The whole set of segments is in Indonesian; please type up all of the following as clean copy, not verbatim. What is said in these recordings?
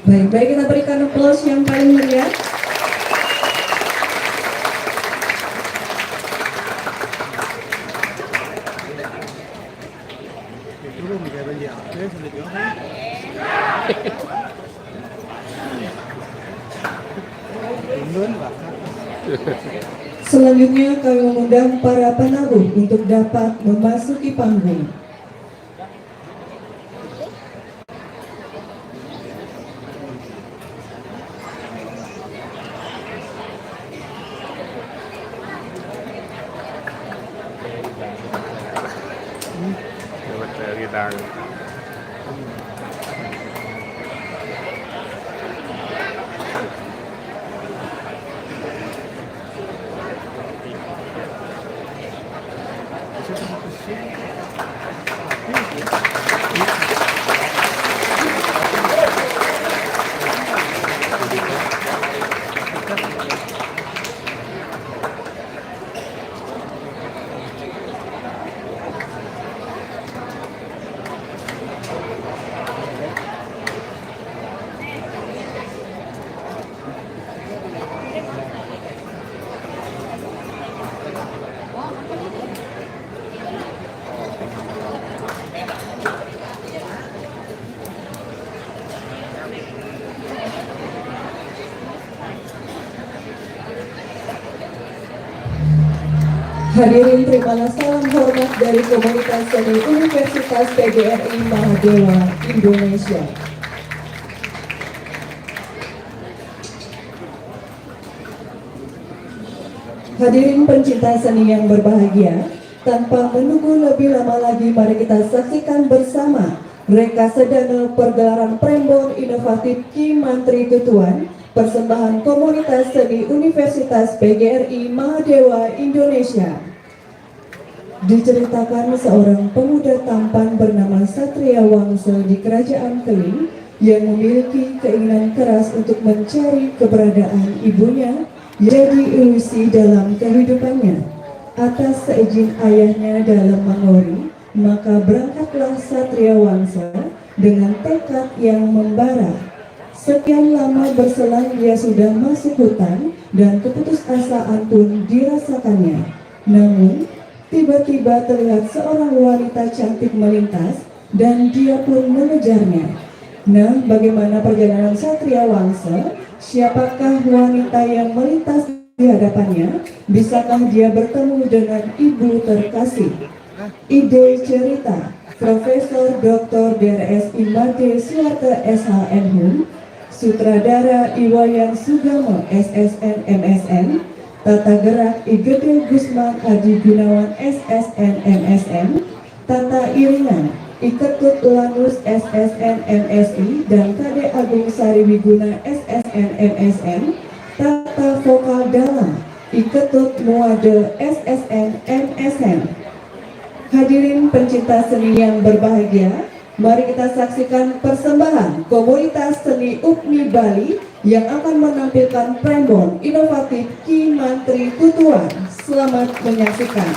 Baik, baik, kita berikan aplaus yang paling meriah. Selanjutnya kami mengundang para penabuh untuk dapat memasuki panggung. Hadirin, terimalah salam hormat dari komunitas seni Universitas PGRI Mahadewa Indonesia. Hadirin pencinta seni yang berbahagia, tanpa menunggu lebih lama lagi, mari kita saksikan bersama reka sedana pergelaran Prembon Inovatif Ki Mantri Tutuan, persembahan komunitas seni Universitas PGRI Mahadewa Indonesia. Diceritakan seorang pemuda tampan bernama Satria Wangsa di Kerajaan Keling yang memiliki keinginan keras untuk mencari keberadaan ibunya, jadi ilusi dalam kehidupannya. Atas seizin ayahnya dalam mengori, maka berangkatlah Satria Wangsa dengan tekad yang membara. Sekian lama berselang dia sudah masuk hutan dan keputusasaan pun dirasakannya. Namun, tiba-tiba terlihat seorang wanita cantik melintas dan dia pun mengejarnya. Nah, bagaimana perjalanan Satria Wangsa? Siapakah wanita yang melintas di hadapannya? Bisakah dia bertemu dengan ibu terkasih? Ide cerita Profesor Dr. Drs. Imade Suarta SHMH, Sutradara Iwayan Sugamo SSN MSN, Tata gerak Igede Gusman Adi Gunawan SSN MSN, Tata iringan Iketut Lanus SSN MSI dan Kade Agung Sariwiguna SSN MSN, Tata vokal dalam Iketut Muade SSN MSN. Hadirin pencinta seni yang berbahagia, mari kita saksikan persembahan komunitas seni UPMI Bali yang akan menampilkan Prembon Inovatif Ki Mantri Tutuan. Selamat menyaksikan.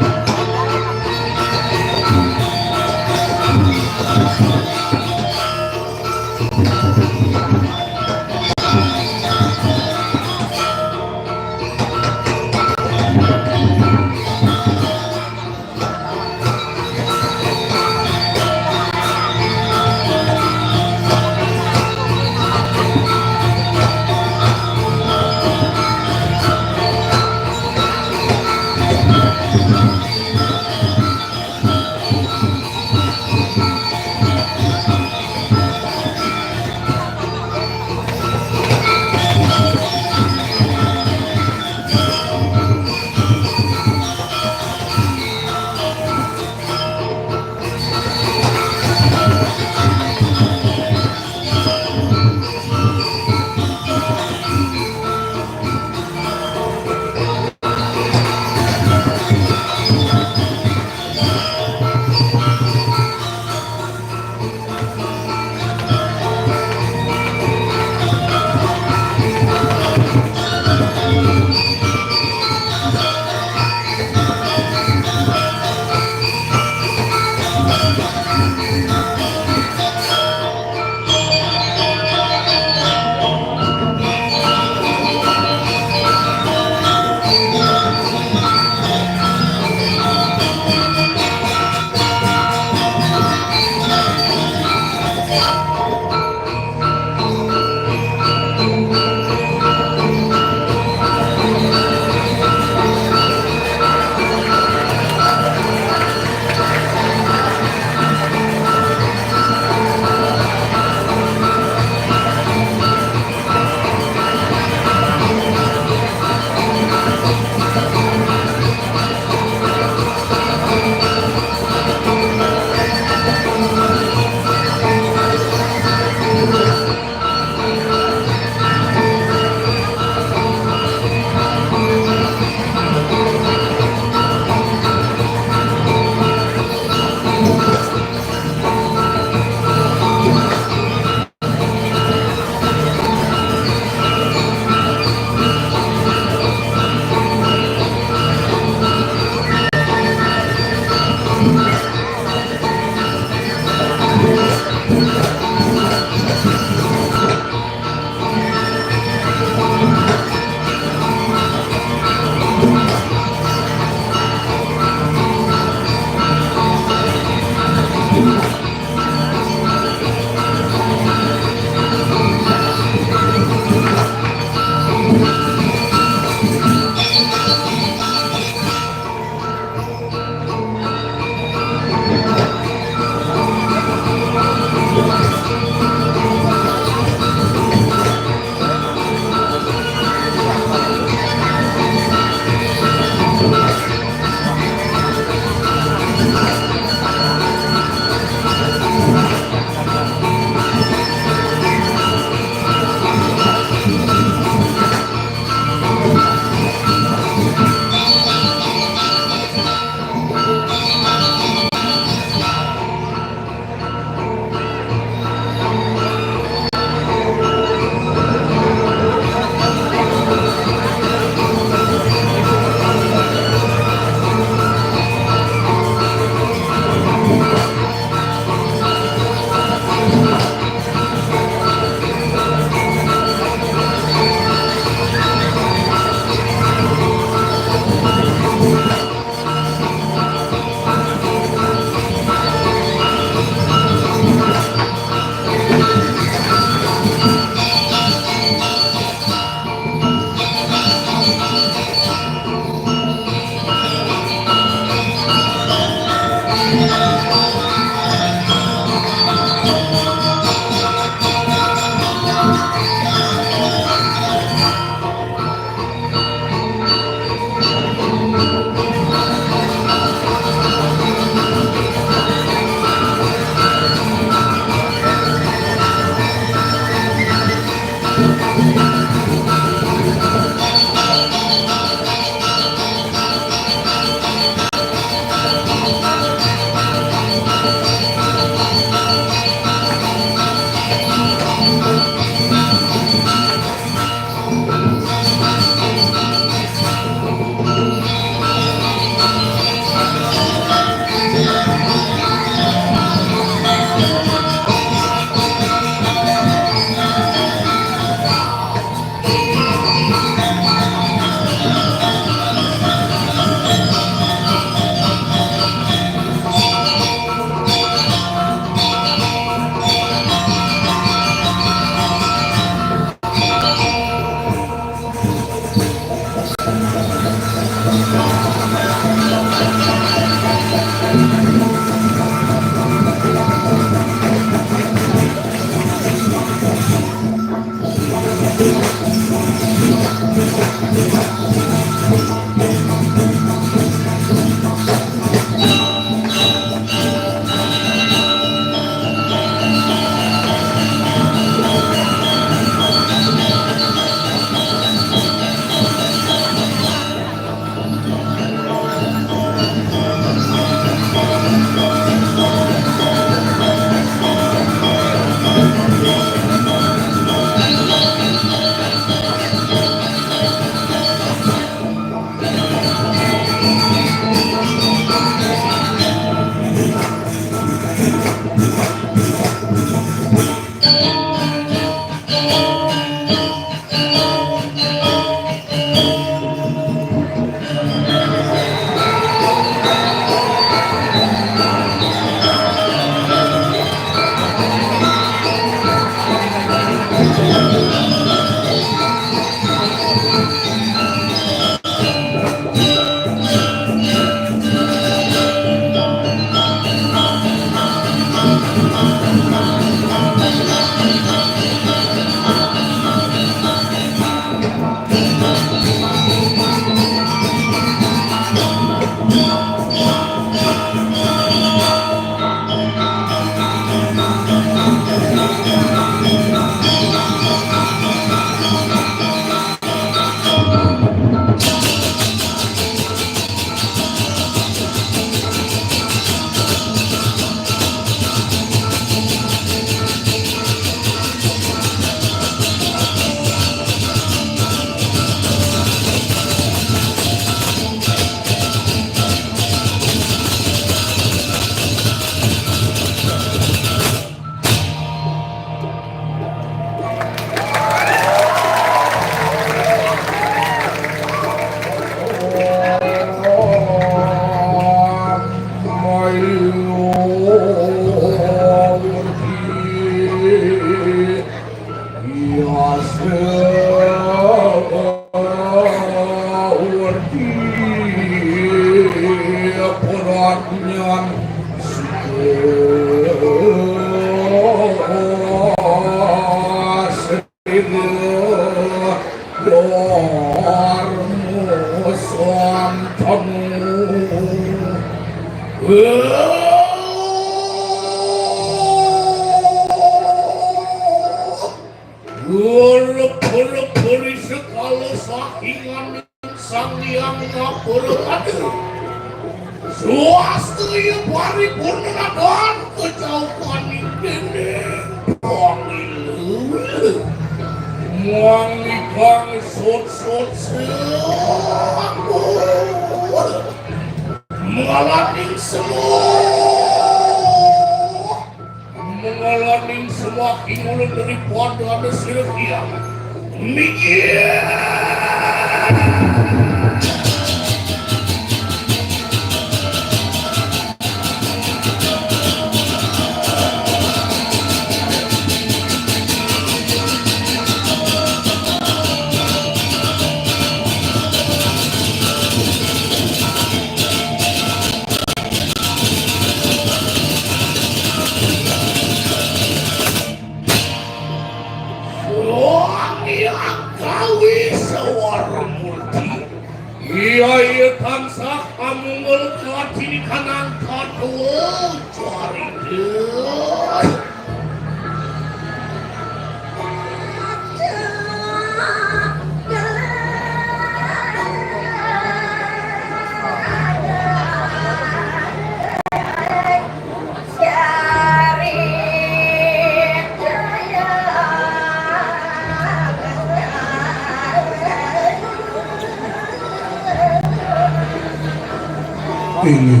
ini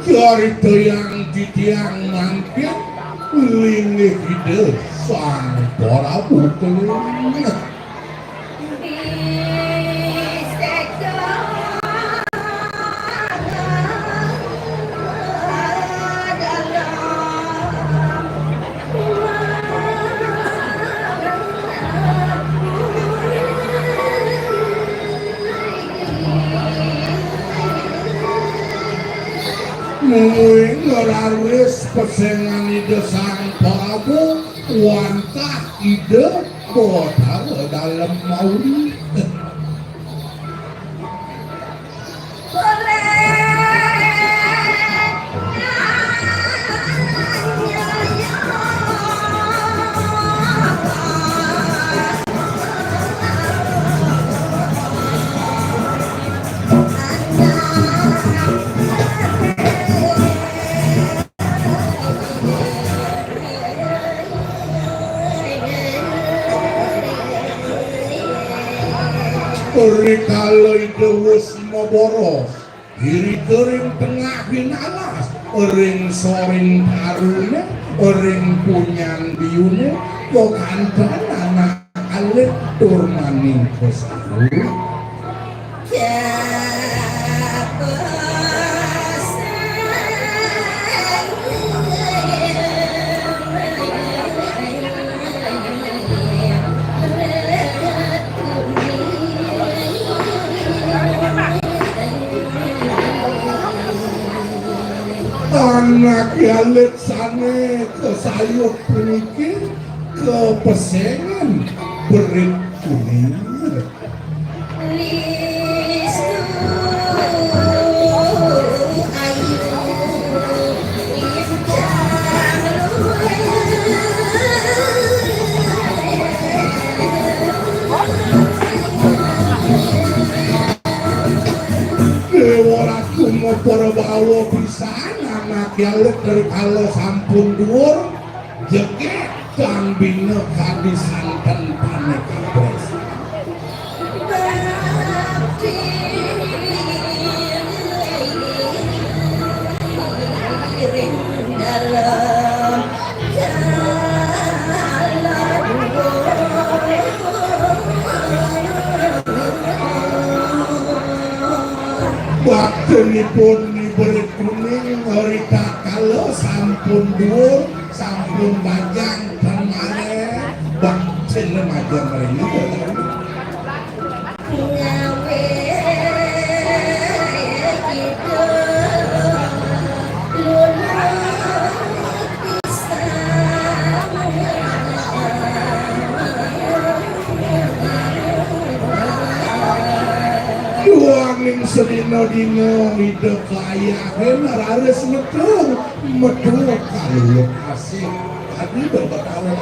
cerita yang ditiang mangkir lini ide sang Prabu Keling mui ngeraris pesengan ide sang Prabu wantah ide kota dalam mauli kalau ide wis boros diri kering tengah binalas ring soring tarune ring punyan biune kok kanten anak alit tur maning kesalu anak yalit sane kesayuk penikir ke pesengan berit kuning Dewaratu mau perbawa pisan anak yalit dari kalau sampun dhuwur jeget kang bina kadisanten paneka presa baktenipun ni berit kuning Korita kalau sampun dhuwur, sampun bajang temane bakcen remaja mereka. Ngawe gitu lunat Duangin sedina dina hidup kaya benar harus metu kalau asik tadi berbekalan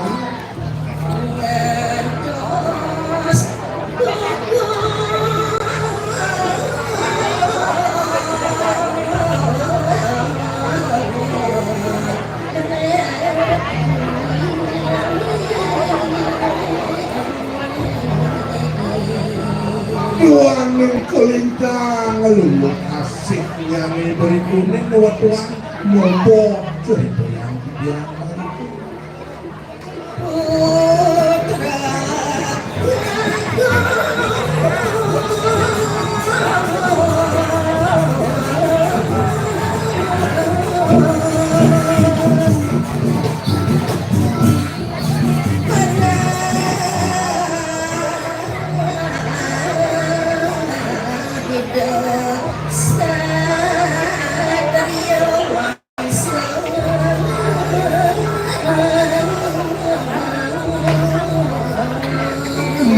ngantos Duangin kelintang lu asik nyanyi berikunin lewat tuang membok cerita yang dibiarkan putra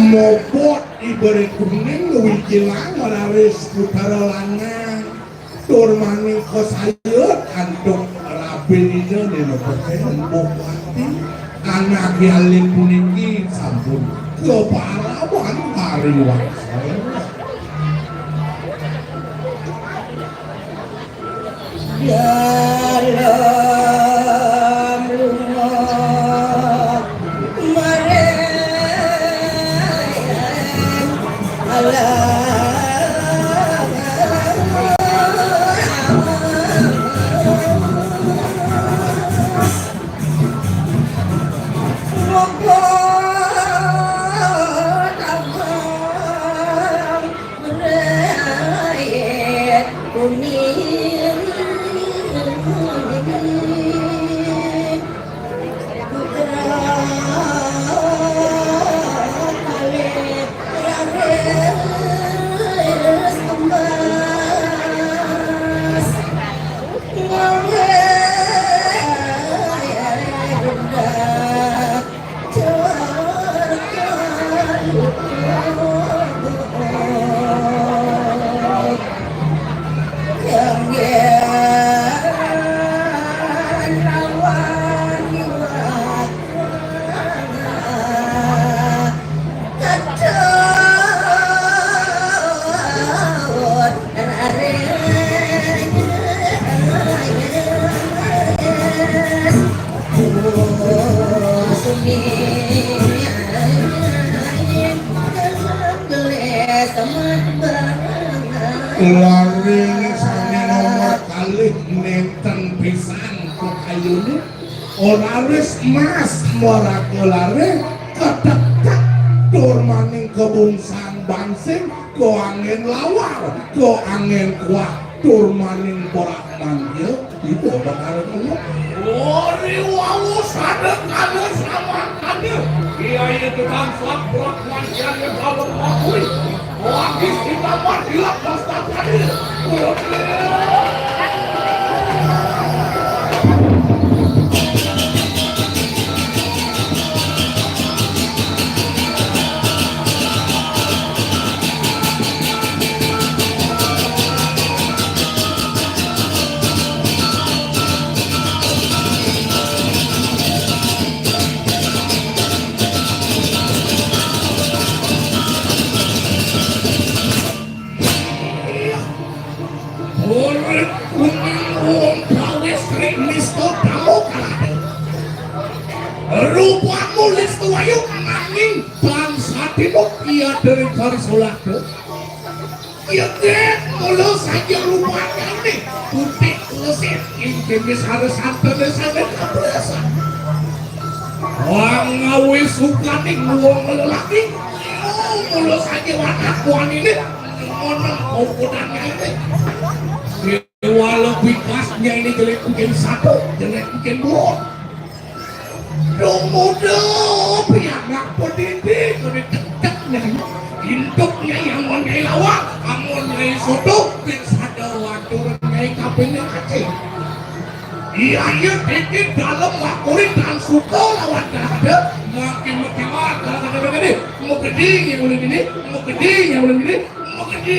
mobot iberi kuning luwih jilang laris putara lanang tur maning kosayut antuk rabinina dina peken bupati anak yalin puniki sampun keparawan pariwaksa dalam rumah merayakan laring sami nomor kalih nenten pisan kok ayune ora wis mas morake lare ketetek tur maning kebungsan bansing ko angin lawar ko angin kuat tur maning porak manggil itu bakal ngomong ori wawu sadek kanu sama kanu kiai tukang sak porak manggil yang kalau makui Wagis kita matilah pasta tadi. Rupamu listu ayu nanging bangsa timur ia dari garis ulaka ia dek mulu saja rupanya nih putih kulit intimis harus santai desanya kebiasaan orang ngawi suka nih nguang lelaki mulu saja warna ini ngonong komponannya ini dewa lebih pas nya ini jelek mungkin satu, jelek mungkin dua. Muda pihak nak pendidik kena ceknya hidupnya yang mengai lawak, amun mengai soto, bisa ada waktu mengai kapingnya kecil. Iya iya dikit dalam wakurin dan suka lawan ada makin wah kalau gini mau gede yang boleh gini mau gede yang boleh gini mau gede.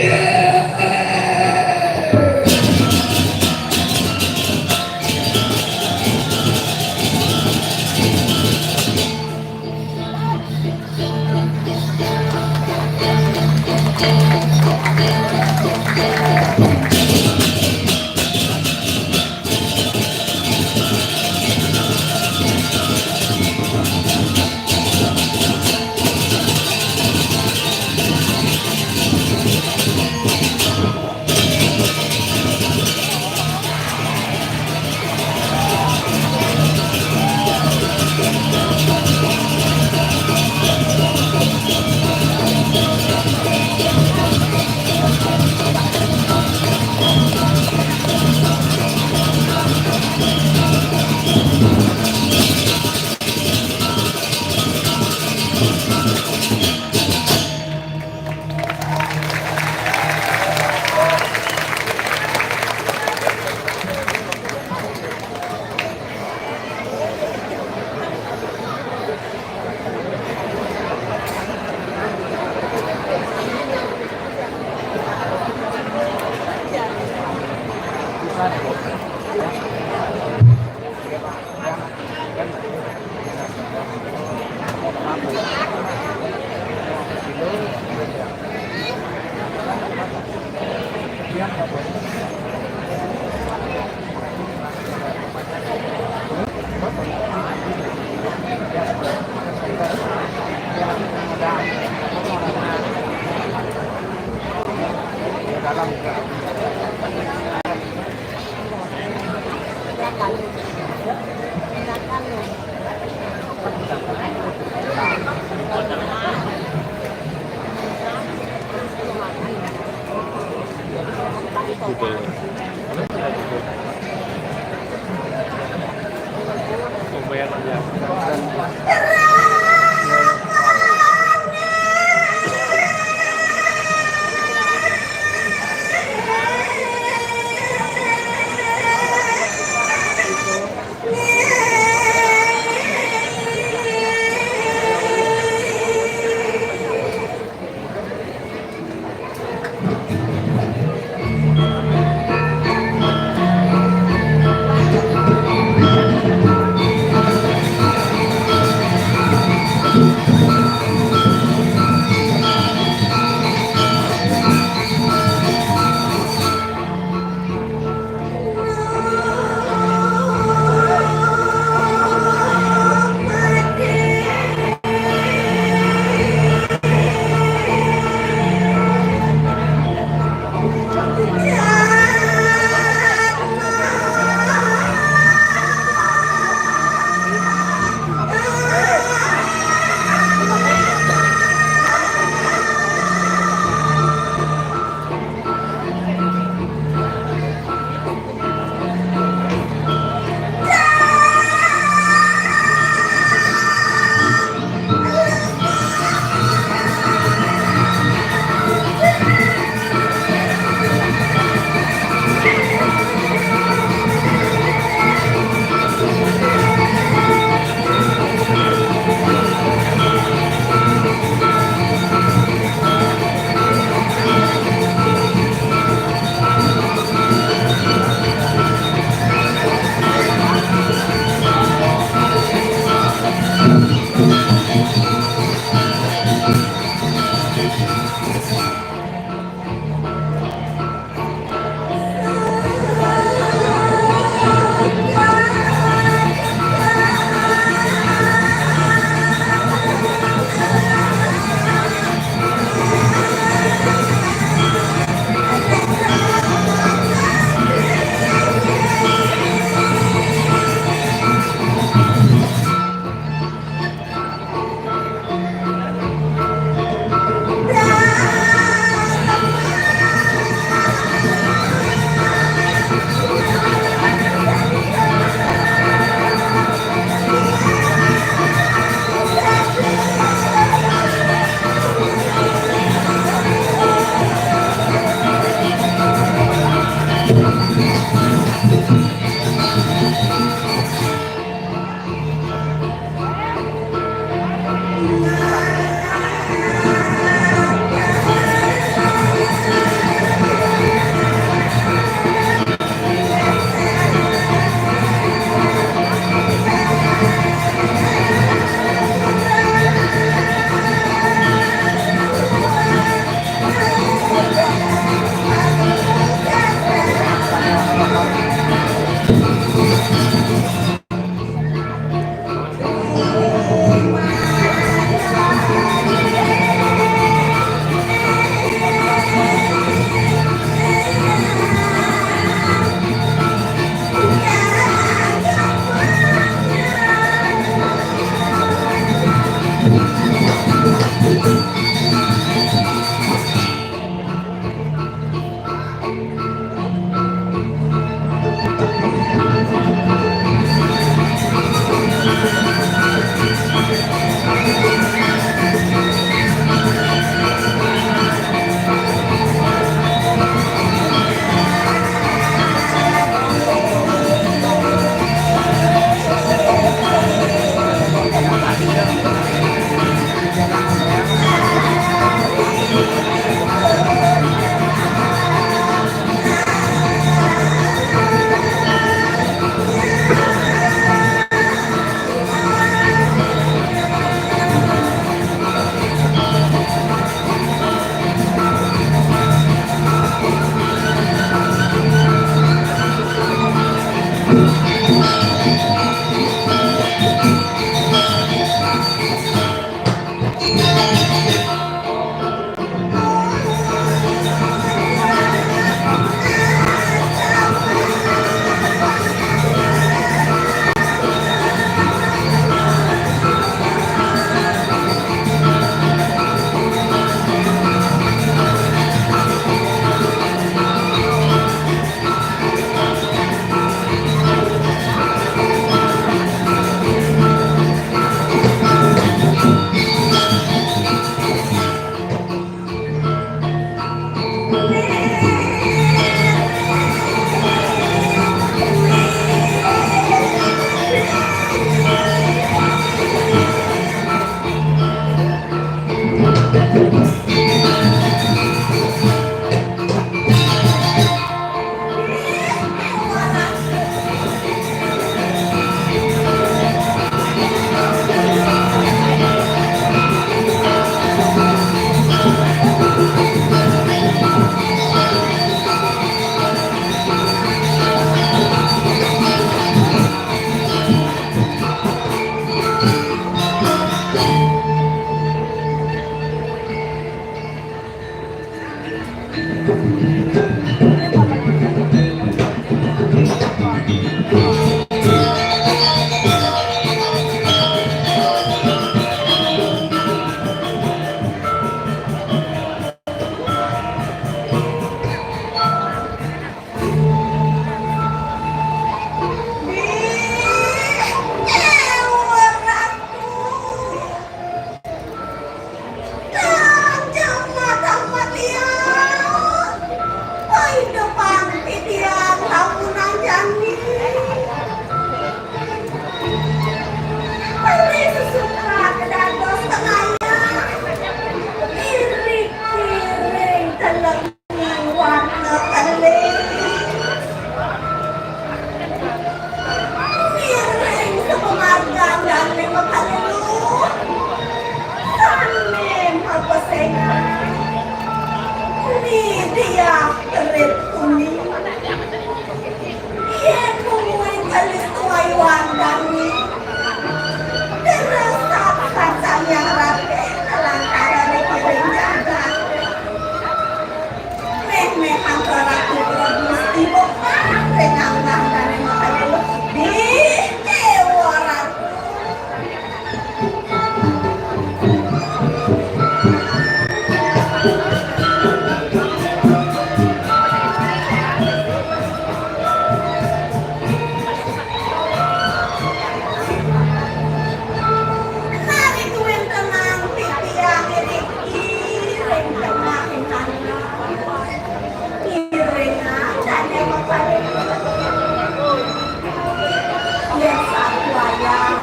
yang satu ayah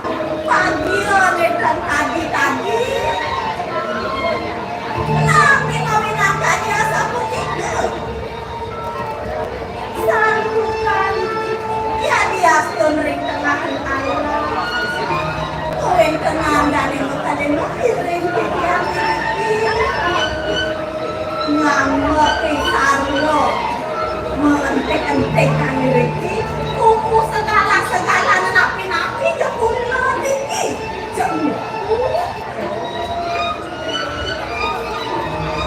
pagi dan tadi nabi nabi sapu itu salukan ya dia ring tengah air kowen kenal dari makaden ring dia ngambek sarlo mengentek-entekan Riki kumpul segala napi-napi jempulnya tinggi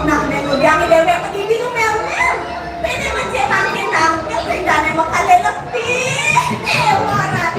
nah mengudiangi dewe pergi bingung mel-mel pede mencetak tindang pindahnya makale lebih warat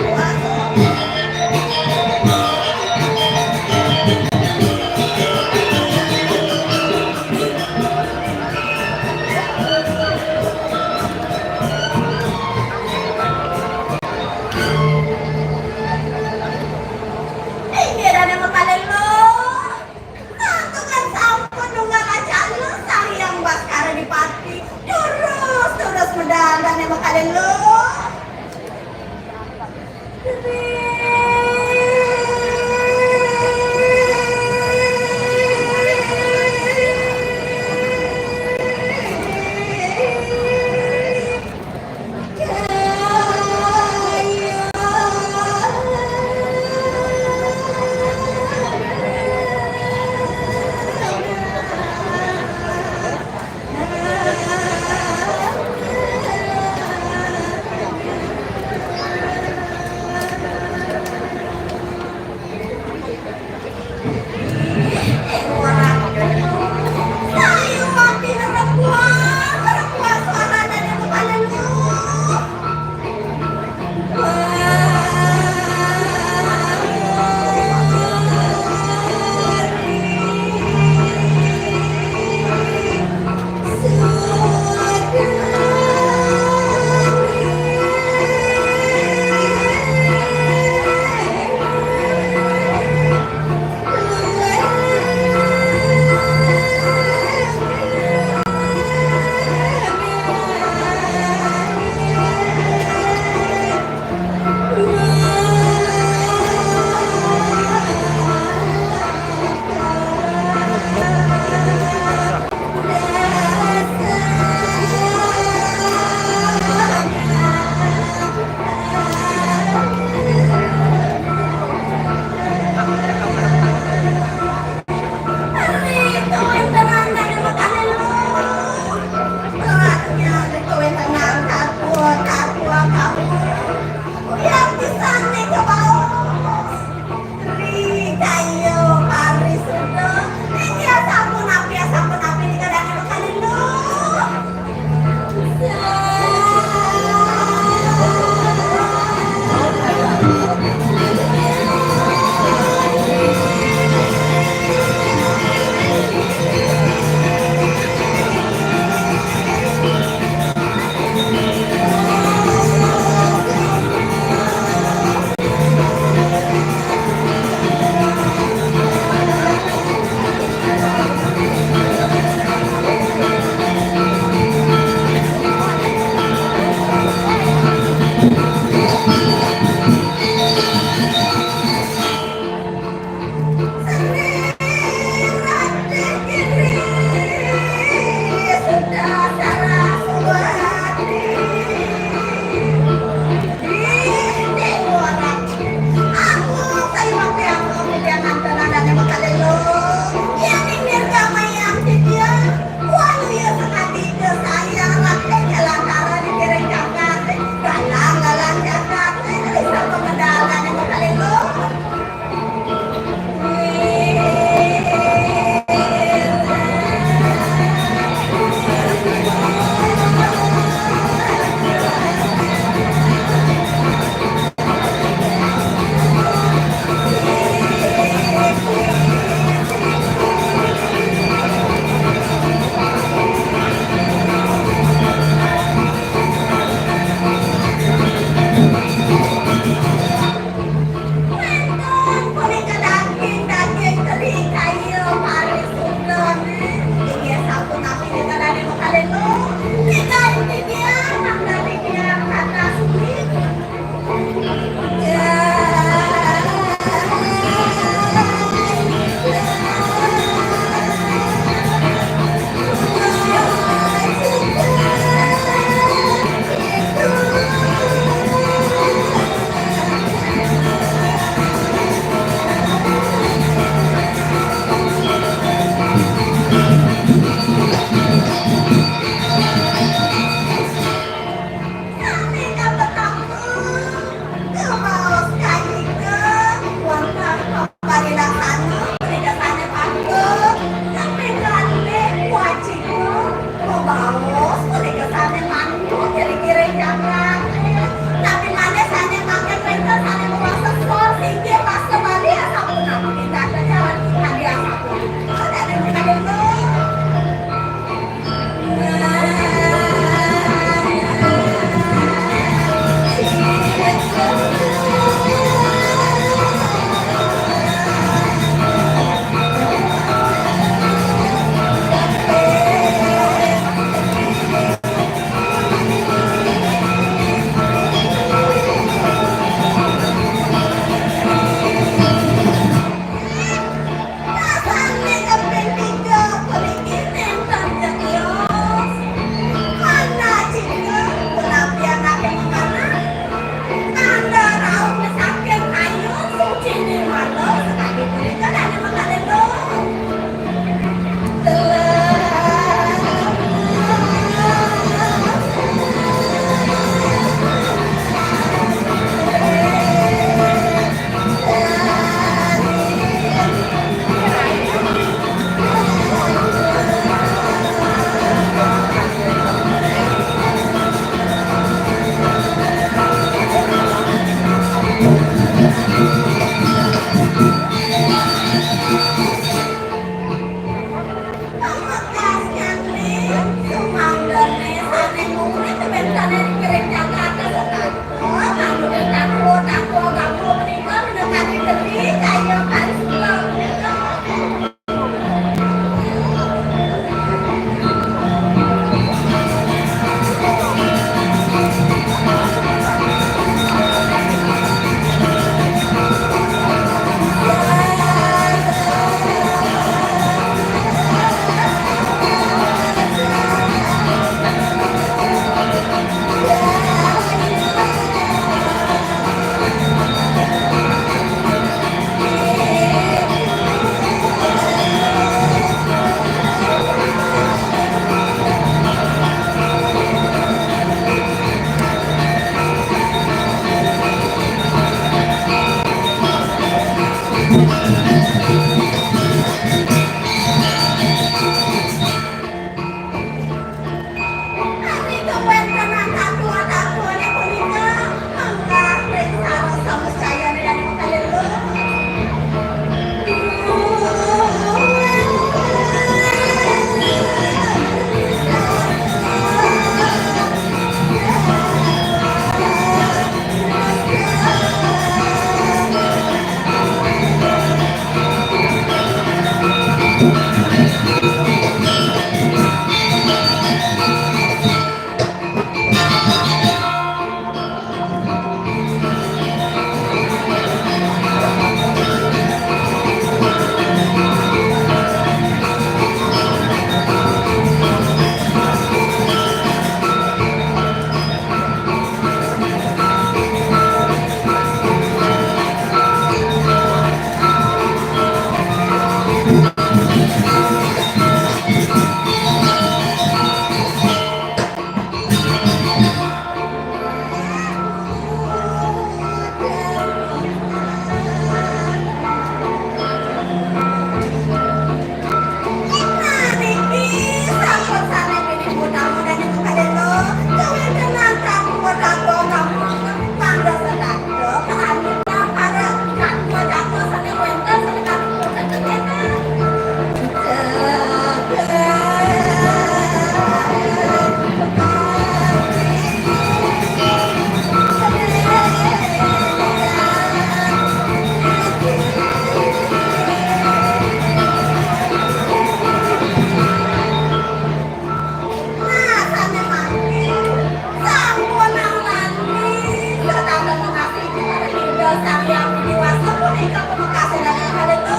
ikaw kumakasal na ng halito.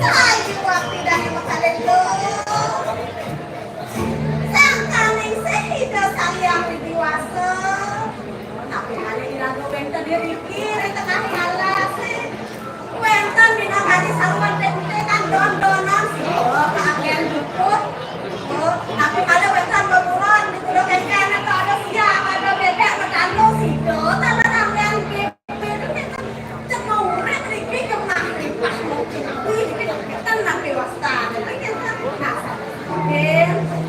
Sayu waktu dari makalelo. Sang kaning sehingga sang yang diwasa. Tapi ada ilang wenta diri kiri tengah halase. Wenta binangani sarwan tente kan don-donan. Oh, kagen dukut. Oh, tapi ada wenta beburan di kudo kekene ada siang ada bebek matalo sido. Tala namanya tenang dewasa,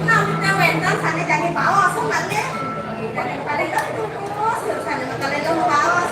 nah, wentan sana jadi bawa, so nanti dari kali itu terus, sana kali itu bawa,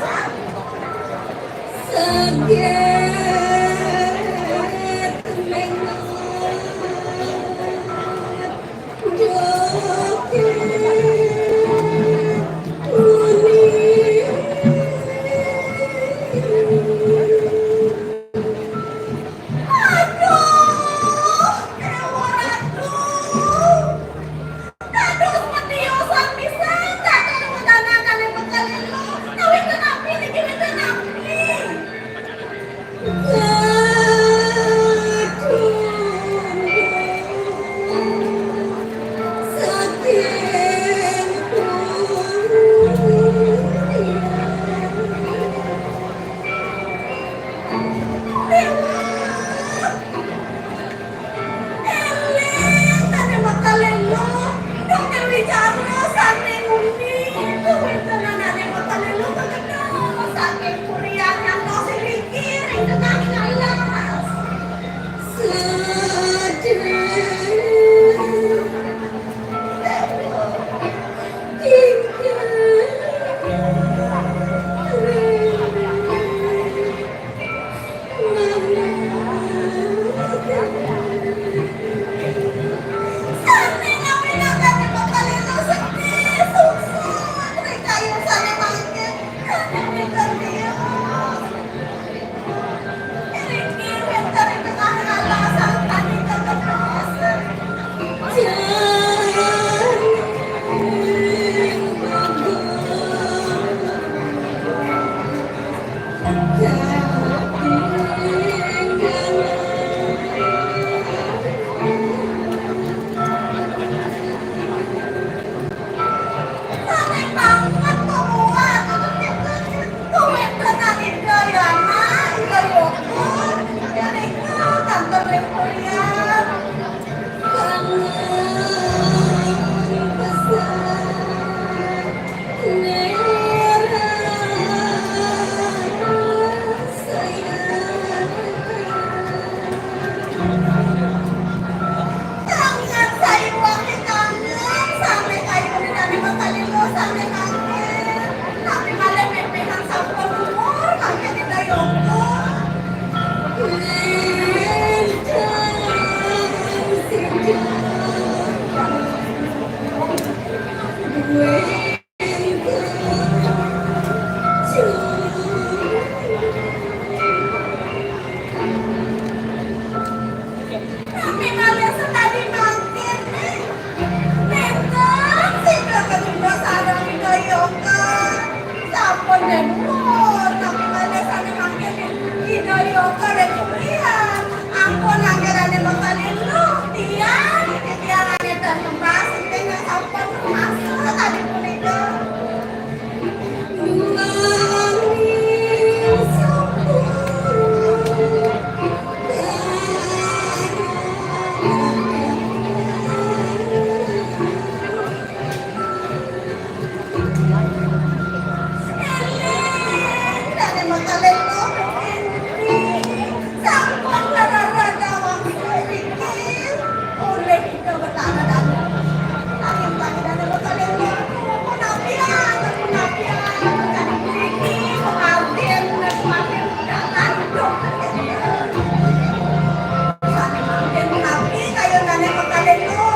adekku.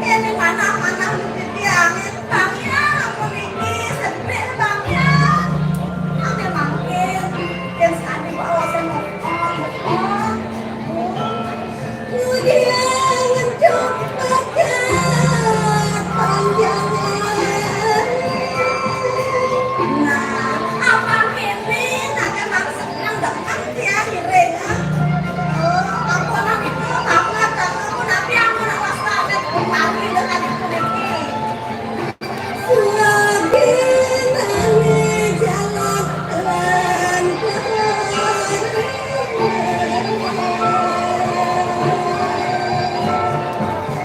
Ini mana lu dipiangin bang ya, aku niki sedih bang ya. Ame mangkin, yang sekali bawa saya mohon. Kemudian mencoba panjangan. Nah, apa ini? Nah, emang senang dengan dia akhirnya. Aku anak itu banget, aku tapi aku nak waspada pagi dengan itu ini. Semakin kami jalan pelan-pelan.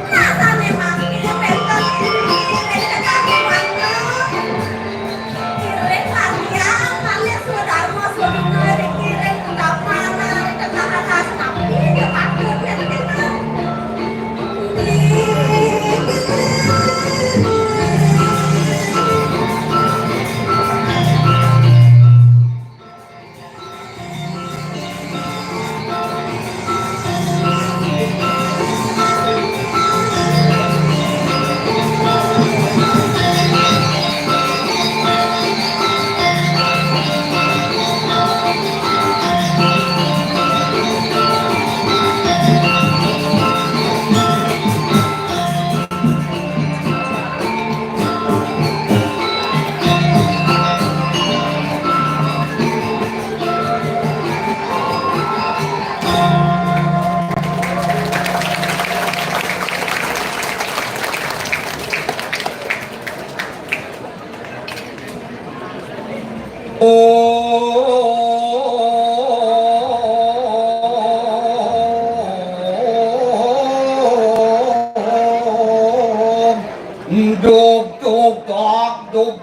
Masa memang ini betul ini kami mana? Kirim kalian, kalian saudara saudara dikirim ke mana? Ke mana tapi dia patut ya kita.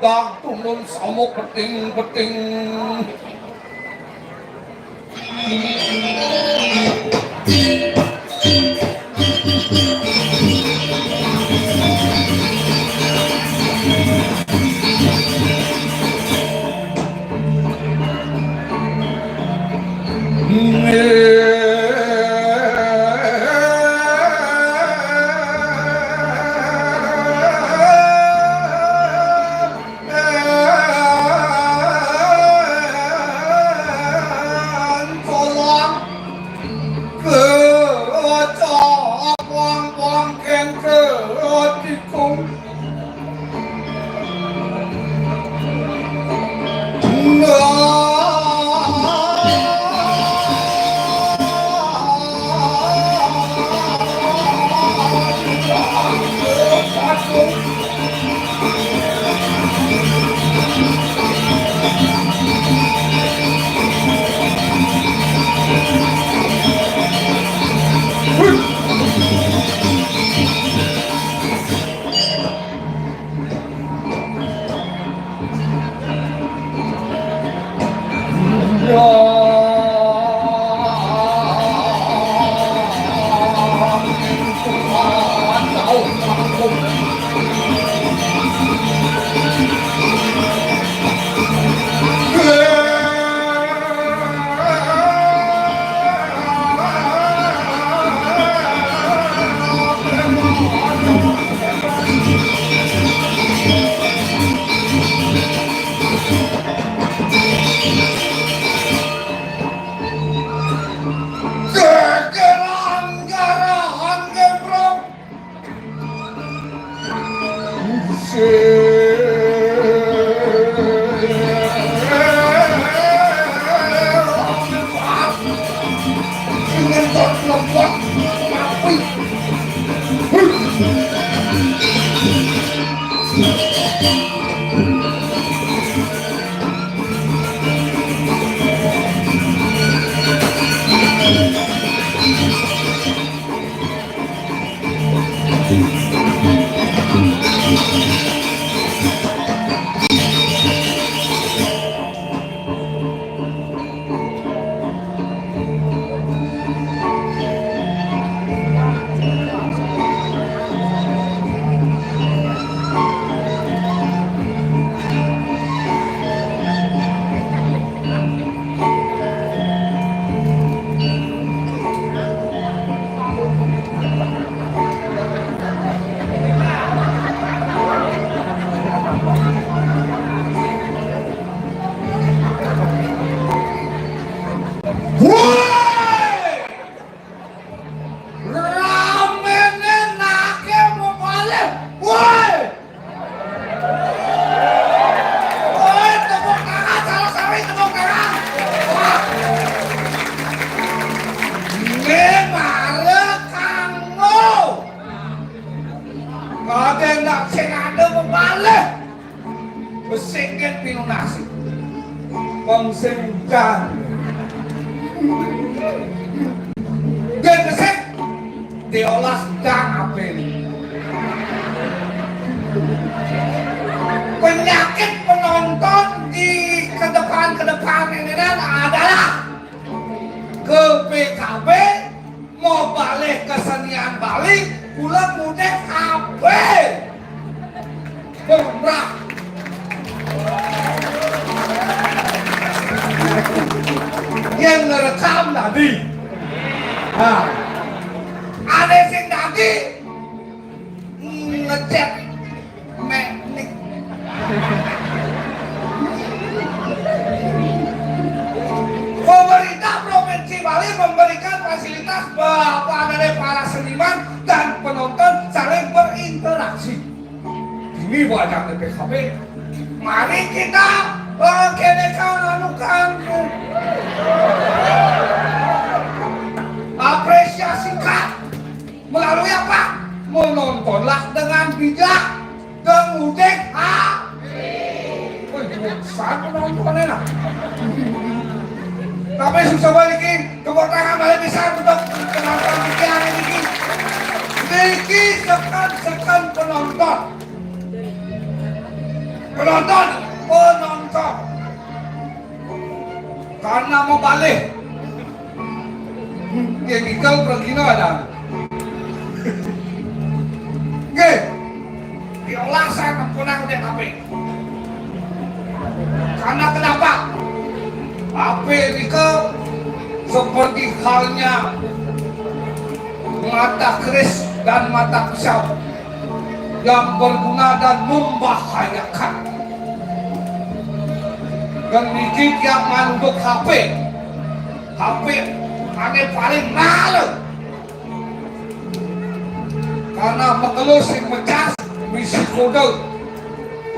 Dog turun sama peting-peting. sing ada membalik besingin pinunasi wong sing dan dan besing diolah dan apel penyakit penonton di ke depan ini adalah ke PKB mau balik kesenian Bali pulang mudik KB berah yang ngerekam tadi nah ada sing tadi ngecek meknik pemerintah Provinsi Bali memberikan fasilitas kepada para seniman dan penonton saling berinteraksi. Ini banyak di PKB. Mari kita kenekan anukan apresiasikan melalui apa? Menontonlah dengan bijak dan mudik besar penontonnya. Tapi susah balikin tepuk tangan balik bisa untuk penonton pikiran ini. Miliki sekan penonton. Penonton. Karena mau balik. Ya kita pergi ada. Oke. Diolah saya tempunan udah tapi. Karena kenapa? Amerika seperti halnya mata keris dan mata pisau yang berguna dan membahayakan. Dan bikin yang manduk HP aneh paling malu karena mengelus yang mecas misi kode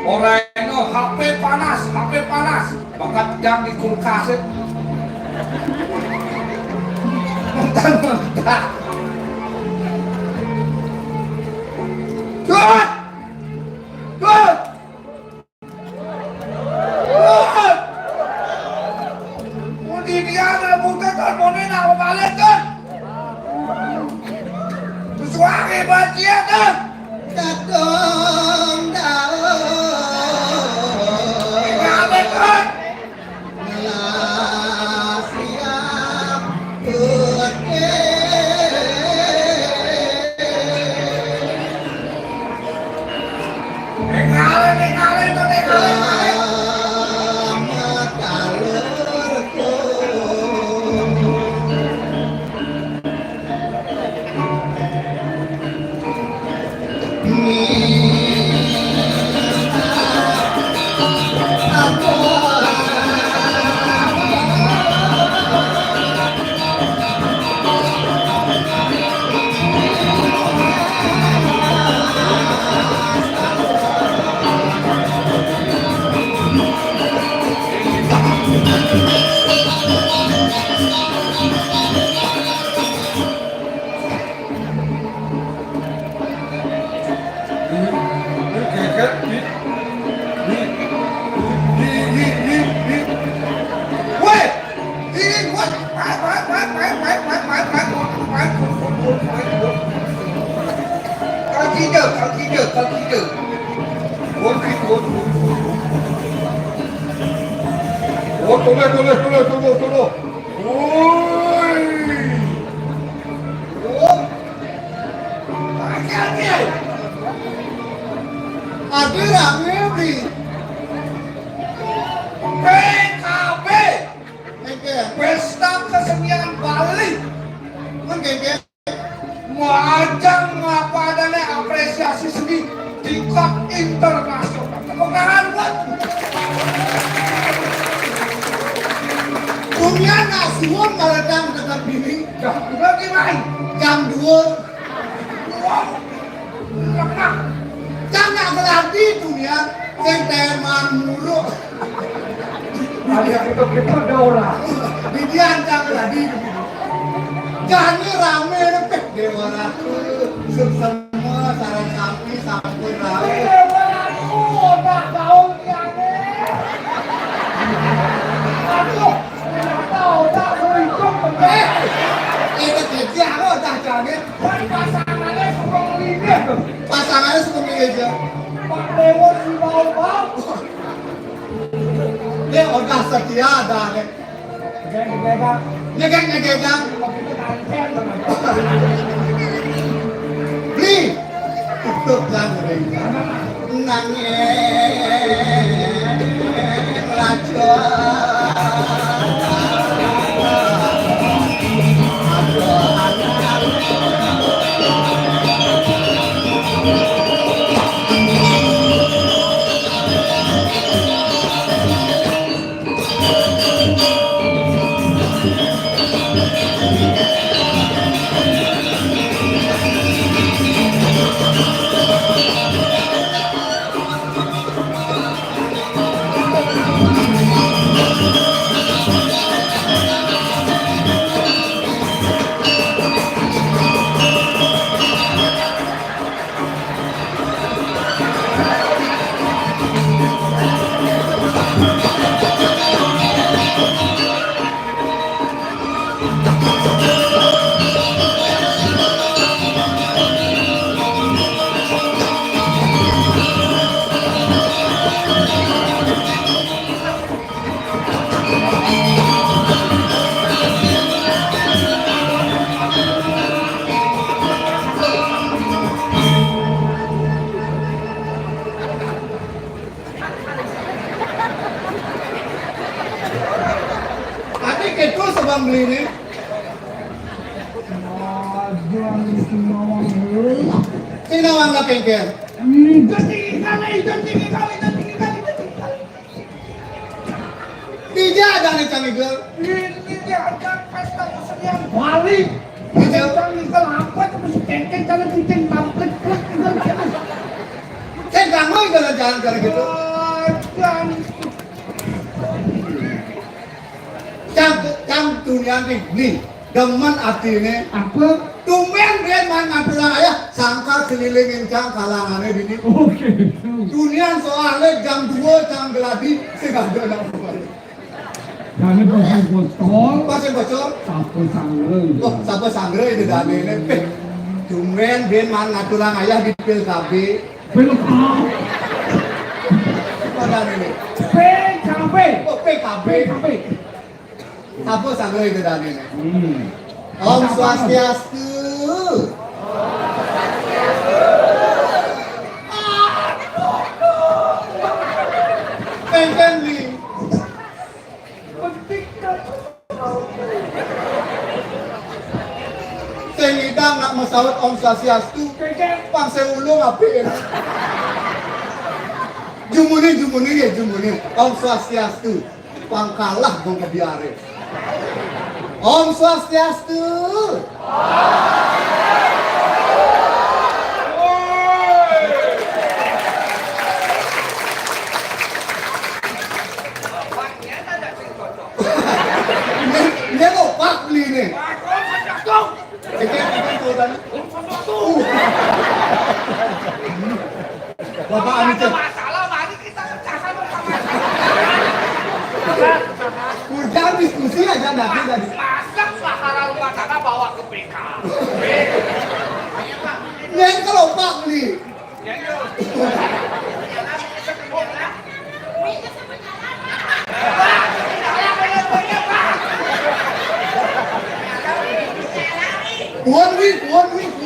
orang itu HP panas bakat jam di kulkas mentah Good! Mudi dia ada buka kan monen apa balik kan? Suara bacia kan? Datang Ngabe kan? siap Tunggu. Woi. Ada rame di PKB Oke, Pesta Kesenian Bali menggeger mengajang apa adanya apresiasi seni tingkat internasional. Tepuk tangan buat dunia nasuhun meledang dengan bini udah gimana? jam 2 Wow, lemah. jangan berarti dunia yang teman muruk Ada kita ada orang. bidian jangan berarti jangan rame repek dewa semua sarang sapi sampai rame Pasangannya seperti aja. Pak Dewo si bau-bau. Dia udah setia ada nih. Geng-gengan. Nyegeng-nyegegang. Kita kangen. Beli. Tutup kan nangis adik itu sebang beli ini sinawang lah kengkel Dija ada nih canggih girl Ini dia ada pesta kesenian Bali. Kita nggak apa itu mesti kengkeng jangan bikin pamflet klek jangan. saya gak mau jalan-jalan kayak gitu Dan cang dunia nih demen artinya apa? tumben dia main ngampilan ayah sangkar kelilingin cang kalangannya ini Oke. dunia soalnya jam 2 jam geladi segala ada Jangan bocor-bocor. masih bocor Sapu sangre. oh sampai sangre itu dan ini tumben dia main ngaturan ayah di pil KB Belum ah. pada ini PKB. oh PKB PKB. apa sangre itu dan ini Hmm. Om Swastiastu pengen nih Sehingga nak mesawat Om Swastiastu pangse ulung apin jumuni ya jumuni Om Swastiastu pangkalah bang kebiare Om Swastiastu Ini kok pak beli nih Bapak Anita Masalah mari kita pecahkan bersama. Udah diskusi aja nanti tadi Masak sahara rumah tangga bawa ke PK. Yang kalau pak beli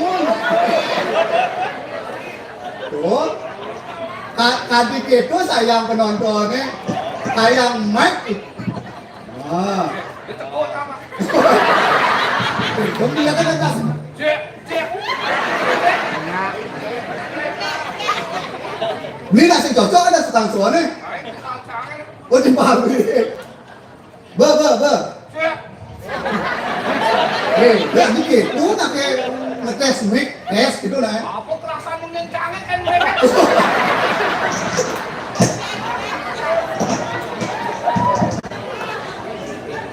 Puan. Tuh, adik itu sayang penontonnya, sayang mic. Wah, Ditebut sama. itu dia kan atas. Cek. Beli nasi cocok ada setang suane. Oh di Bali. Ba. Cek. Ya gitu, nak ngetes mic, tes gitu lah. Apa terasa mengencangan kan mereka?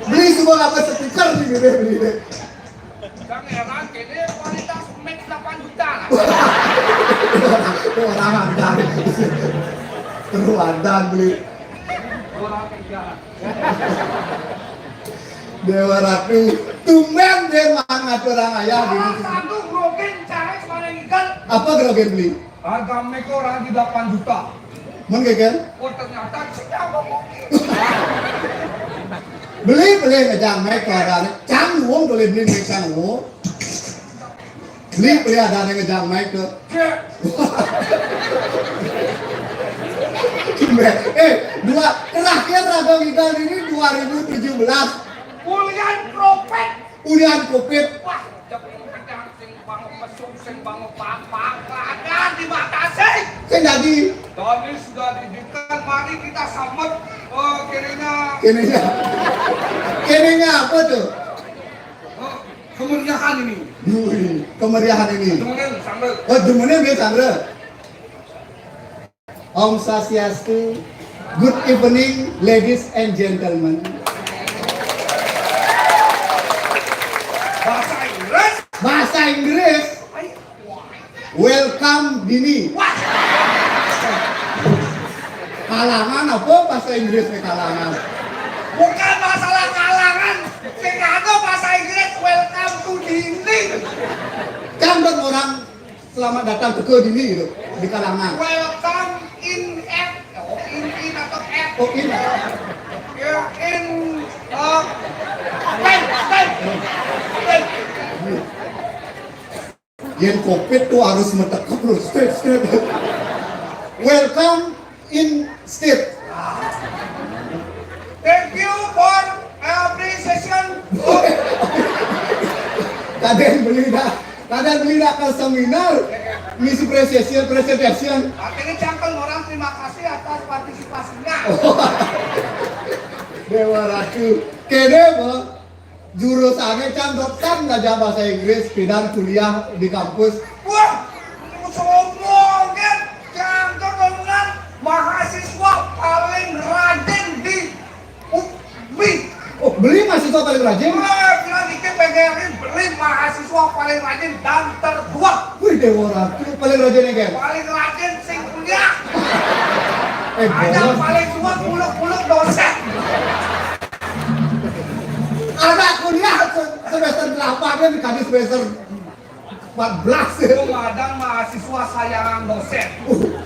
Beli semua apa speaker nih gede beli deh. Jangan heran, ini kualitas mic 8 juta lah. Itu orang andan. Terus andan beli. Orang kerja. Dewa Ratu, tumben dia mangat orang ayah di Satu broken cari kemarin belikan. Apa gerogen beli? Harga mereka orang di 8 juta. Mun gegen? Oh ternyata siapa mungkin. Beli ngejang mek keadaan. Cang wong boleh beli mek cang wong. Beli ada yang ngejang mek ke. Terakhir Raga Wigal ini 2017. Kuliah propet. Ulian Covid. Wah, jadi kadang sing bangun mesum, sing bangun papak, kadang dibatasi. Kan jadi Tadi sudah didikan, mari kita sambut kirinya keninya apa tuh? kemeriahan ini. Yui, kemeriahan ini. Kemudian sambut. Oh, demennya dia Sandra. Om Swastiastu. Good evening, ladies and gentlemen. Bahasa Inggris. Bahasa Inggris. Welcome Dini. Kalangan apa bahasa Inggrisnya kalangan? Bukan masalah kalangan. Sing ada bahasa Inggris welcome to Dini. Kan buat orang selamat datang ke Dini gitu di kalangan. Welcome in F. In atau F. Oh ini. Ya in ten. Yang COVID tuh harus mentekuk loh, straight. Welcome in state. Thank you for every session. Kadang beli dah ke seminar, misi presentation. Artinya cangkel orang terima kasih atas partisipasinya. Dewa Ratu, kene mah jurusannya kan ngajak bahasa Inggris, bidang kuliah di kampus. Wah, sombong kan? Cangkel dengan mahasiswa paling rajin di UPI. Oh, beli mahasiswa paling rajin. Wah, bilang dikit PGRI beli mahasiswa paling rajin dan tertua. Wih, Dewa Ratu paling rajin ya, kan? Paling rajin sing kuliah. Ada Bolos. paling tua puluk-puluk dosen. Ada kuliah semester 8 kan dikasih semester 14. Pemadam mahasiswa sayangan dosen.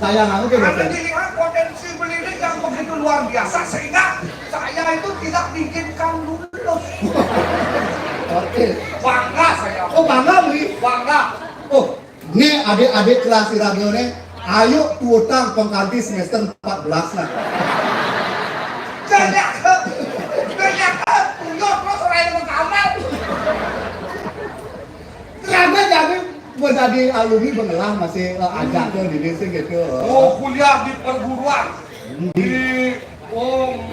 Sayang aku ke Karena dosen. dilihat potensi beliau yang begitu luar biasa sehingga saya itu tidak diizinkan lulus. Oke. Bangga saya. Oh, bangga beli. Bangga. Oh, ini adik-adik kelas di radio nih, ayo tuutang pengganti semester 14 lah. Ternyata punya terus orang yang mengkamal. Ternyata jadi buat tadi alumni bengelah masih ajak ke di desa gitu. Oh, kuliah di perguruan di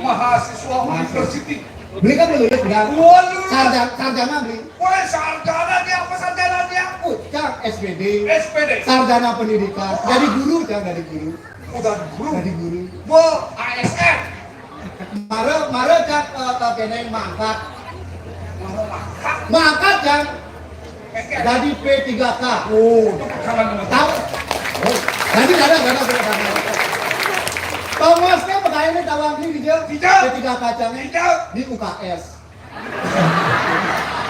mahasiswa university. Beli kan lulus kan? Waduh. Sarjana beli. Wah, sarjana dia apa sarjana dia? Cak SPD. SPD. Sarjana pendidikan. Jadi guru kan dari guru. Udah guru. Jadi guru. Bo ASN. Mare cak kene mangkat. Mangkat kan jadi P3K. Oh, itu pengalaman. Tahu? Oh, jadi ada. Pengosnya pegawainya tawang di dia. Tidak. P3K kacangnya Tidak. di UKS.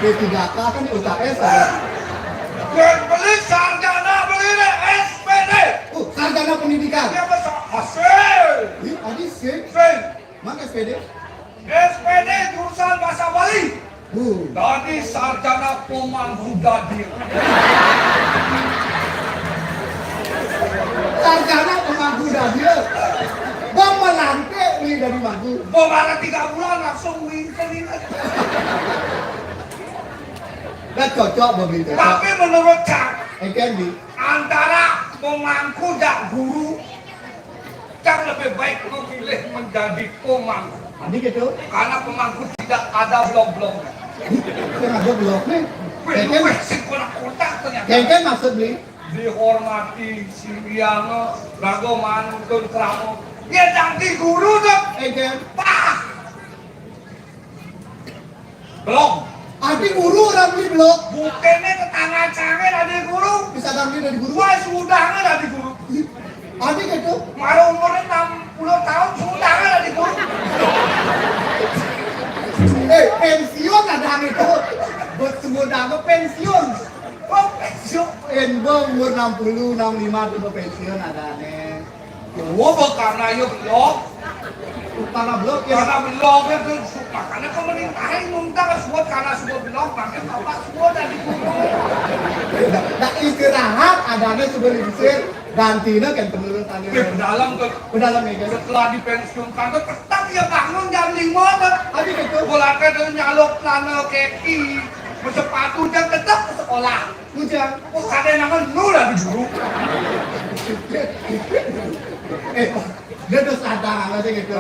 P3K kan di UKS ada. Beli sarjana beli deh SPD. Sarjana pendidikan. Dia besar hasil. Ih, tadi sih. Sen. Mana SPD? SPD jurusan bahasa Bali. Tadi Tadi sarjana pemangku dadir. sarjana pemangku dia. Bang melantai beli dari mangku. Baru 3 bulan langsung wingkerin. Dan cocok beli itu. Tapi menurut Cak, Candy. antara pemangku dan guru, Cak lebih baik memilih menjadi pemangku. Tadi gitu. Karena pemangku tidak ada blog-blognya. Yang ada blok nih. Gue sih kurang kontak ternyata. Kan maksud beli. Dihormati si Wiano, Rago Manutun Kramo. Dia jadi guru tuh. Kan. Pak. Belum. Adi guru orang beli blok. Bukannya tetangga canggih dari guru. Bisa ganti dari guru. Gua sudahnya dari guru. Adi gitu. Malu umurnya 60 tahun sudahnya dari guru. Pensiun ada itu. Buat semua nama pensiun. Oh, Enbo umur 60, 65 tuh pensiun ada aneh. Gua karena yuk blok. Tanah blok ya. Karena blok itu makanya pemerintahnya minta semua karena semua blok makanya bapak semua dari gunung. Nah istirahat ada aneh sudah diusir gantinya kan penurut aneh. Ke dalam ke Pedalam ya guys. setelah dipensiunkan tuh tetap ya bangun jam 5 tuh. Abi betul. Bolak tuh nyalok celana kaki, sepatu dan tetap ke sekolah. Hujan. Oh kadang namanya nula di juru. Dia tuh sadar apa sih gitu.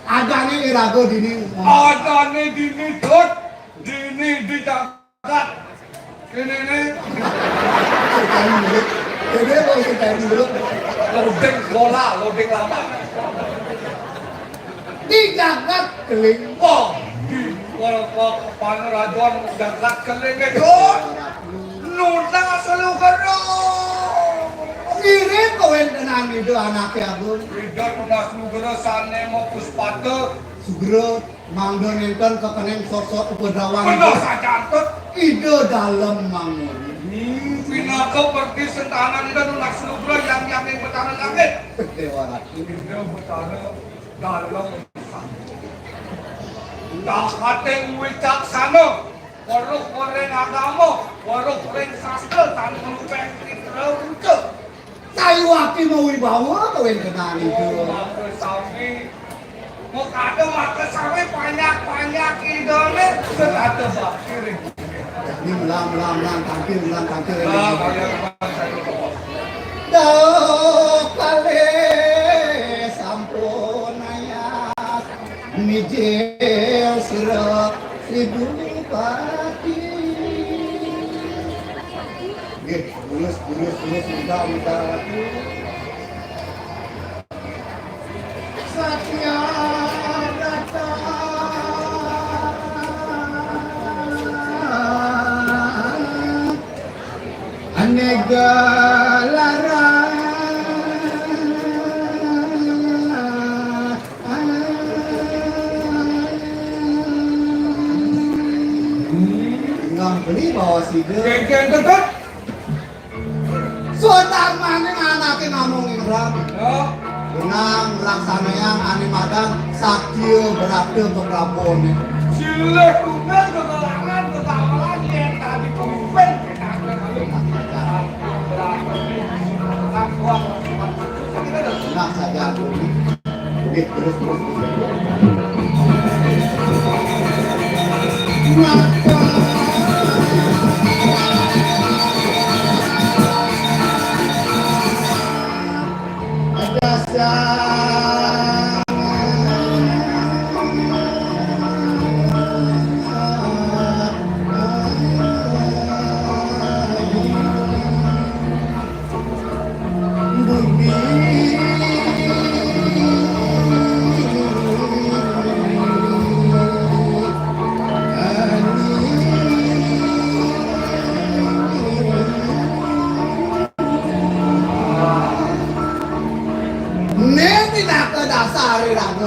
Ada nih irago dini. Ada nih dini dot, dini dijagat. Ini nih Jadi mau kita dulu. loading bola, loading lama. Dijagat keling. Wah, di kepala rajuan jagat keling itu. Nuna selalu gerong. Kirim kawan tenang itu anaknya abun. Tidak pernah sugera sana mau puspata. Sugro mangga nenten kekeneng sosok upadrawan. Penuh saja tuh. Ide dalam mangun. Pinaka pergi sentanan itu nuna sugera yang bertanah langit. Dewa ratu. Dia bertanah dalam. Tak hati wicaksana. Waruk goreng agama, waruk goreng sastra, tanpa pengkit rauke. Saya wakil mau wibawa kawan tenang itu. Maka sami, mau ada maka sami banyak idone, serata bakir. Ini melang tampil. Banyak saya Dok kale sampun ayat mijil sirap ibu pati. Gih, bulus udah Satya datang anega beli bawa sida. Geng dekat. Sultan maning anake ngomongin ram. Ya, Benang laksanayang ane madang sakil berarti untuk rabone. silih tunggal kegelangan ketawalan yang tadi kumpul kita akan Nah saja dulu. Oke, terus.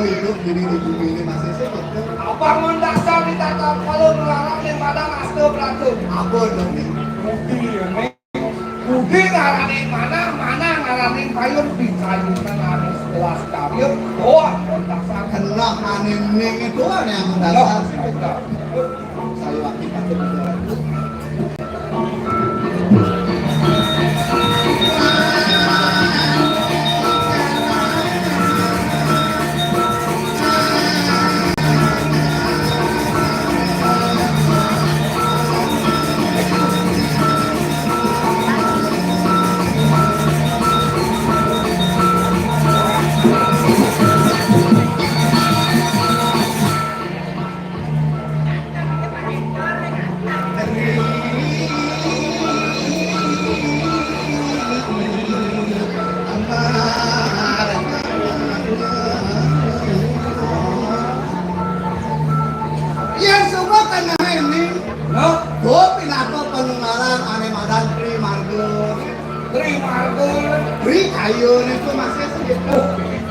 Hidup di bumi ini masih segitu. Abang mendasar di tata kalau melarang yang pada master beratur. Apa dong nih? Budi ini, Budi ngaranin mana ngaranin payung di kayu ngaranin sebelas kayu doang mendasar. Kena hanening itu kan yang mendasar. Saya wakil pakai bendera. Yang semua kena ini. Gue pinatu penunggalan ane madan Tri Margo. Pri kayu itu masih segitu.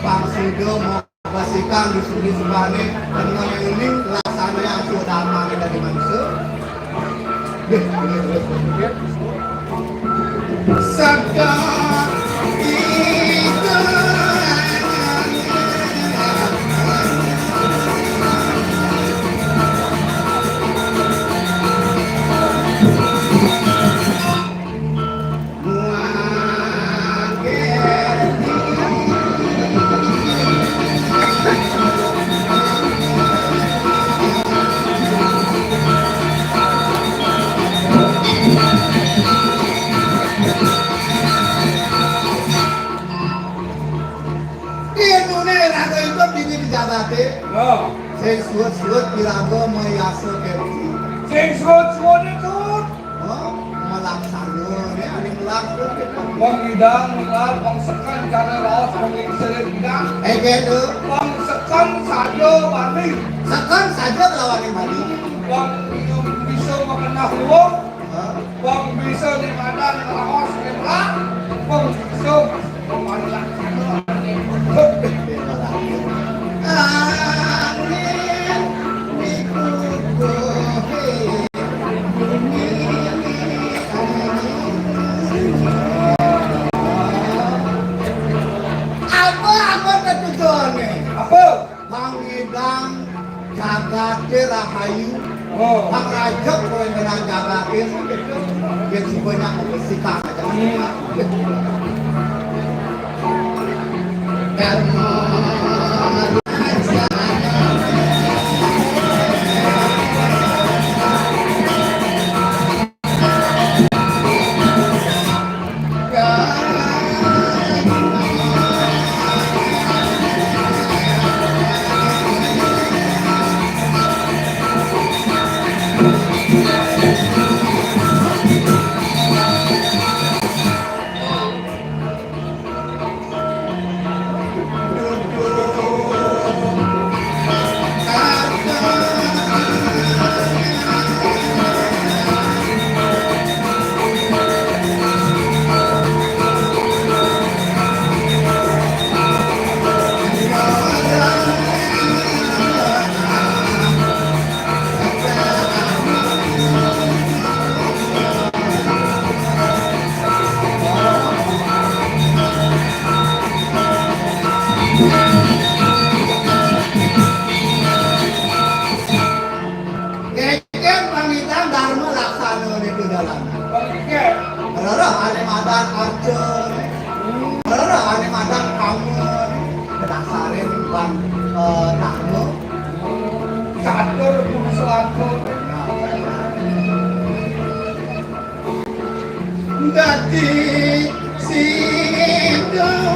Bang Sido mau pastikan di sini sebane dengan yang ini laksana yang sudah mana dari manusia. Sedang itu Nah, sing suwet-suwet piraga mayasa kerti. sing suwut-suwut itu Melaksana ya ane melaksana. wong idang mengal wong sekan kana raos wong ingsele idang Gitu. wong sekan saja wani Sekarang saja lawan Bali. wong bisa mengenah wong wong bisa di badan raos keblak wong bisa memasak apa? Mangidang jagate rahayu. Oh, Ang rajak ko yung jagate. Yan si Boy na ako bisita ka dyan. Keken pamitan dharma laksana niku dalan. bangke. Rara ane madan arjun. Rara ane madan kamun. Kedasarin ban dharma. Catur pun selaku. Dadi sidang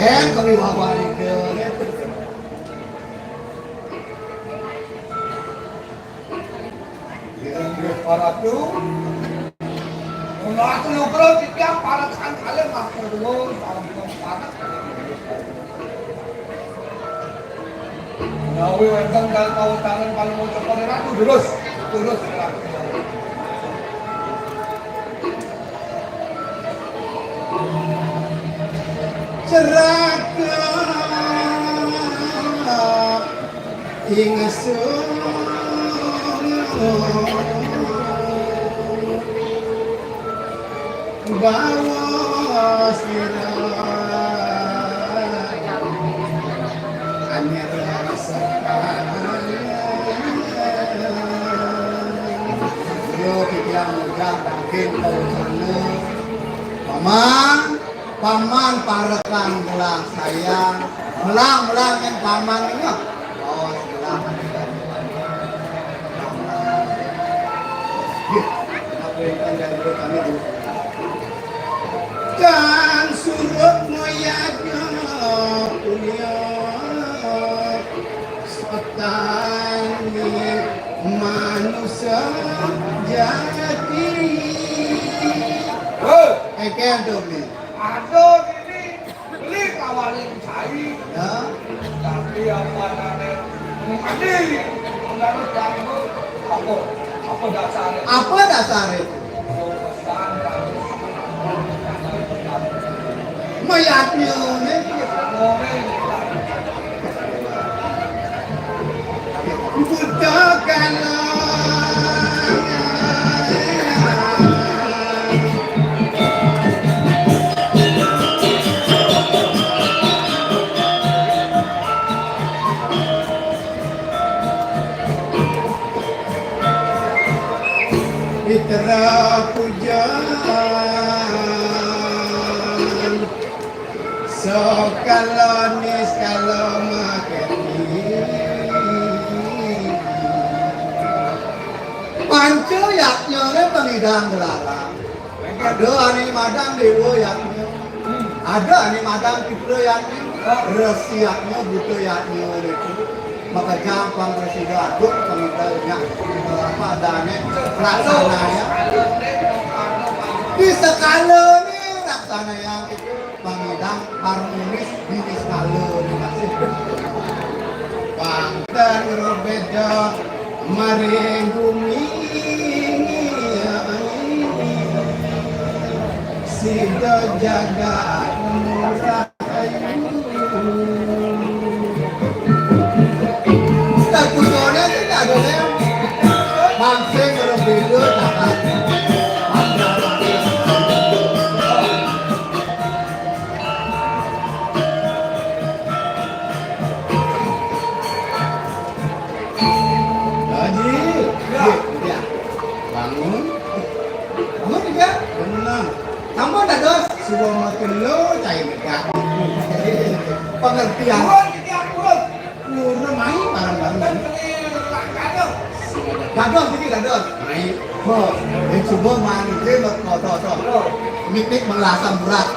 kami bawa itu. Para tu, kalau aku ngobrol tiap para kan kalian makan dulu, para. Nawi wenteng kalau tahu tangan kalau mau coba aku terus. Ceraka ingsun bawa sira anyar rasa yo pikiran mudah mungkin kau paman parekan belah saya melang yang paman ini oh sebelah kan surut moyanya punya setani manusia jadi kan tuh nih Aduh ini beli kawalin cari ya tapi apa namanya menurut kamu apa dasarnya apa dasarnya mayatnya nih butuhkan Mitra pujan so kalau makan pancu yaknya ne pengidang gelarang ada ani madang dewa yaknya ada ani madang kipro yaknya resi yaknya butuh yaknya itu maka gampang presiden aduk pengidangnya apa adanya pelaksananya di skala nih laksana yang itu pengidang harmonis di skala nih masih Pantan berbeda maring bumi Sido jaga murah tak kusonya tidak ada yang bangsa berbeda tak Suruh makan lo, cai megah. Pengertian. Kurang main barang-barang. Gadon sini gadon. Main. Yang subuh main itu motor. Miknik mengasam berat.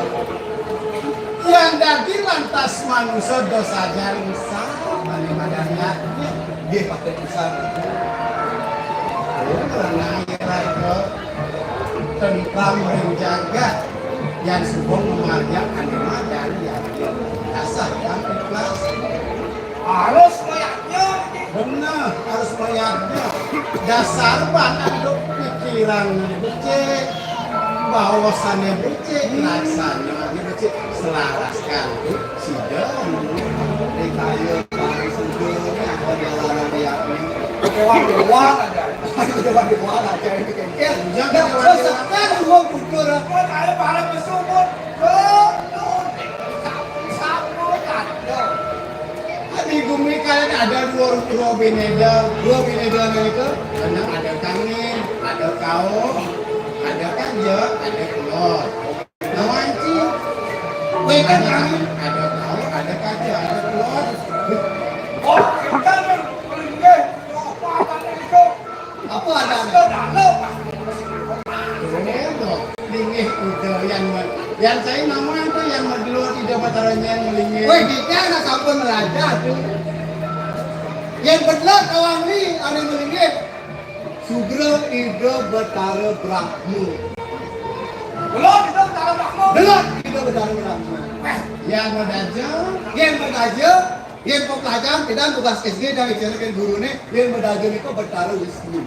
Yang daging lantas manusia dosa jaring sah. Manimadanya dia pakai besar. Karena itu tentang menjaga yang sebuah mengajak animal dari yang dasar dan ikhlas harus meyaknya benar harus meyaknya dasar banget pikiran becek bahwasannya becek rasanya becek selaraskan sidang di kayu paling sejauhnya ada jalan yang dewan aja ini kengkel jangan sesekali uang bukur apa kayak para pesumut di bumi kalian ada dua bineda itu ada kangin ada kaum ada kanja ada telur nawanci kan ada kaum ada kanja ada telur oh kan apa ada lingih udah yang saya nama itu yang medluar tidak batarannya yang melingih. Woi, kita anak kampung melajar tuh. Yang benar kawan ni ada melingih. Sugra ida batara Brahmu. Belum itu Batara Brahmu. Belum ida batara Brahmu. Yang belajar, yang pelajar kita tugas SD dan bicara guru ni, yang belajar itu batara Wisnu.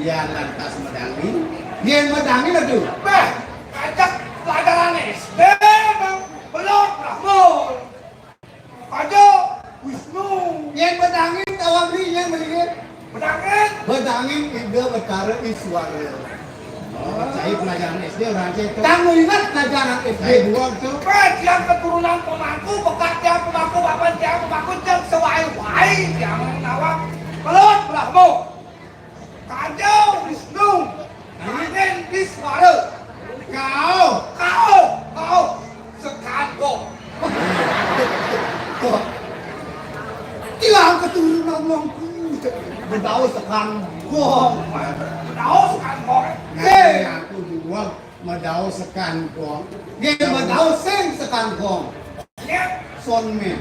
Yang lantas medangi, yang medangi itu. Ajak pelajaran SD belum Brahmu. Aja Wisnu. Yang medangi kawan ni yang melingih. Bedangin ida batara Iswara. Saya pelajaran SD orang itu. Kamu ingat pelajaran SD dua tu? yang keturunan pemangku, bekat yang pemangku, bapak yang pemangku, yang sewai-wai, yang menawak, belum Brahmu. Kajau Wisnu, angin Iswara. Kau, sekadok. Tiang keturunan mangku. Berdau sekangkong. Tahu sekadok. Aku dua medau sekangkong. Dia medau sing sekangkong. Son men.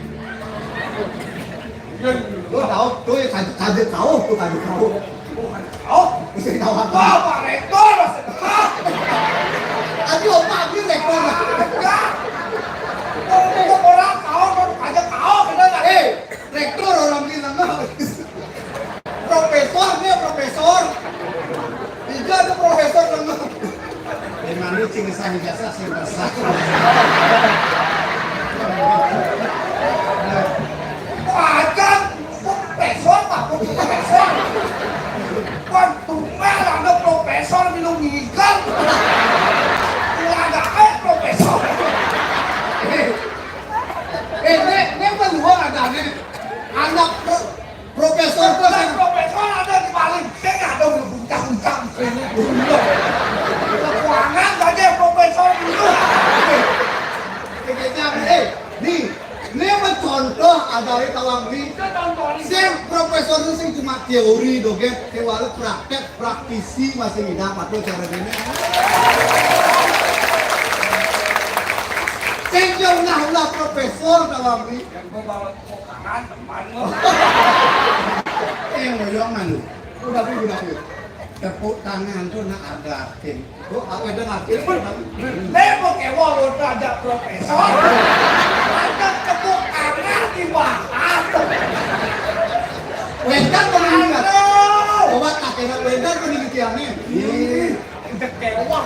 Lo tahu tuh kaget tahu. Mesti tahu apa? Bapak rektor, Aduh, opak dia rekor. orang kau, aja kau, bener nggak? Rektor orang bilang profesor dia profesor. Tiga tu profesor lama. Memang cing sah jasa sing besar. Aja profesor tak profesor. Untungnya ada profesor minum ikan. Ada profesor. Ini peluang ada nih. Anak profesor tu Dan profesor ada di balik. Saya ada berbuncang-buncang sini. Keuangan saja profesor itu. Ni mencontoh ada di tawang ni. Sing profesor tu sing cuma teori doge, kewalau praktek praktisi masih minat patut cara ini. Sing jauh profesor tawang ni. Yang membawa keuangan teman lo. Ngoyong manu. Udah pi. Tepuk tangan tu nak ada tim. Tu apa itu nanti? Lepo kewa lo ada profesor. Ada tepuk tangan di bahas. Wendan peningkat. Obat akhirnya wendan peningkat ni. Kita kewa.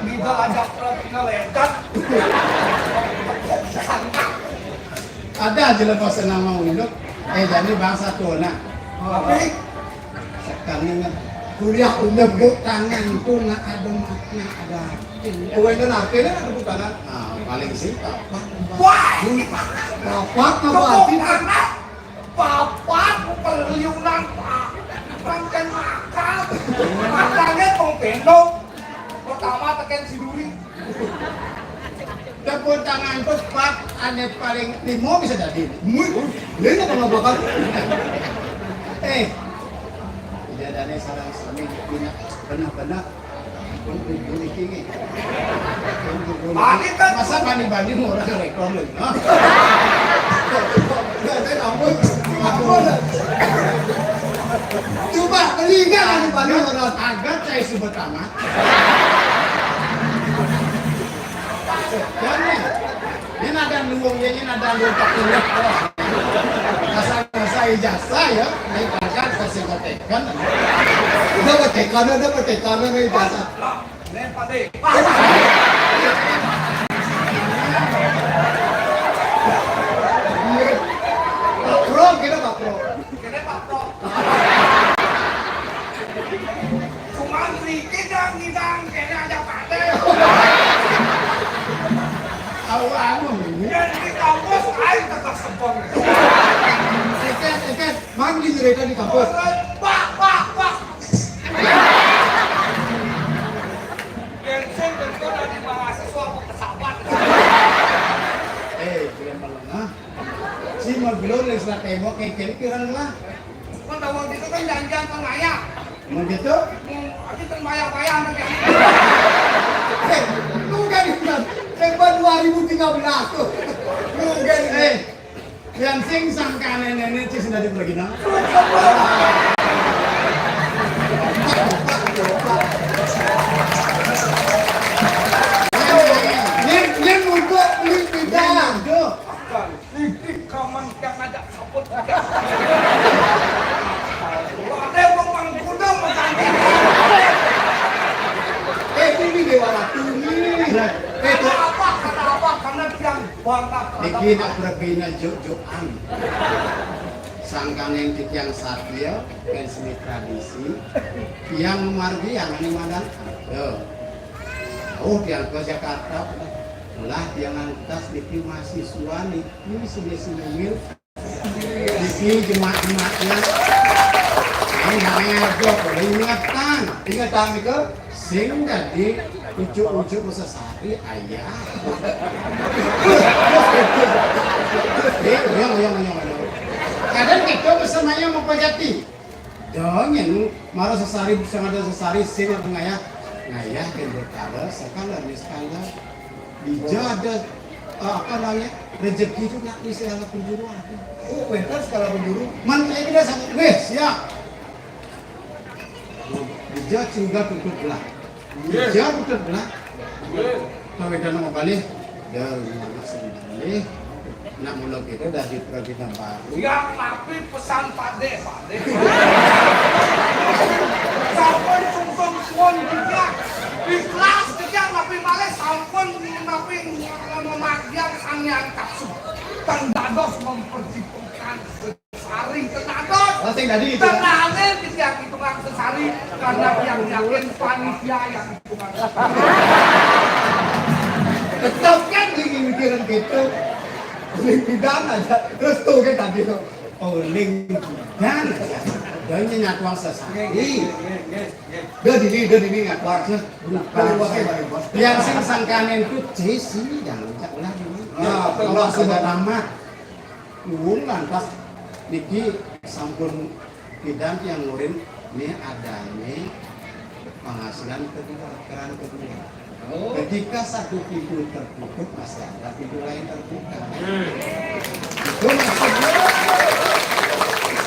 Kita ada profesor ledat. Ada aja lepas nama unduk. Jadi bangsa tu nak. Tapi Sekarang kuliah tepuk tangan tu nak ada makna ada. Wendan akhirnya ada tepuk tangan. Paling simpel. wah, Papat apa tepuk arti? tangan. Papat perliunan pak. Rangkaian makan. Makannya tong pendok. Pertama tekan si duri. Tepuk tangan tu pat ane paling limo bisa jadi. Dia nak kalau bakal. Kejadiannya sarang suami punya benar-benar untuk tinggi. Masa bani-bani orang rekor lagi. Coba telinga bani orang agak saya sebut amat. Ini ada nunggunya, ini ada lontak ini. Rasa ijazah ya, naik pangkat kasih ketekan. Udah ketekan naik ijazah. Lempar deh. Pak Pro, kita Pak Pro. Kira Pak Pro. Cuma sedikit yang ngidang, kayaknya ada pade. Awal Jadi di kampus, air tetap sempurna. Eket, mang di cerita di kampus. Pak. Bensin tentu dari mahasiswa mau pesawat. Kalian malam nah. Si mobil lu sudah tembok kayak kira lah. Kan tahun itu kan janjian pengayak. Mau gitu? Aku terbayang-bayang nanti. Mungkin Desember 2013 tuh. Mungkin yang sing sangkane nenek cis sudah dipergi nang. Yen untuk beli bidang. Ini kaman yang ada sabut. Ada memang kuda mengganti. Ini dewa ratu ini. Karena apa? Karena yang bangga. Iki nak berbina jok-jokan. Sangkan yang tiang satya dan seni tradisi yang margi yang ini mandang oh yang ke Jakarta lah yang antas niki mahasiswa niki sudah sembil niki jemaat-jemaatnya ini namanya jok ingatan itu sing jadi ujuk-ujuk sesari ayah kadang kita bersamanya mempajati dong yang marah sesari bersama ada sesari sing yang ngayah kendor kala sekala miskala bija ada apa namanya rezeki itu nak bisa ala penjuru Oh, betul skala penjuru. mantai kita sangat siap bija juga tutup belah bija tutup belah kalau kita mau balik dari mana sendiri nak mulai kita dari pergian baru Yang nabi pesan pade. Sampun sungsung suwon juga. Ikhlas juga nabi malih sampun nabi memagian sang yang kapsu. Tendados memperhitungkan sesari tendados. Oh, sing tadi itu. Tenane tidak hitungan sesari karena yang yakin panitia yang hitungan sesari. Tetap kan ingin mikirin gitu. Link bidang aja. Terus tuh kan tadi tuh. oh link dan dan nyatuang sesari Dia ini ngatuak. yang sing sangkanen itu Jesse yang jangan ini Nah, kalau sudah tamat nuwun lantas niki sampun bidang yang ngurin ini adanya penghasilan kedua. Ketika satu pintu tertutup masih ada pintu lain terbuka. Itu maksudnya.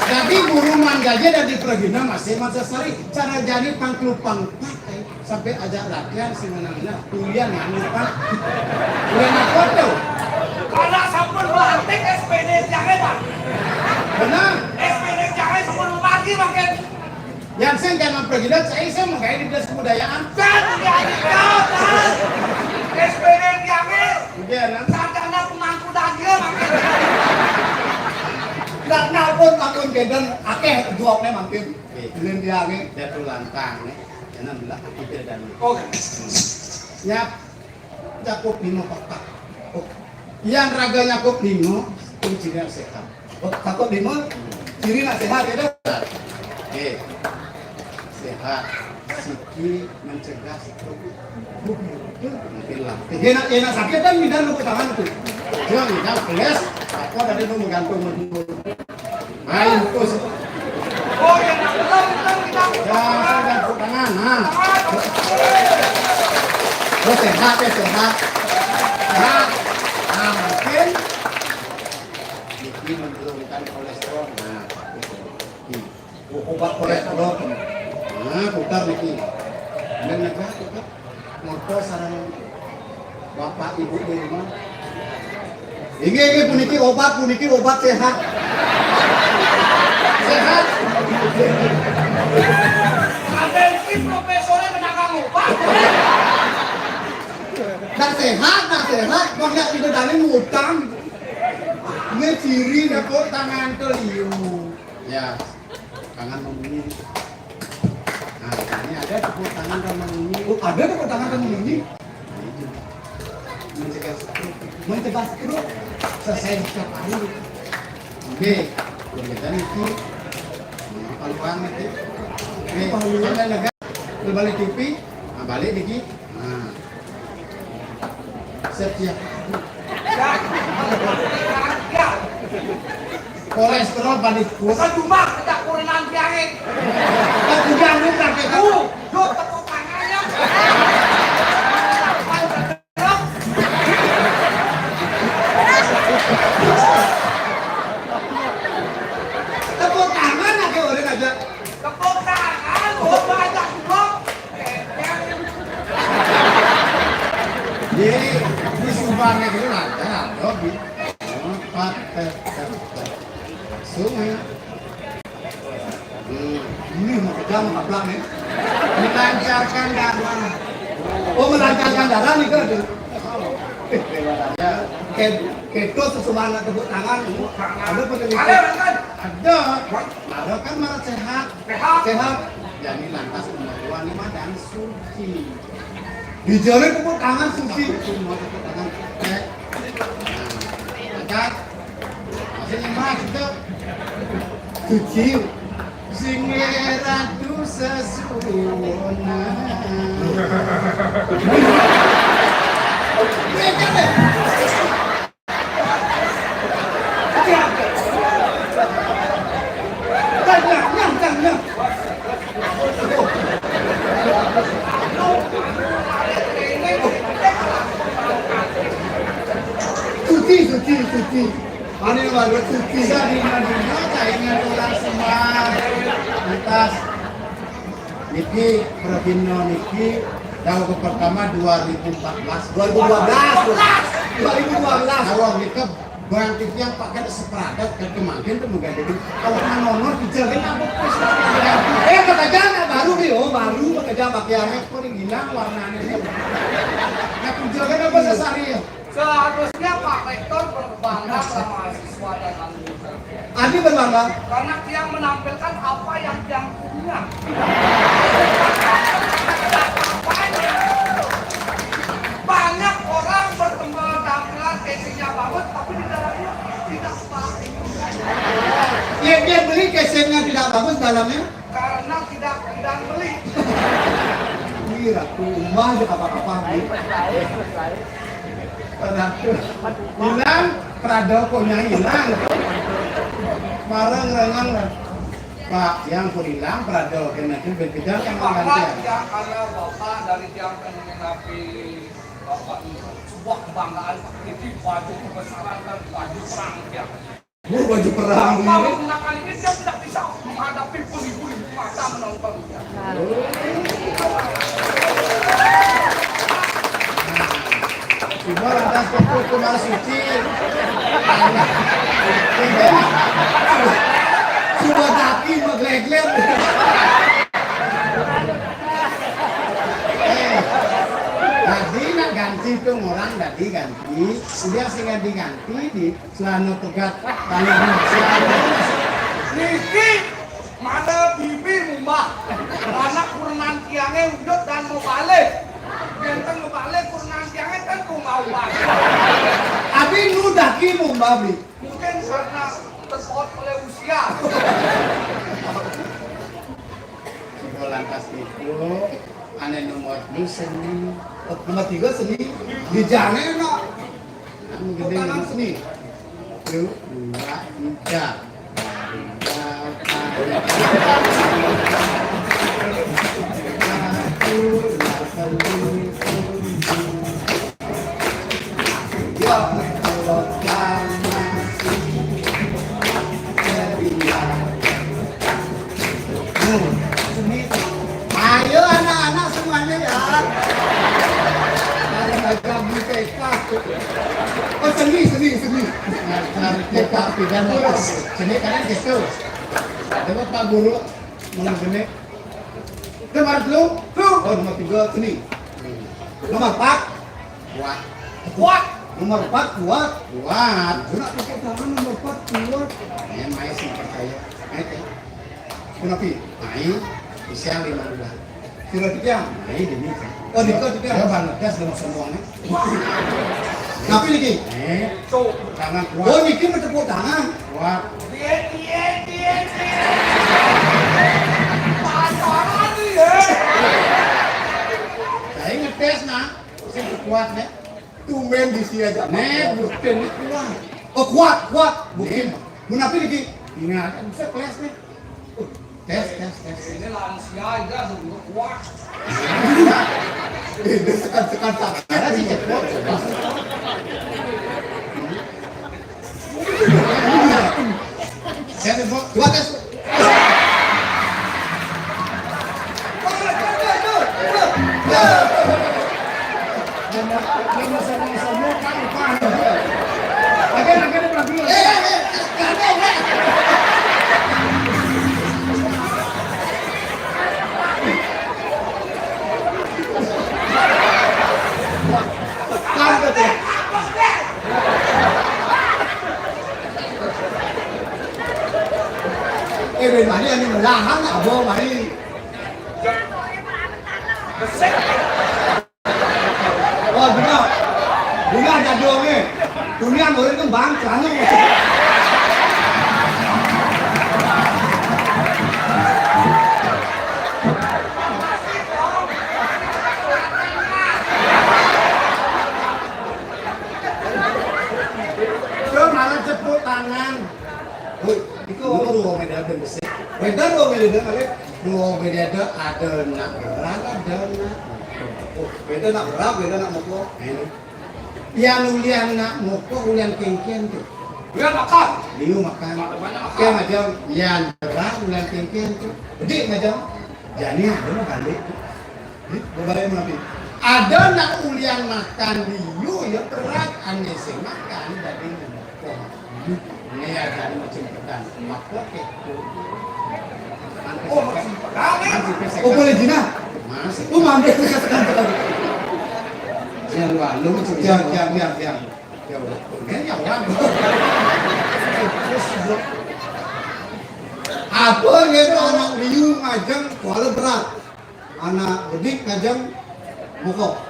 Jadi guru mangganya dan di Pragina masih Sari cara jadi pangklupang pakai sampai ajak latihan semenangnya kuliah lupa kuliah apa tuh? Karena sampun melantik SPD jangan Pak. Benar. SPD jangan sampun mati makin. Yang saya jangan Pragina saya mau kayak di dinas kebudayaan. Dan SPD jangan. Kemudian Sarjana pemangku daging makin. Nggak nalpon akun keden akeh jawabnya makin. Belum dia akeh. dia tuh lantang nih, jangan bilang kita dan Oke. nyap Yakob Bimo Pak. Yang raga Yakob Bimo itu tidak sehat. Oh, takut lima. Ciri nak sehat ya dah. Sehat, siki mencegah stroke. Mungkin lah. Enak sakit kan minta lu tangan tuh. Jangan minta beles, aku dari itu menggantung menurut. Main terus, Oh ya nak belum kita. jangan gantung tangan. Nah, Terus sehat ya sehat. nah mungkin Niki menurunkan kolesterol. Nah, itu. Obat kolesterol. Nah, putar Niki. Dan negara kita motor sarang bapak ibu di rumah. Ini puniki obat sehat. Sehat. Ada ini profesornya menanggung obat. Nak sehat. Banyak itu dari ngutang. Ini ciri ya kok Tangan keliu. Ya, tangan membunyi. Nah, ini ada tepuk tangan dan membunyi. Oh, ada tepuk tangan kamu ini. Mencegah stroke. Mencegah stroke. Selesai setiap hari. Oke, kita Niki. Paluan Niki. Oke, sampai negara. Berbalik TV. Nah, balik Niki. Nah, setiap Ya. kolesterol balik kuat. Bukan cuma kita kulinan tiangin. Kita juga bukan kayak Tuh, tepuk tangannya. Anak itu lancar, Robi. Empat, sungai. Ini mau kejam kaplak nih. Melancarkan darah. Oh melancarkan darah nih kan? Ya, Kedo sesuatu tepuk tangan. Ada peneliti. Ada kan malah sehat. Sehat. Jadi lantas kemajuan ini mah dan suci. Dijarin tepuk tangan suci. Semua tepuk tangan. Angkat. Masih mas itu. Suci. Sing ratu sesuona. Suci. Mana yang baru suci? Bisa dimana saingan orang semua. Lantas Niki Probino Niki tahun pertama 2014. 2012. Awal Niki bangkit yang pakai seperadat kan kemarin tuh mengganti. Kalau nonor dijaga apa pun. Pekerjaan baru nih, baru pekerjaan pakaiannya. Kok hilang warnanya ini. Nah dijaga apa sesari ya? Seharusnya Pak Rektor berbangga sama mahasiswa dan alumni. Adi berbangga. Karena dia menampilkan apa yang dia punya. Banyak orang berkembang tampilan casingnya bagus, tapi di dalamnya tidak pakai. Dia beli casingnya tidak bagus dalamnya. Karena tidak beli. Wih, rumah aja apa-apa. Hilang, pradokonya hilang. Marang rengang Pak, yang pun hilang, pradok yang nanti berbeda yang Bapak mengganti. yang karena Bapak dari yang mengenapi Bapak itu sebuah kebanggaan ini baju kebesaran dan baju perang dia. Baju perang Bapak ini. menggunakan ini dia tidak bisa menghadapi beribu-ribu mata menontonnya. Cuma lantas itu cuma suci. Sudah kaki megleg-leg. Tadi nak ganti tuh orang tadi ganti, dia sehingga diganti di selana tegat kali Niki mana bibi rumah anak kurenan tiangnya udut dan mau balik. Genteng mau balik kurenan tiangnya kan rumah uang. Abi nu daki mumbabi. Mungkin karena terpaut oleh usia. lantas itu aneh nomor 2 seni. Nomor 3 seni. Di jane nak. Kamu gede yang seni. 1, 2, 3. Ayo anak-anak semuanya ya. Ada BPK. Oh seni. Tapi kan seni kalian gitu. Ada Pak Guru mau gede. Nomor 2. Oh nomor 3 seni. Nomor 4. Kuat. Nomor 4 kuat. Kuat. Sudah pakai tangan nomor 4 kuat. Yang main sih percaya. Kenapa? Main bisa 5 bulan. Sudah tiga. Main demi. Oh nikah tiga. Saya banget gas dengan semuanya. Tapi Niki. Tuh. Tangan Oh kuat. Niki bertepuk tangan. Kuat. Dia. Pacaran nih ya. Saya ngetes nah. Saya kuat nih. Tumben di sini aja. Nih, bukan kuat. Oh kuat. Mungkin. Kenapa Niki? Ingat, bisa kelas nih. Tes. Ini lansia aja sebelum kuat. Ini sekan tak. Ada sih cepot. Saya cepot. Kuat tes. Sama-sama kan Kevin mari ani melahan abo mari. Oh benar. Benar jadongnya. Dunia murid kembang celana. Malah cepuk tangan. Itu Dua media ada besi. beda dong ini kali. Dua media ada nak berat ada nak. Oh, beda nak berapa, beda nak mokok. Ini. Yang ulian nak moko ulian kengkian tu. Dia makan. Liu makan. Kayak macam yang berat ulian kengkian tu. Jadi macam jadi ada nak balik. Berbalik nabi. Ada nak ulian makan liu ya berat ane sing makan dari moko. Ini ada macam pedang. Mako keku. Oh, masih pedang. Oh boleh jina. Masih. Oh mampu sekali. Jangan lalu Yang. ya udah. Kan ya orang. Apa gitu anak liu ngajeng kuala berat. Anak bedik ngajeng mokok.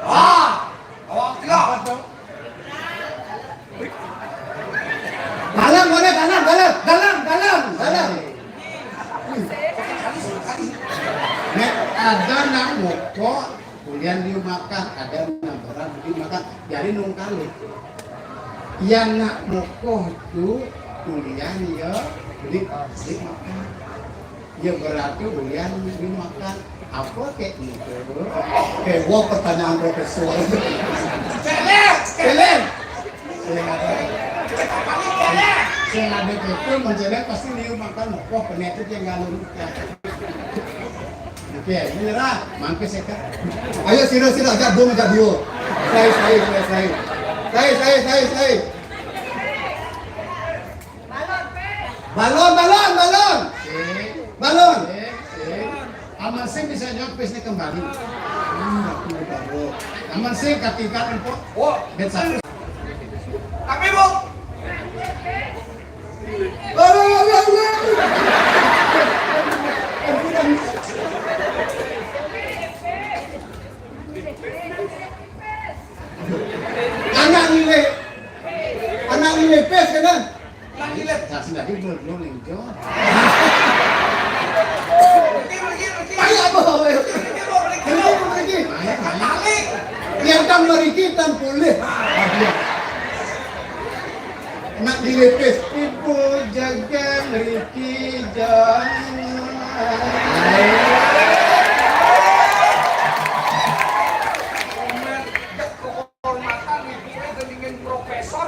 Ah, awak tidak. Dalam boleh dalam. Nek ada nak moko, kulian dia makan, ada nak berat dia makan, jadi nung kali. Yang nak moko itu kulian ya, jadi dia makan. Ya berarti kulian dia makan. Apa kayak itu? Kayak gua pertanyaan profesor. Kelen. Saya ada itu menjelek pasti dia makan moko, penyakit yang galur. Oke, menyerah, mangke sekat. Ayo sira ajak dong ajak dia. Saya. Balon. Aman sih bisa jawab pesnya kembali. Aman sih ketika info. Oh, Bet satu. tapi bu, Anak nilai pes kan? lagi lihat. Nah, sudah belum lingjo. Ayo apa? Yang kan meriki tan boleh. Nak nilai pes. Ibu jaga Riki jangan. Kehormatan itu dengan profesor.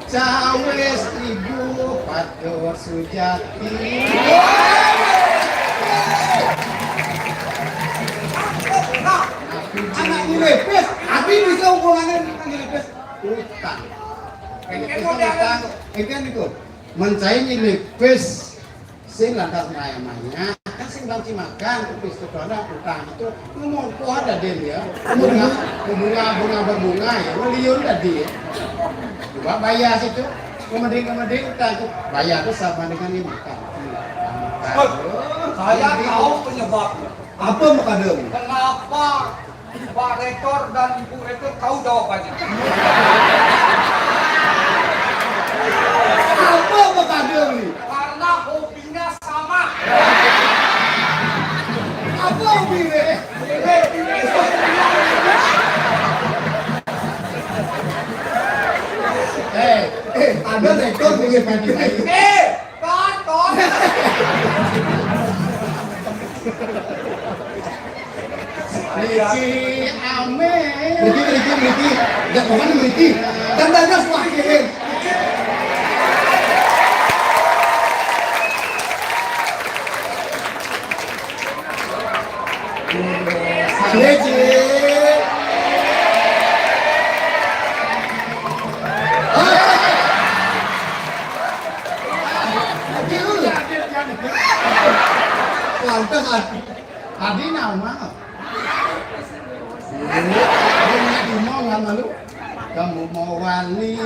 Cawes ibu patur sujati. Anak nilai pes. Abi bisa hubungannya dengan nilai pes. Utang. Utang. Ikan itu mencari nilipis sing lantas maya-maya kan sing banci makan kupis itu ada utang itu ngomong kok ada dia ya bunga berbunga ya meliun tadi coba bayar situ kemudian utang itu bayar itu sama dengan ini makan. Saya tahu penyebabnya. Apa makadam? Kenapa Pak Rektor dan Ibu Rektor tahu jawabannya? Apa makadam nih? Karena hobinya sama. Apa hobinya? Ada rektor punya pagi-pagi. Kantor. Riki ame Riki. Jangan kemana Riki? Tandanya semakin. Riki. Lantas Adi nama Dia mau nggak malu kamu mau wali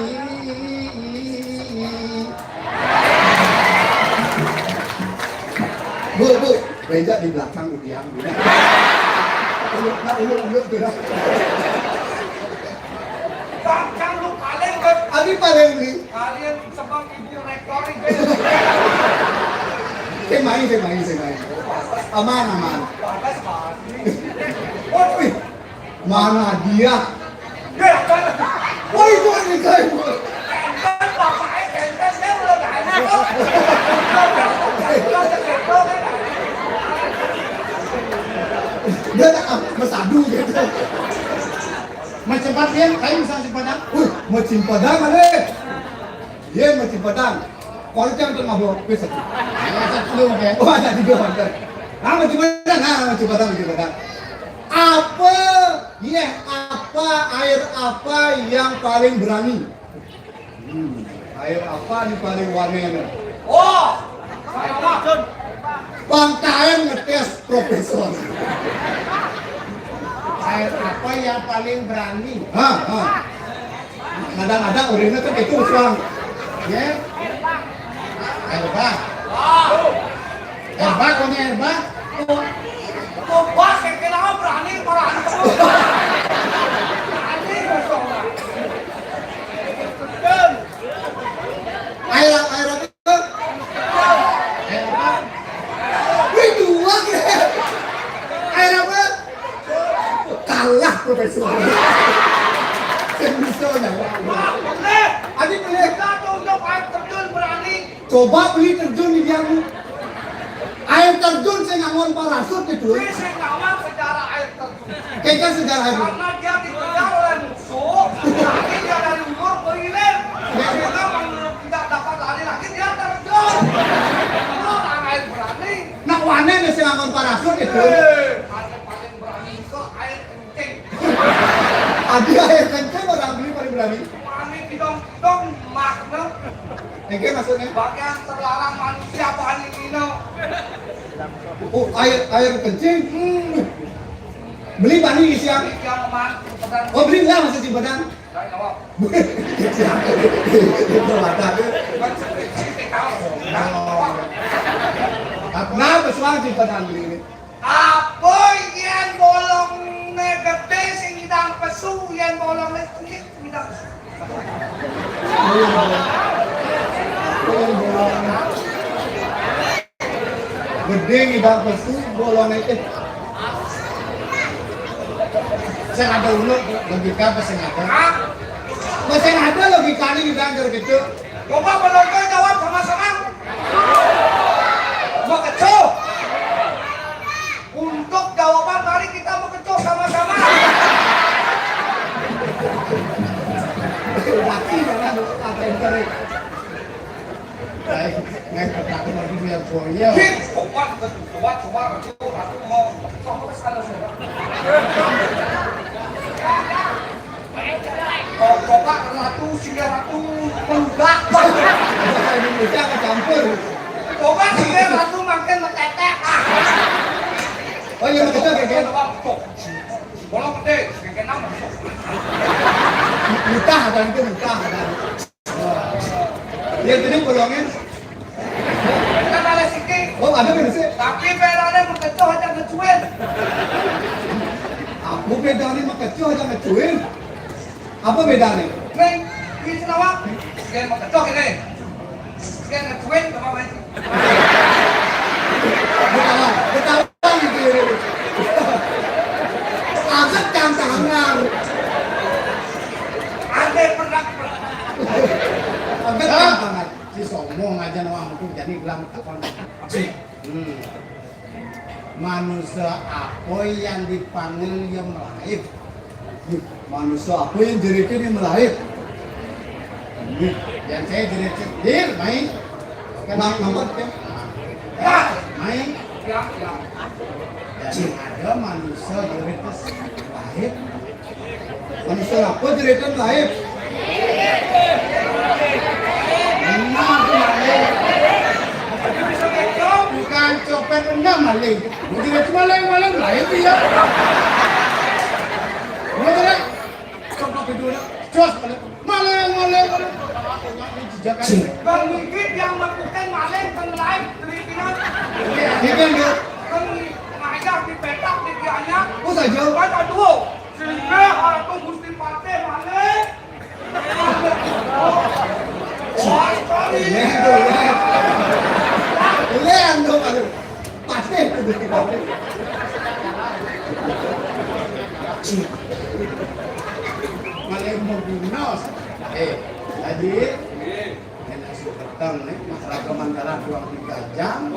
Bu, beja di belakang udiang. Uluk tuh. Kan lu paling kan Abi paling beli. kalian sebab ibu rektor ini. Saya main. Aman. Bagas mati. Wih, mana dia? Ya kan. Woi, gua nih kayak. Kan bapaknya kenten dia udah gak enak kok. Dia tak mesadu gitu. Macam dia, kayu misalnya padang. Wih, macam padang ada. Dia macam padang. Kalau jangan tuh mabuk besok. Ayat satu ya. Oh, ada tiga bandar. Macam padang. Apa air apa yang paling berani? Air apa yang paling warnanya? Oh, saya makan. Bangkain ngetes profesor. Air apa yang paling berani? Kadang-kadang urinnya kan itu selang. Ya. Herba. Herba, kau ni herba? Kau bas yang kenapa berani marah itu? Berani besok. Air apa? Herba. Wih, dua ya. Air apa? Kalah profesor. Semisalnya. Boleh. Adik boleh. Kita tunjuk air terjun berani. Coba beli terjun di yang air terjun saya ngangon parasut gitu. Bisa ngawang sejarah air terjun. Kayak sejarah itu. Karena dia dikejar oleh musuh, lagi dia dari umur bergilir. Kita menurut tidak dapat lari lagi dia terjun. Itu orang air berani. Nak wane nih saya ngangon parasut itu. Paling berani itu air kencing. Adi air kenceng orang beli paling berani. Berani kidong makna Oke maksudnya. bagian terlarang manusia paling ini. Oh air kencing. Beli bani isi yang. Dia memang pedang. Oh beli lah masih simpenan. Saya jawab. Itu ada. Kan seperti kau. Nah pesuang simpenan beli ini. Apa yang bolong gede sing ngidang pesu yang bolong sedikit ngidang pesu. Gede ngidang pesu bolong itu. Saya ada uluk logika apa saya ada? Ah, Masih ada logikanya ngidang gitu. coba penonton jawab sama-sama. Mau kecoh. Untuk jawaban mari kita mau kecoh sama-sama. Laki jangan apa yang tarik. Baik, ngai pertama lagi biar boya. Hit, coba aku mau kecoh sekali. Coba ratu singa ratu peludak. Bahasa Indonesia kecampur. Coba singa ratu makin metetek. Oh iya betul kayak Bolong gede, kayak nama. Mutah ada itu mutah ada. Lihat ini bolongnya. Kan ada sikit. Oh ada bersih. Tapi perane mengecoh aja ngecuin. Aku bedanya mah kecil aja ngecuin. Apa bedanya? Nih, ini senawak. Sekian mengecoh ini. Sekian ngecuin sama main. Ketawa gitu. Agak tantangan. Ada pernah. Agak tantangan. Si sombong aja nawang itu jadi gelam takon. Manusia apa yang dipanggil yang melahir? Manusia apa yang jerikin yang melahir? Yang saya jadi cedir, main. Nampak ya? Ya, Main. ya. Jadi ada manusia jeritis lahir. Manusia apa jerikin melahir? Enak malih. Bisa ngecoh. Bukan copet enam malih. Jeritis malih lahir dia. Boleh. Coba kedua. Cos malih. Jangan. Bang Migit yang melakukan maling penelain perizinan. Dia kan dia. Kan ngajak di petak di dianya. Oh saja. Kan aduh. Sehingga aku mesti pakai maling. Wah, sorry. Lean dong, aduh. Pasti itu Gusti Pati. Maling mau binos. Jadi enak petang nih masyarakat Mandara 2-3 jam.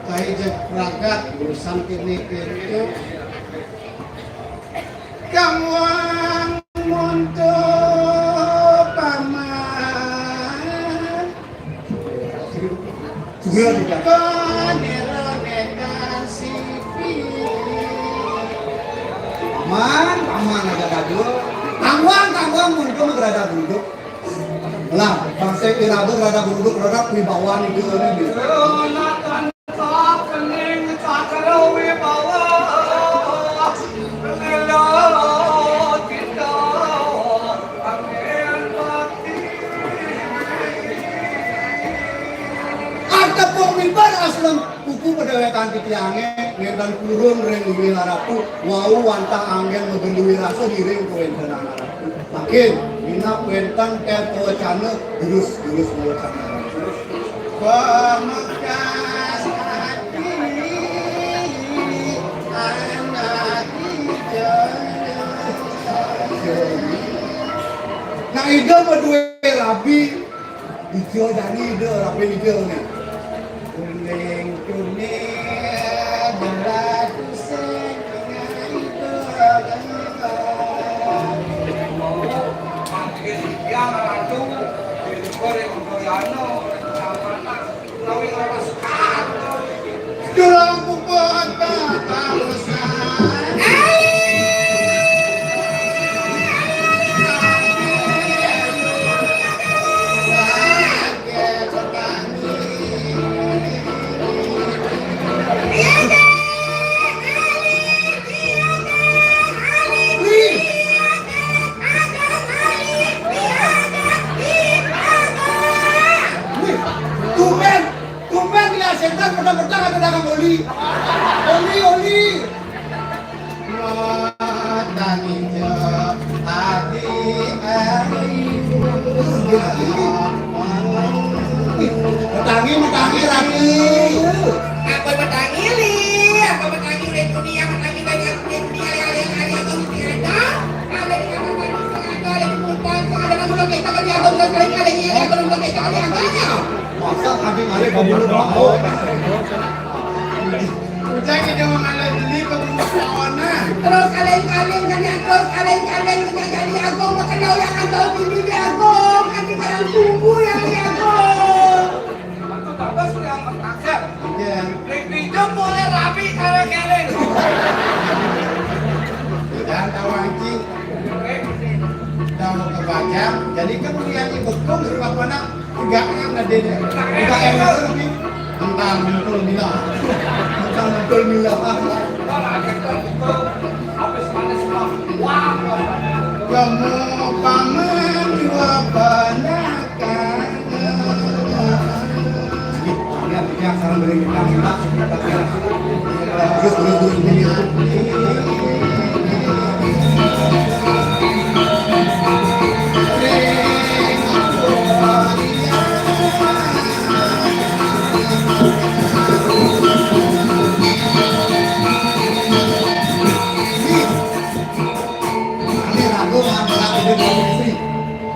Saya jadi berangkat urusan kini itu. Kamu untuk paman. Juga tidak. Paman aja kado. Tangguang muncul berada duduk. Lah, bangsa irada berada duduk, berada wibawaan itu ini. Jonathan tak kening tak kerawi bawa. Kelela kita angin mati. Ada pemimpin aslam buku pedawetan titiange ngedan kurun ring wilarapu wau wantang angin ngebenduwi rasa diring kuwentan anarapu makin minap wentan keto cana durus wacana Pemekas hati anak nah ide berdua rabi hijau dari ide rabi hijau nih kuning berlaku setengah itu Yang ratu goreng goyano sama lawi lawas kato. dalam kota kawasan tumben ya setan pedang-pedang ada dagang oli mata hijau hati ayu metangi rabi Apa bertangi li? Apa bertangi li dunia? Bertangi banyak dunia yang ada di kita. Ada di mana ada di hutan, ada di mana kita kan dia belum kali kali ini belum kita kali yang banyak. masa kami ada kabur mau jangan jangan malah beli kebutuhan Terus kalian jadi aku makan kau yang kau pilih di aku kan di barang tunggu yang di aku. Aku tak tahu yang mentakser. Hidup boleh rapi kalian. dan tahu anjing tahu kebaca jadi kan lihat bekong sebab mana enggak ada dede enggak yang lebih tentang betul bila Habis panas wah. kamu paman dua banakan yang salah beri kita terus ini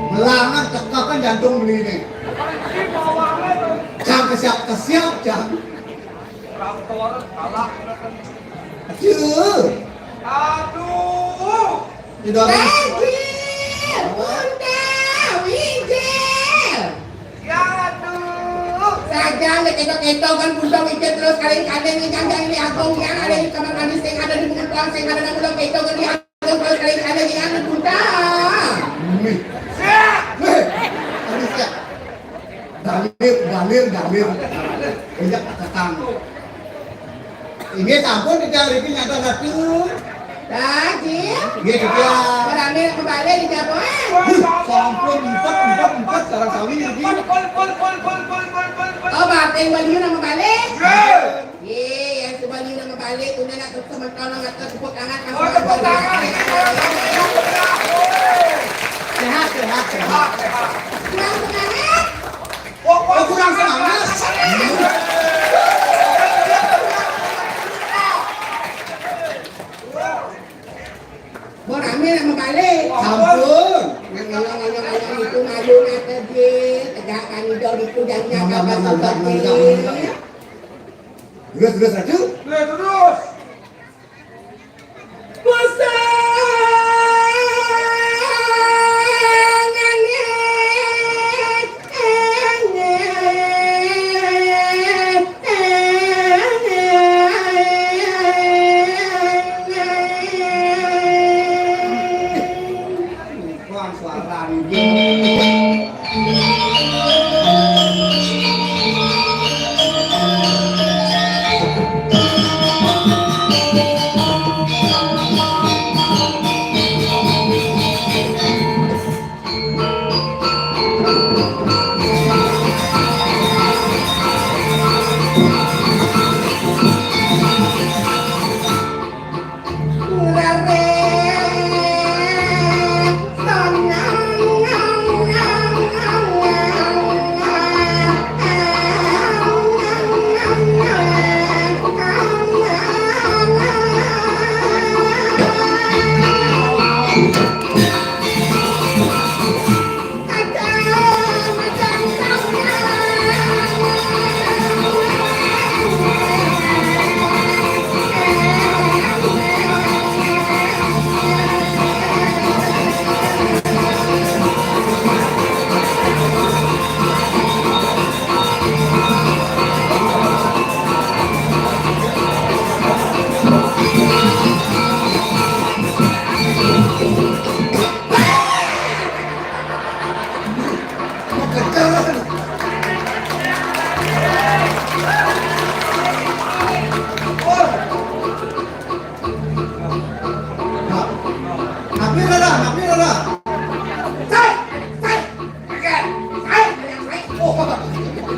melangan cekakan jantung beli ini jam kesiap jam Traktor kalah. Aduh Aduh. tidak Ya aduh. Saja ngeketok-ketok kan bunda wijen terus kalian ini jangan ini agong yang ada di kamar mandi sing ada di mumpang sing ada di bunda ketok kan yang agong kalian ada di anu bunda. Siap. Galir banyak catatan ini sampun tidak riki nyata Dah, Cik. Gitu ya. Rame kembali di Jawa. Sampun empat sekarang kami lagi. Oh, batin balik nama balik. Ye, yang sebalik nama balik, tu nak teman tolong atau tepuk tangan kamu. Tepuk tangan. Sehat. Kurang semangat. Kurang semangat. Mau rame nama balik. Sampun. Ngomong itu maju nak dia, tegakkan hidau itu jangan kapal seperti. Terus Ratu. Terus. Kurang suara nih.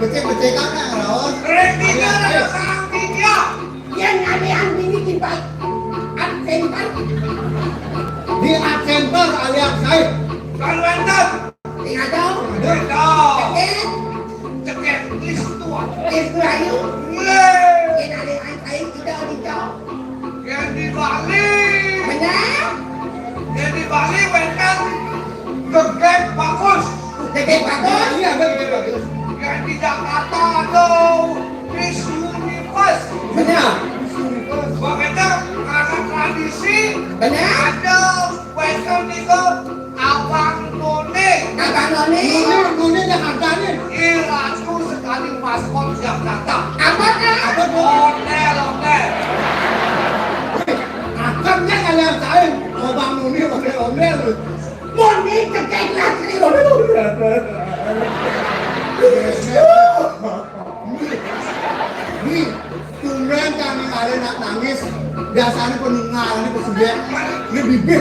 Becek-becek kakak ngelawan. Retiga ada sarang tiga. Yang aneh ini kipas. Absentar. Di absenter alias saya. Kalau enter. Tinggal dong. Enter. Ceket. Ceket. Istua. Itu ayu. Mulai. Yang ada yang saya tidak dicok. Yang di Bali. Benar. Yang di Bali enter. Gegek bagus. Ceket bagus. Iya bagus. Yang di Jakarta ada Miss Universe. Benar. Bagaimana karena tradisi Benar. ada welcome itu Abang None. Abang Noni. Nuni Jakarta nih. Iratu sekali maskot Jakarta. Apa kan? Apa tuh? Onel. Akamnya kalian saya. Mau bang Nuni ondel. Moni ceket lagi. Nih, tumben kami kalian nak nangis. Biasanya peninggal ini pesugihan. Ini bibir.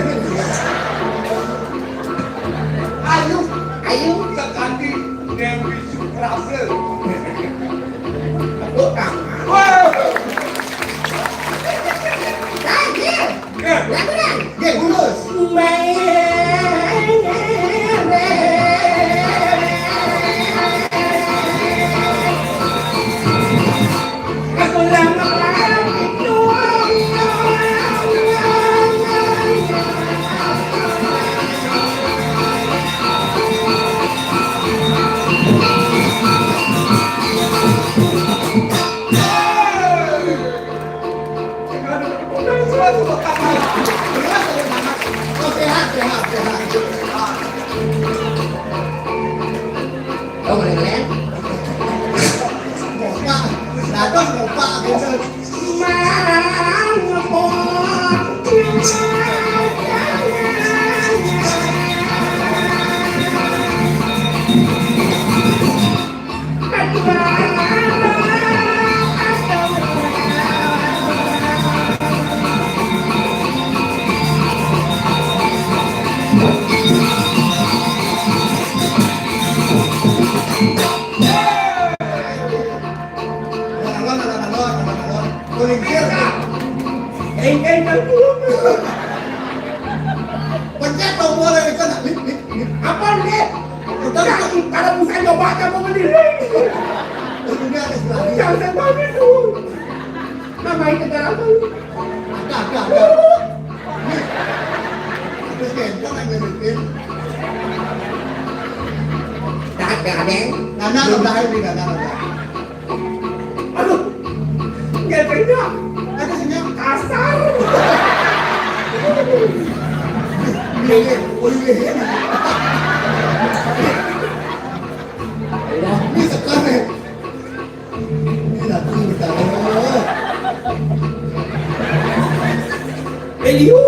Ayo sekali Dewi Suprase. Lagi. Lagi. Ye, bulus. Aku lama itu. Kalau bisa nyoba kamu berdiri. Ujungnya ada sebelah dia. Jangan sampai itu. Namanya negara apa? Ada. Terus kentong yang ngerutin. Tak ada. Nana udah ini nana udah. Aduh. Gepengnya Ada sini. kasar. Boleh. Ini sekarang. Ini nanti kita. Eliu.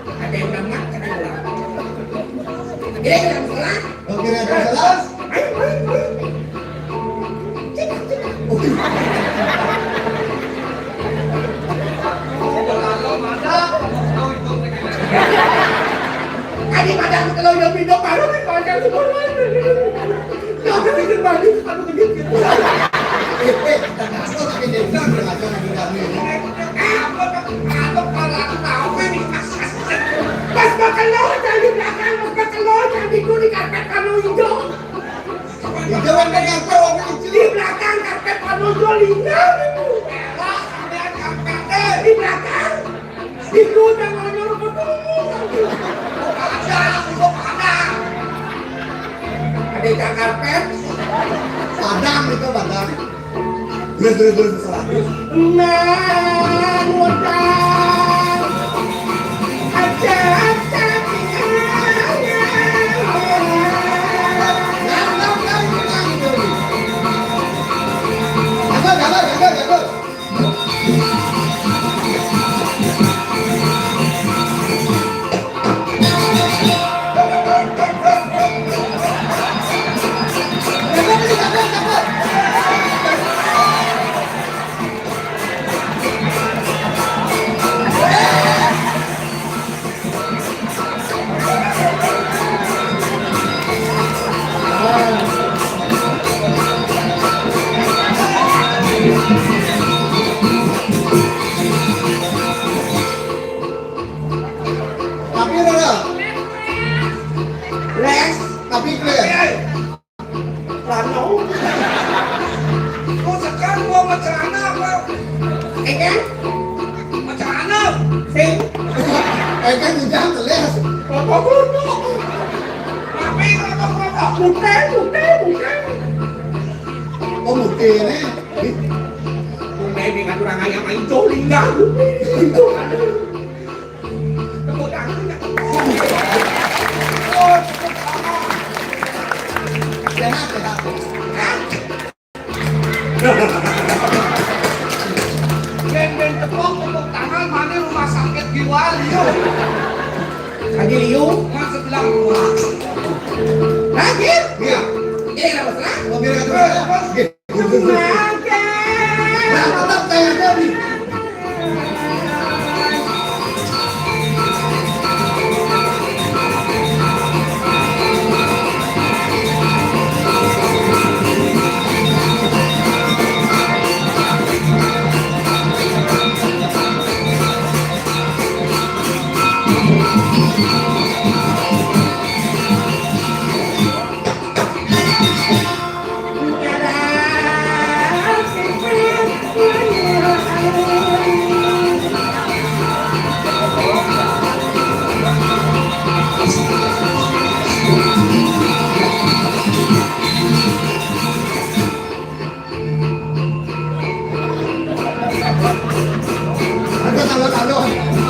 Ada yang nama kenapa? Ada yang salah. Oke, ada jelas. Adi madang kalau udah pindah baru kan panjang semua. Kau kan ikut balik, aku kejut. Kita ngasih tapi dia bilang dia nggak jangan bilang ini. Pas makan lawan dari belakang, pas makan lawan dari di karpet panu hijau. Hijau kan yang orang Di kecil. belakang karpet panu hijau lingkar itu. Di belakang. Di gudang orang nyuruh ketemu. Ada ikan karpet. Padang itu padang. Terus salah. Nah, modal. Ajak Tapi ada. Les, Tapi clear. Rano, Kau sekarang mau macam mana kau? kan? Macam mana? Sing, Kan hujan terlihat. apa dulu? Tapi apa? Bukan. Oh mungkin ini. Bukan dengan orang ayam itu lingkar. Itu ada. Kemudian Sehat. Ben tepuk tangan mana rumah sakit jiwa Leo. lagi liu, Mas sebelah gua. lagi. Iya. Ini kenapa salah? Mobil kata. Nah, tetap kayak tadi.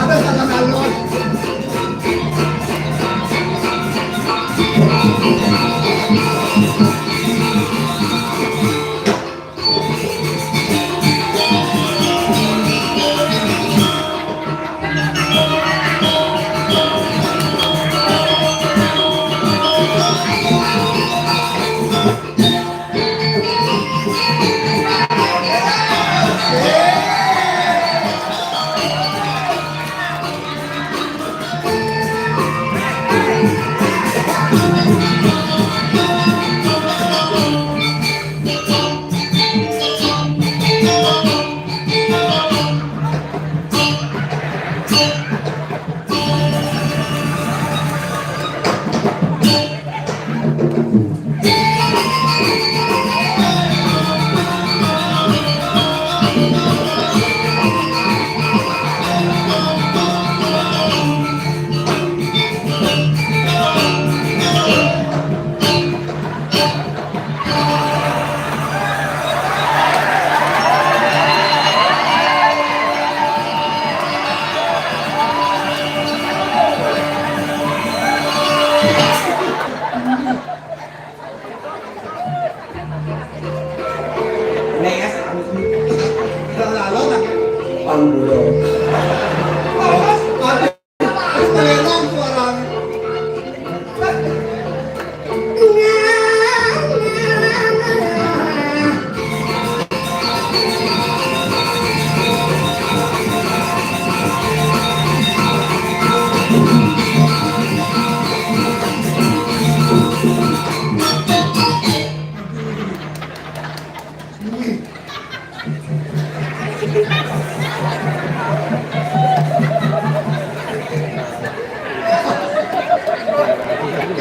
Ada salon. Pamburo. Ada menenang suaranya.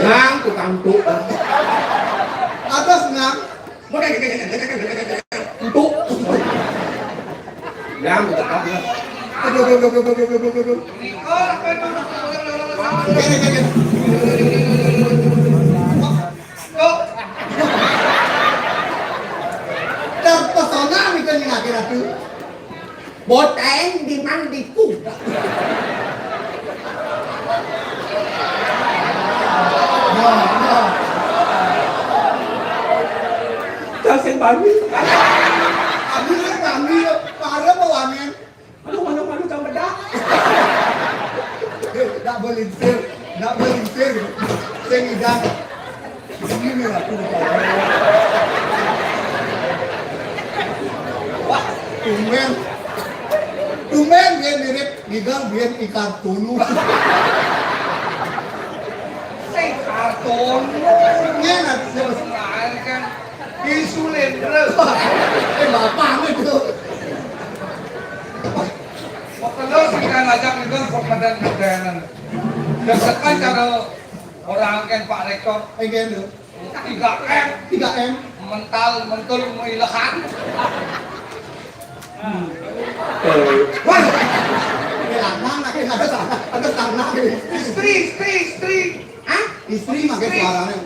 Nang tukang tuk. Atas ngak. Tuk. Nang tukang tuk. Aduh. Niko, apa itu? Kok, Terpesona mikir kira tuh. Boteng di mandiku. Kasih bagi. Kami para bawamen. Aduh, mana-mana kang bedak. Nak belinsir. Sing idang. Ini lah tuh. Wah, Tumen dia mirip idang dia ikan tunu. si karton. Ngenat terus. Nah, kan insulin terus. Bapak itu. Pokoknya sekian ajak itu kemudian desakan cara orang kan Pak Rektor Again tuh. 3M 3M. mentul mengilahan. Wah. Ada tanah. Istri. Hah? Istri pakai suaranya.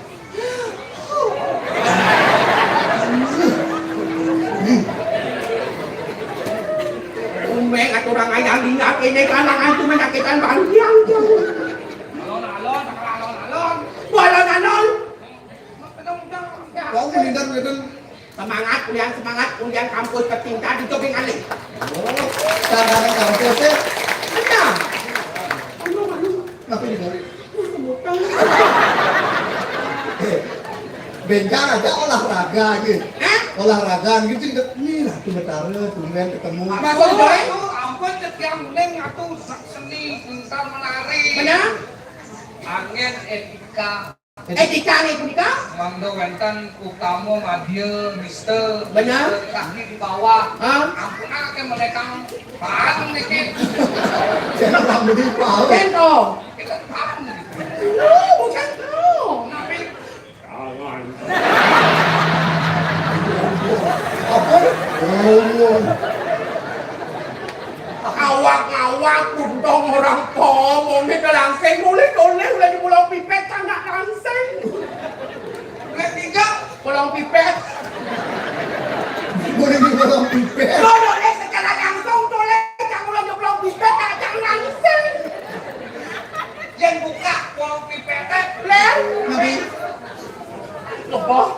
Umeng at orang ayang lingat ini kalangan tu menyakitan bangkiang jauh. Alon. Walang anon. Kau menindar itu. Semangat, ulian kampus ketingkat di topeng alik. Oh, kadang-kadang kampus ya. Ada. Kenapa ini dari? Bencana aja olahraga gitu. Olahraga gitu. Ini lah tuh betara, tumben ketemu. Masuk boy. Ampun setiap neng atau seni insan menari. Benar? Angin etika. Etika nih, Etika. Mangdo wenten utama madya mister. Benar. Kaki di bawah. Hah? Ampun akeh menekang paham dikit. Jangan rambut di pau. Sentro. Kita paham. Bukan sentro. Tapi Apa? Oh. Awak-awak kundong orang pomong ni langsing boleh udah di Pulau Pipet kan nak langsing. boleh tiga. Pulau Pipet. Boleh dibilang pipet. Boleh secara langsung boleh jangan ulang di Pulau Pipet tak jangan langsing. Yang buka pulau pipet. Len. Nabi. Loh.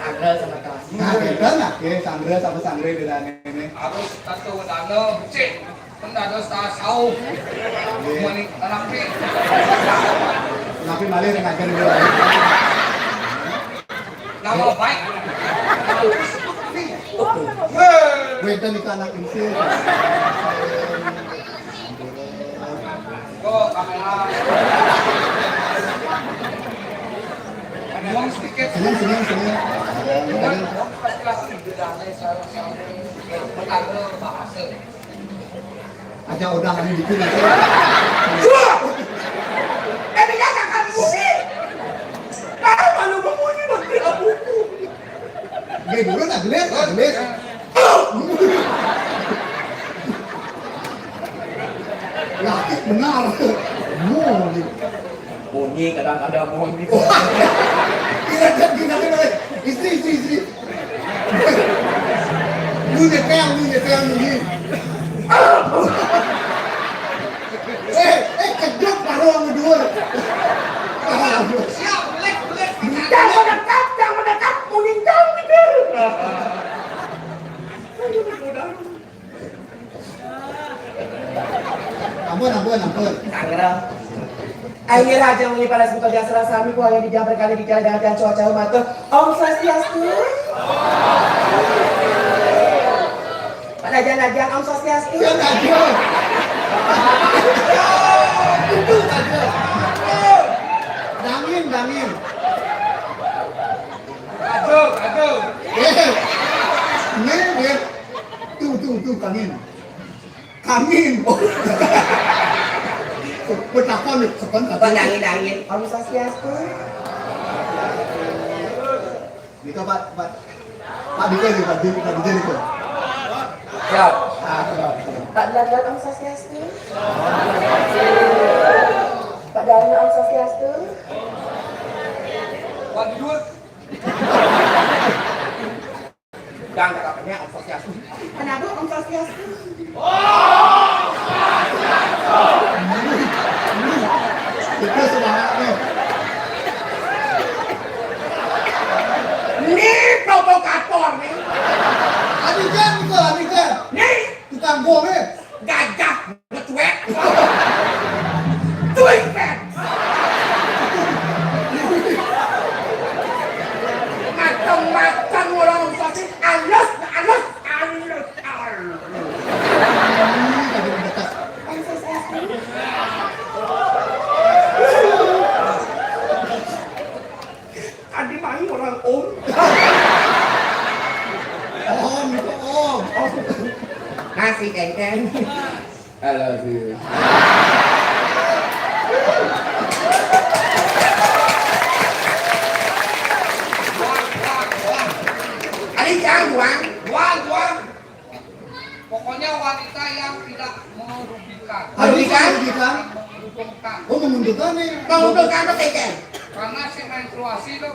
Sandra sama kawan. Nah, kita nak ya Sandra sama Sandra di dalam ini. Harus satu dana becik. Tenda ada setengah sau. Mani terapi. Nabi malah dengan ajar dia. Nama baik. Wedan ikan anak ini. Kok kamera. Ngomong sedikit. Senyum. bahasa. Aja udah kami bikin aja. Ini jangan akan bunyi. Kalau bunyi nanti abuku. Gede dulu nak gelis. Laki benar. Muli. Bunyi kadang-kadang bunyi. Kira. Istri. Lu nyetel ini. Kejut baru yang kedua. Siap, lek. Jangan mendekat, meninggal mikir. Ampun. Tangerang. Akhir aja mengi pada sebetulnya jasra sami ku yang dijam berkali dikala dengan cuaca matur. Om Swastiastu. Pada jangan Om Swastiastu. Ya aja. Itu aja. Dangin. Aduh. Nih. Tuh kamin. Betapa nih sepan Apa dangin Om Swastiastu. Dika Pak Dika itu. Ya. Ah, Pak Dadan Om Swastiastu. Pak Dadan Om Swastiastu. Bagi duit. Jangan kakaknya Om Swastiastu. Kenapa Om Swastiastu? itu semangatnya. Ini provokator nih. Adikan. Nih Tukang bom gajah ngecuek. Cuek kan. Macam-macam orang sakit alus. Adi main orang om. Om. Nasi kengkeng. I love you. Adi jangan Wan. Pokoknya wanita yang tidak merugikan. Merugikan? Menguntungkan. Oh, menguntungkan nih. menguntungkan apa kengkeng? Karena si menstruasi tuh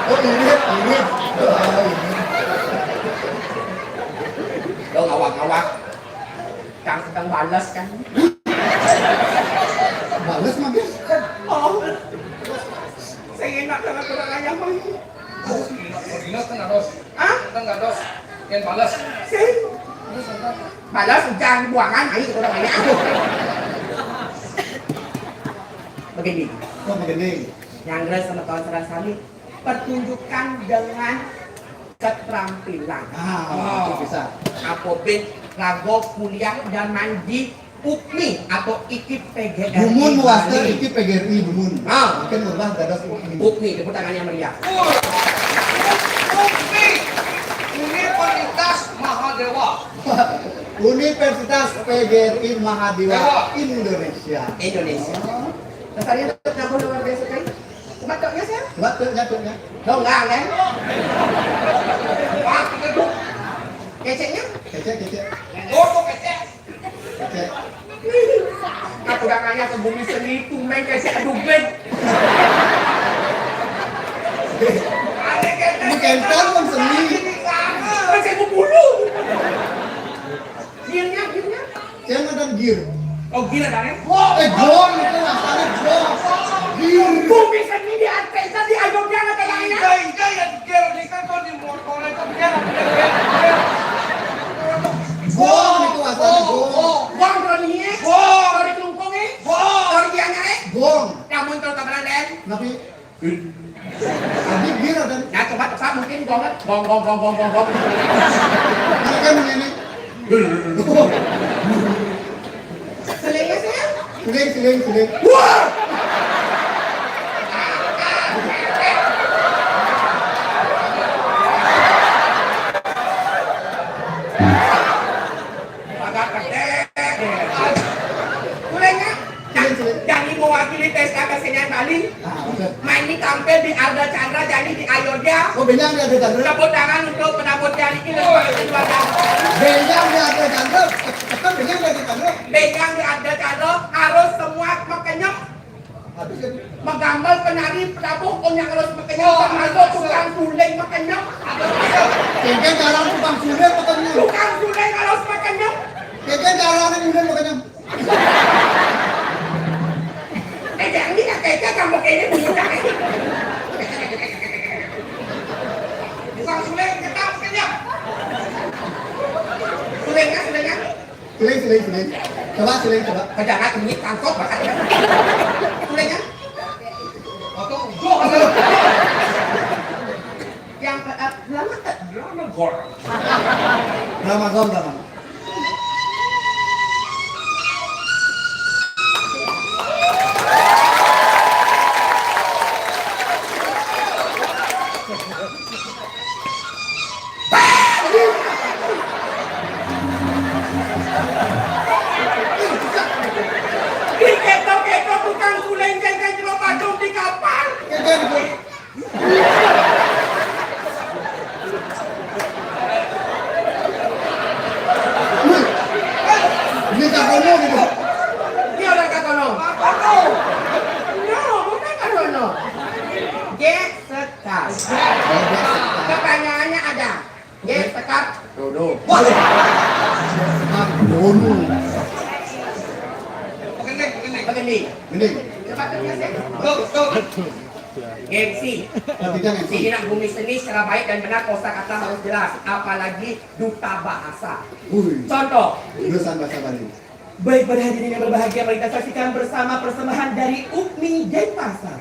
Oh, ini. Lo ngawak-ngawak. Kang sedang balas kan? Balas mah guys. Oh. Saya enak dengan kurang ayam mah. ingat kan harus. Ah? Kita nggak dos. Yang balas. Balas jangan buangan ayo ke orang ayam. Begini. Kok begini? Nyanggra sama kawan serasami pertunjukan dengan keterampilan. Ah, itu bisa. Apobin, rago, kuliah, dan mandi UPMI atau IKIP PGRI. Bumun muasta Bali. iki PGRI bumun. Ah. Mungkin murah dadas ini. UPMI, tepuk tangannya meriah. Bukti. Universitas Mahadewa. Universitas PGRI Mahadewa Dewa. Indonesia. Indonesia. Dasarnya kenapa luar biasa kan? Batuknya sih? Coba tuh nyatutnya. Lo enggak kan? Wah, kita tuh. Keceknya? Kecek. Oh, kok kecek. Kecek. Aku udah nanya ke bumi seni itu main kecek dublet. Ada kecek. Ini kental kan seni. Kecek bulu. Gearnya. Jangan ada gear. Oh gila kan? Gong itu asalnya gong. Gear. Bumi seni di atas di ayamnya nggak kayaknya. Ika ya dikira nih kan kau di motor itu dia Gong itu asalnya gong. Bang Roni, Gong. Roni kelungkung Gong. Roni biangnya Gong. Kamu itu kabaran den. Tapi Abi gear ada. Nah coba tepat mungkin gong. Ada kan ini. Selingnya sih. Siling. Wah! Agak gede. Kulenya, jadi mewakili TSK Kesenian Bali. Ah, oke. Main di tampil di Arda Chandra, jadi di Ayodhya. Oh, benyang dia ada jangkep. Tepuk tangan untuk penabut jari ini sebagai keluarga. Benyang dia ada jangkep. Kan benyang dia ada jangkep. Pegang di Arda Chandra harus semua mekenyap. Habis kan. Menggambar penari penabung punya harus mekenyap. Termasuk tukang suling mekenyap. Kengkeng jalan tukang sudah makanya. Tukang suling harus mekenyap. Kengkeng jalan kemudian makanya. Jangan ini kayaknya kamu kayaknya bukan. Bukan sulit kita kenyang. Sulingnya. Suling. Coba suling coba. Kejangan ini kangkot bakat. Sulingnya Atau gua ada yang lama tak? drama gor. Drama. Ketok tukang suling jengkel jeruk kacung di kapal. Ini tak kono gitu. Dia orang kakono. Apa? No, bukan kakono. Get sekar. Pertanyaannya ada. Get sekar. Duduk. Kono. Begini. Mending. Coba kerja saya. Go. MC. Ketiga MC. Sini nak bumi seni secara baik dan benar kosakata harus jelas. Apalagi duta bahasa. Contoh. Lulusan bahasa Bali. Baik pada hadirin yang berbahagia, mari kita saksikan bersama persembahan dari Ukmi Denpasar.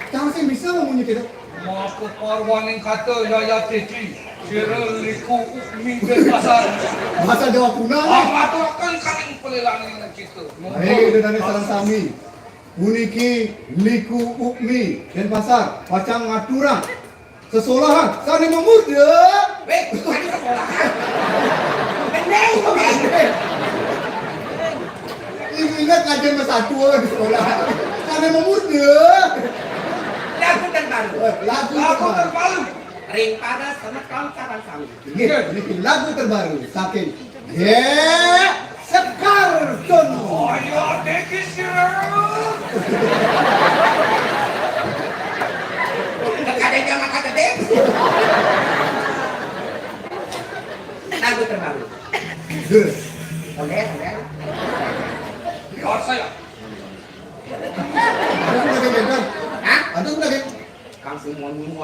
Kamu sih bisa ngomongnya gitu. Mau aku parwaning kata Yaya Teti. Kira liku ukmi ke pasar. Bahasa Jawa kuno. Apa tu akan kaling pelelang dengan kita. Itu dari sarang sami. Uniki liku ukmi dan pasar pacang ngaturan sesolahan saling memuda. Weh, tadi sekolahan. Bening. Ingat ngajar satu orang di sekolah. Saling memuda. Lagu terbaru. Lagu Aku terbaru. terpalu. Ring pada sama kawan-kawan kami. Ini lagu terbaru saking Sekar Dono. Ayo Teti sirah. Ada yang makan gede. Lagu terbaru. Boleh. Biar saya. Ada lagi beda. Hah? Ada lagi. Kang Simon ini.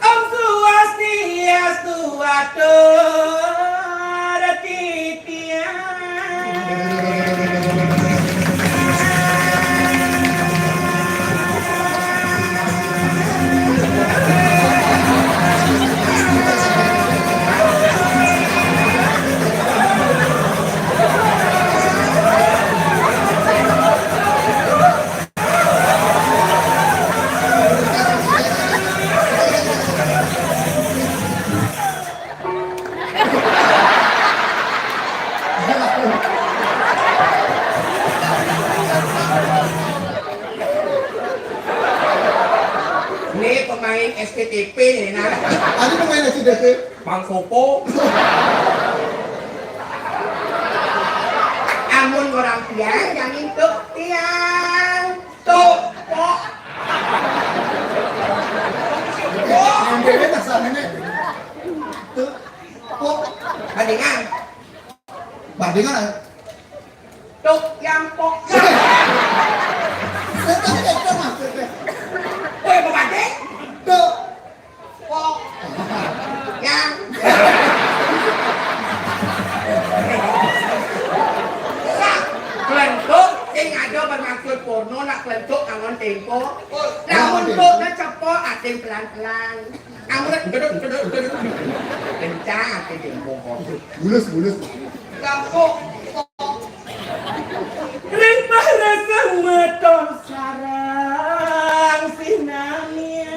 Om Swastiastu atur Ini pemain STTP nih, nah. Ada pemain SDT. Bang Sopo. Amun orang tiang, yang itu tiang. Tuh, pok. Yang beda tak sama ini. Tuh, kok Bandingan. bandingan? Tuh, yang pok. Saya tak ada maksudnya. Woi, mau banding? Tuh, Pok. Yang. Sak, kelentuk, sing ada bermaksud porno, nak kelentuk angon tempo. Namun tuh, nak cepok, ating pelan-pelan. Amun duduk. Kencang, ating tempo. bulus. Kampung. Ring para semeton sarang sinamia.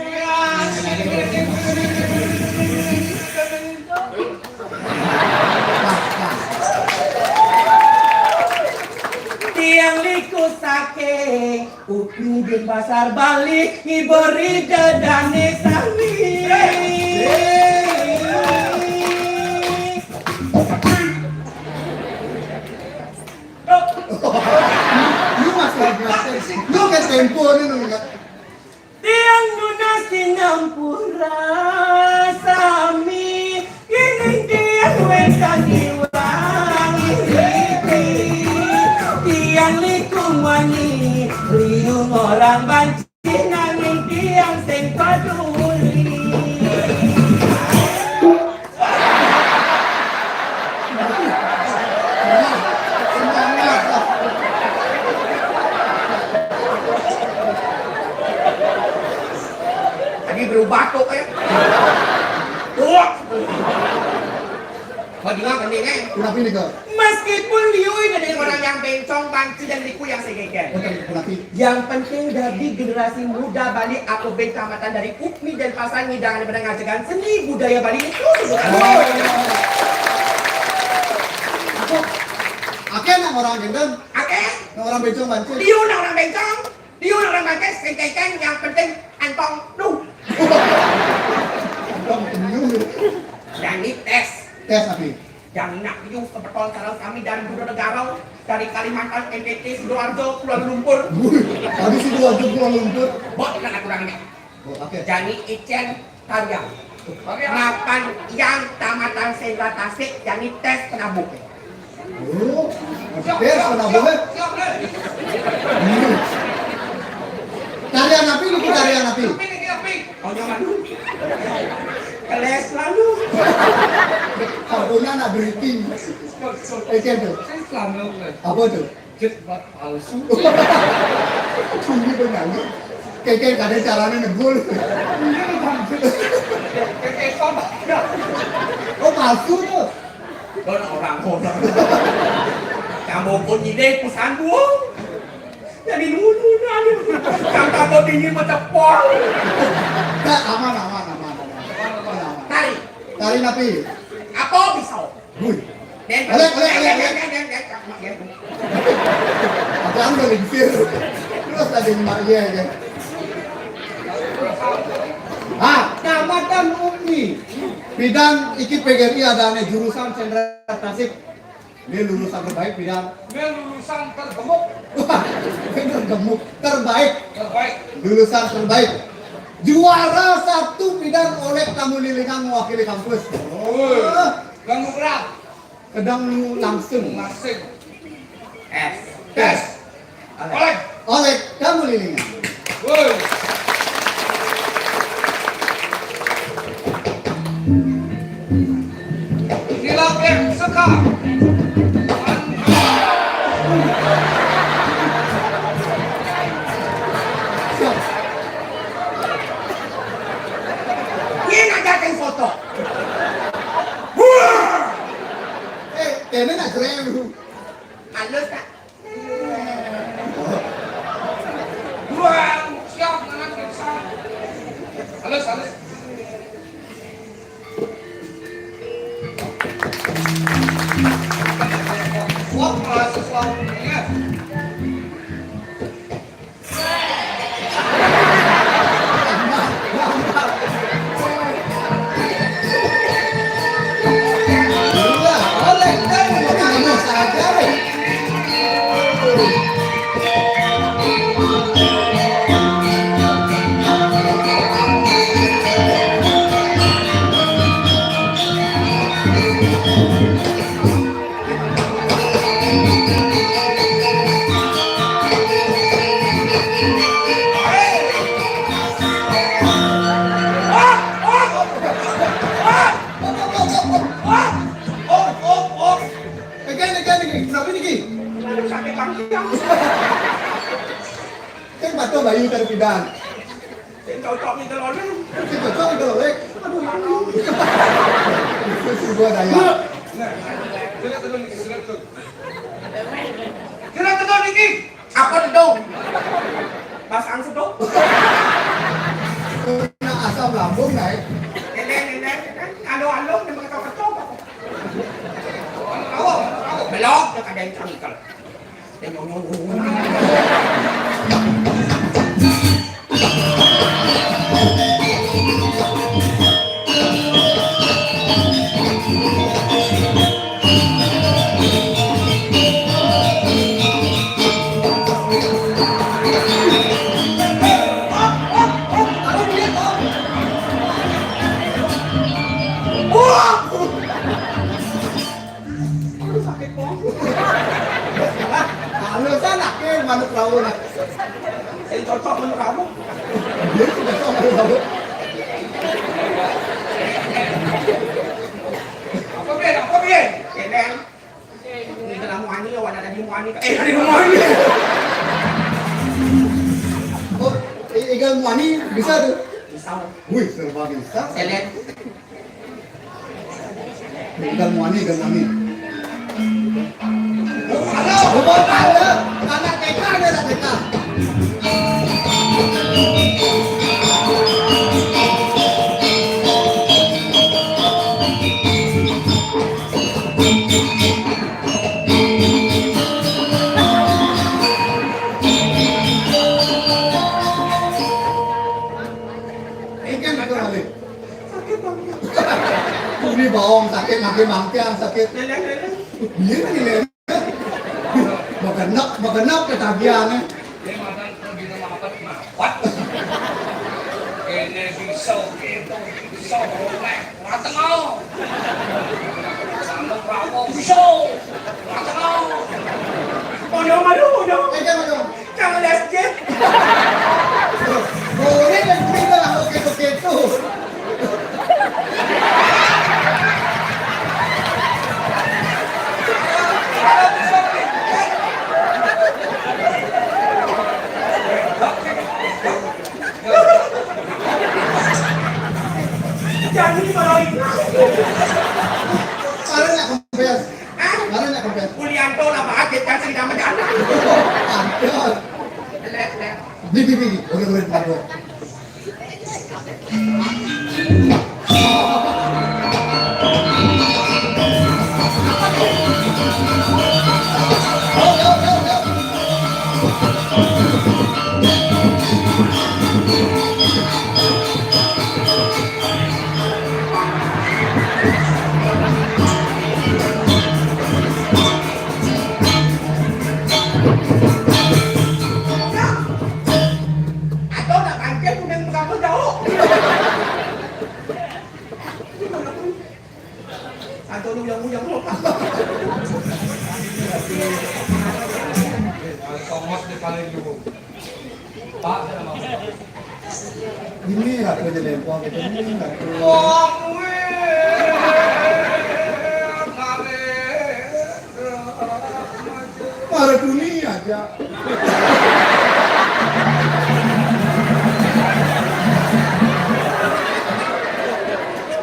Tiang liku sake Ukmi di pasar Bali iberi dadane sami. Lu masih ngerti. Lu kan tempo ni lu ingat. Tiang nuna singampura sami ini tiang Orang banci nanging tiang sing peduli. Tadi berubah tuh ya. Tuh. Kau dengar kan ini? Kenapa ini kok? Meskipun liui dari orang yang bencong, banci dan liku yang segege. Kenapa? Yang penting dari generasi muda Bali aku tamatan dari UPMI dan Pasar Ngidang daripada ngajarkan seni budaya Bali itu. Ake nang orang gendeng, Oke? nang orang becong banci. Dia orang bencong, dia orang bangkes, kengkeng yang penting antong duh. Dong penyuh. Dan ini tes. Tes api. Yang nak piu kebetulan sekarang kami dari Budo Negara, dari Kalimantan, NTT, Sidoarjo, Kuala Lumpur. Habis itu aja pulang lumpur. Bot kan aku kurangnya. Oh, oke. Jadi Icen Tariang. Mapan yang tamatan Sendra Tasik, jadi tes penabuk. Oh, tes kenapa boleh? Tarian api, lu tarian api. Kau nyaman dulu. Keles lalu. Karbona nak briefing. Eken tuh. Apa tuh? Tunggu penyanyi. Keke ada caranya negul. Oh palsu tuh. Con orang. Kamu pun ide pesan buang. Jadi dulu nanti. Kamu dingin macam pol. Nah, aman. Tari. Tari napi. Apa pisau? Hui. Den. Oleh. Apaan udah lingsir. Terus ada emaknya aja. Tamatan UPMI. Bidang iki PGRI ada ane jurusan Sendra Tasik. Ini lulusan terbaik bidang. Ini lulusan tergemuk. Wah, bener gemuk terbaik. Terbaik. Lulusan terbaik. Juara 1 bidang oleh tamu lilingan mewakili kampus. Ganggu berat. Kedang langsung. Masing. Tes. Oleh tamu lilingan. Woi. Inilah yang sekar. Ini ngajakin foto. Kayaknya nak keren lu. Halus tak? Buang. Siap dengan kita. Halus. Wah, merasa selalu ingat. Oleh tamu saja. Kenapa ini? Sakit kaki. Kan patut bayu terpidana. Cocok ni telur ni. Kita cocok kalau lek. Aduh. Itu sebuah daya. Kira betul Niki. Apa dedong? Pasang sedong. Kena asam lambung naik. Nenek. Alo, dia mengetok-ketok. Belok, dia ada yang cangkal. Dia nyong. Halusan akhir manuk rawa nak. Saya cocok Ang ramo. Apa bien? Kailan? Hindi ka lang mo ani, wala na di mo ani ka. Hindi mo ani. Oh, ikan wani bisa tuh. Isaw. Wih, serba bisa. Kailan? Ikan wani. Ano? Oh, ada. Anak TK ada anak TK. Ikan ada kali. Ini bohong, sakit makin sakit. Kailan? Iya ini. Magenak ketagihannya. Dia makan pergi ke makan mawat. Ini bisa oleh matengau. Sama prawo bisa matengau. Udah. Ikan ada. Jangan lesjet. Boleh dan kita lah oke tuh. Jangan dimarahin. Karena nggak kempes. Ulianto lah bakit kasi naman yan. Ada. Bibi. Boleh tahu. Ato na kanker kung nang mga daw. Ato nuyang mo pa. Somos di paling lubo. Pak, saya mau. Ini aku jadi lempong gitu. Ini aku. Para dunia aja.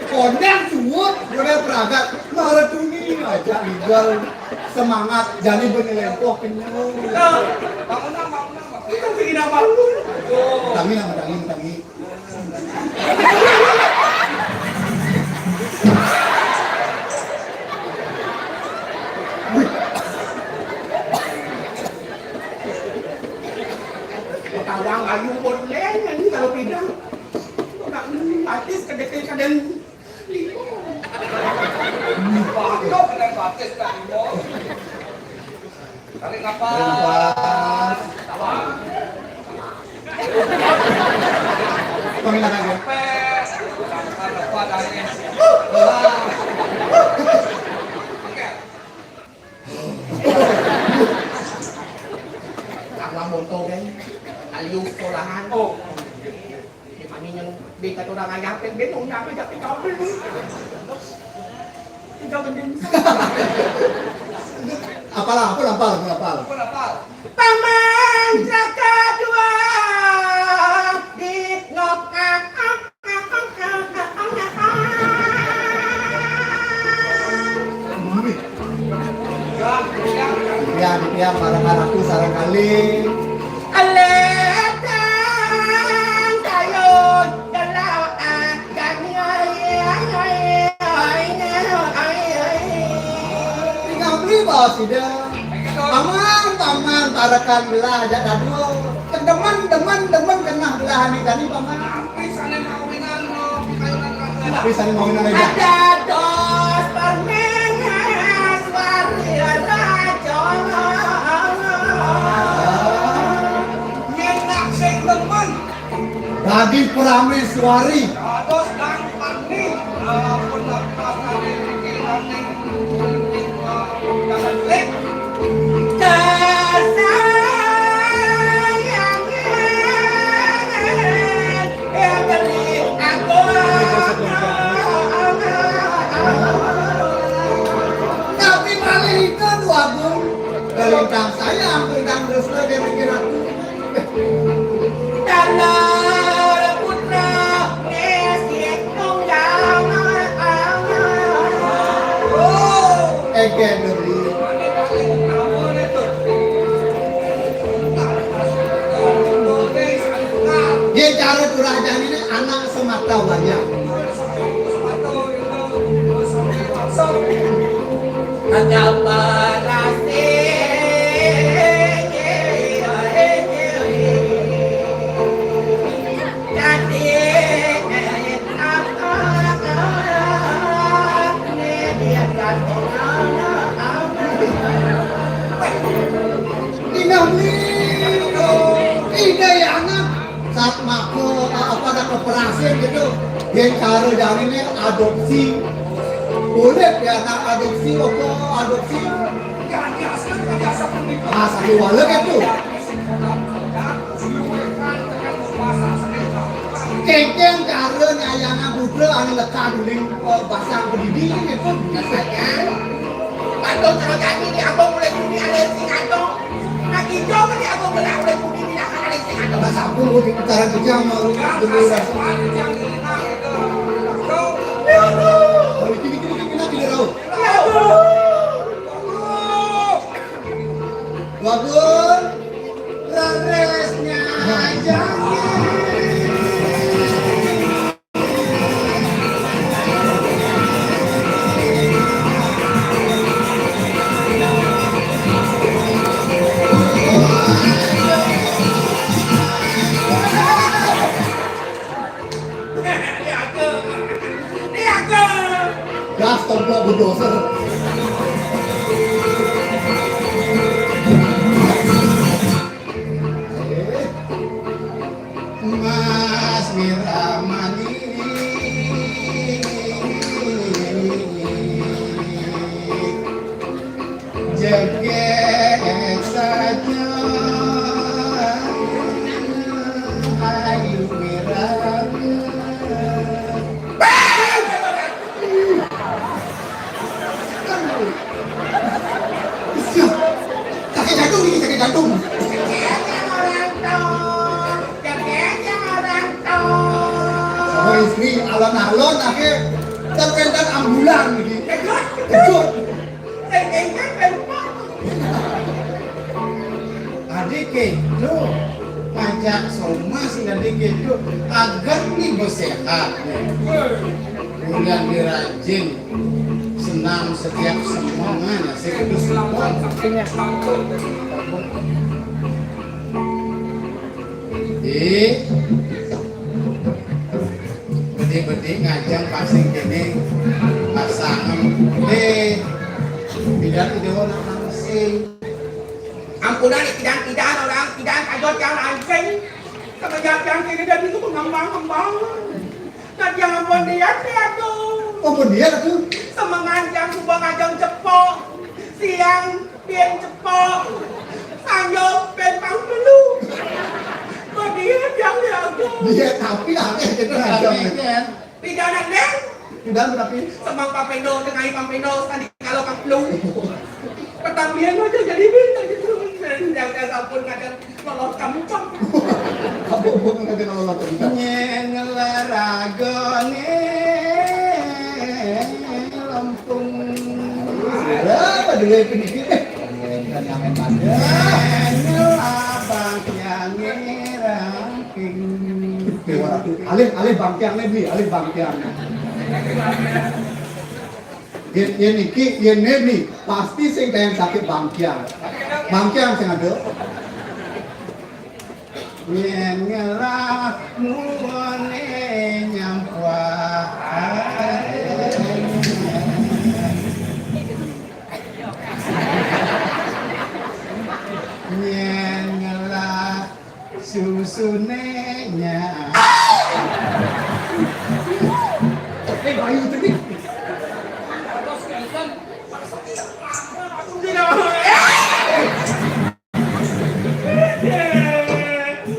Kondang suwut, udah peragak. Para dunia aja. Igual semangat. Jadi bener lempong kenyang. Bangun na. Ito ang ginabangon. Tangi. Tawang ayu boleh ini kalau pindah. Artis kadang-kadang Bakit ka batis ka mo? Tarik nafas. Nafas. Tawa. Pangilan aja. Pes. Tangkal apa dari. Ang monto kan. Aliw sekolahan. Oh. Kami yang di kata orang ayapin, dia mau nyampe jadi kabel. Tinggal bendin. Apalah, aku lampal. Kenapa? Paman Jaka dua di ngokak. Dipiam marah-marahku sarang kali. Aletang tayo dalawa Tinggal beli bos ide. Paman tarakan belah aja dadu. Demen kena belah nih tadi paman. Sana kawinan mo. Kailan Bisa nih mau aja. ada dos permenas waria raja. Nyenak sing temen. Bagi Prameswari. Ados lang pani. Pendapat dari pikiran ning jangan lek. ya. Ada berasi Ina ya anak saat mako apa ada operasi gitu yang cara dari ini adopsi boleh ya anak adopsi apa adopsi satu walek itu kengkeng cara nyayana budra anu lekat duling bahasa pendidikan itu biasanya atau kalau kami di abang mulai bumi ada sing atau nak hijau kan di abang mulai bumi tidak ada sing atau bahasa aku di cara kerja mau dulu Wagun Raresnya gas tombol bulldozer. Mas Wiramani joget saja ayu Wiramani Sakit jantung ini sakit jantung. Sama istri alon-alon akhir terpental ambulan gitu. Kejut. adik itu ngajak somas dan adik itu agar nih bersehat bulan dirajin senang setiap semuanya sekudus bedi ngajak pasing kene pasangan tidak orang langsing ampunan tidak orang tidak kajot yang langsing kebanyakan yang kini dan itu mengembang dan jangan buat dia tuh Oh dia tuh. semangat yang subang ajang cepok siang pian cepok sanyo pen pang dulu dia yang diago Dia tapi aneh gitu aja. tidak ada neng Sudah berapa? semang papendo dengan papendo tadi kalau kaplu pertambian aja jadi bintang gitu yang sampun ngajar lolos kampung Kamu bukan ada nolong kita. ngelaragone Lampung Berapa dulu yang sedikit? Kan yang ada. ngelabang yang ngerangking Alih bangkian lebih, alih bangkian. Yen iki, yen nih pasti sing kayak sakit bangkian. Bangkian sing ada. yen ngelah muone nyampah yen ngelah susune nya Bayu tadi.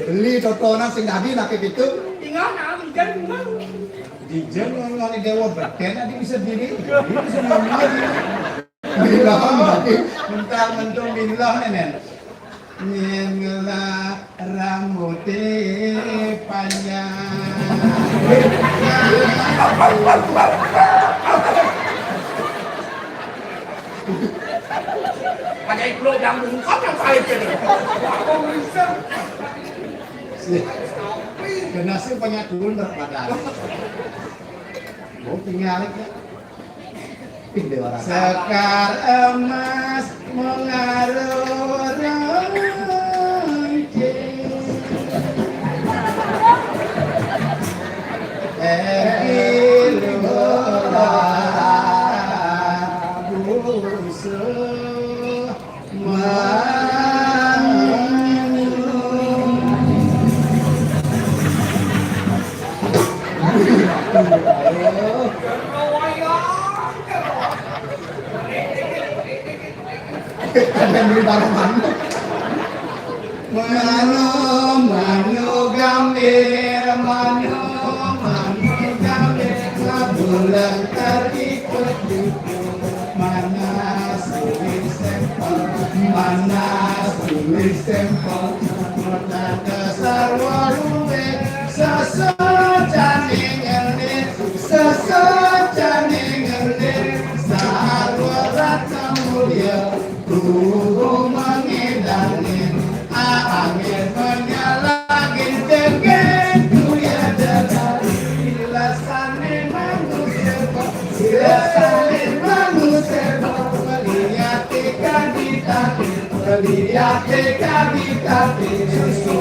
Beli totonan sing tadi nak gitu. tinggal nama ikan tinggal Dijen ngomongin dewa beken tadi bisa diri bisa ngomong Bilang tadi. mentang mentung bilang nenen nyelah rambutnya panjang ada ikut yang mengungkap yang paling jadi Genasi punya dulu terpadam Oh, tinggal ya. Pindah orang. Sekar emas mengaruh rangke. Ekilola busuh Beli barang mana? Manu gambir manu gambir bulan terikut mana sulit sempol mana dasar waluwe sesojane ngelir sarwa rata mulia Ruhu mengedangin angin menyalagin dengan kuya dari Silasane manusia melihat kabitatir susu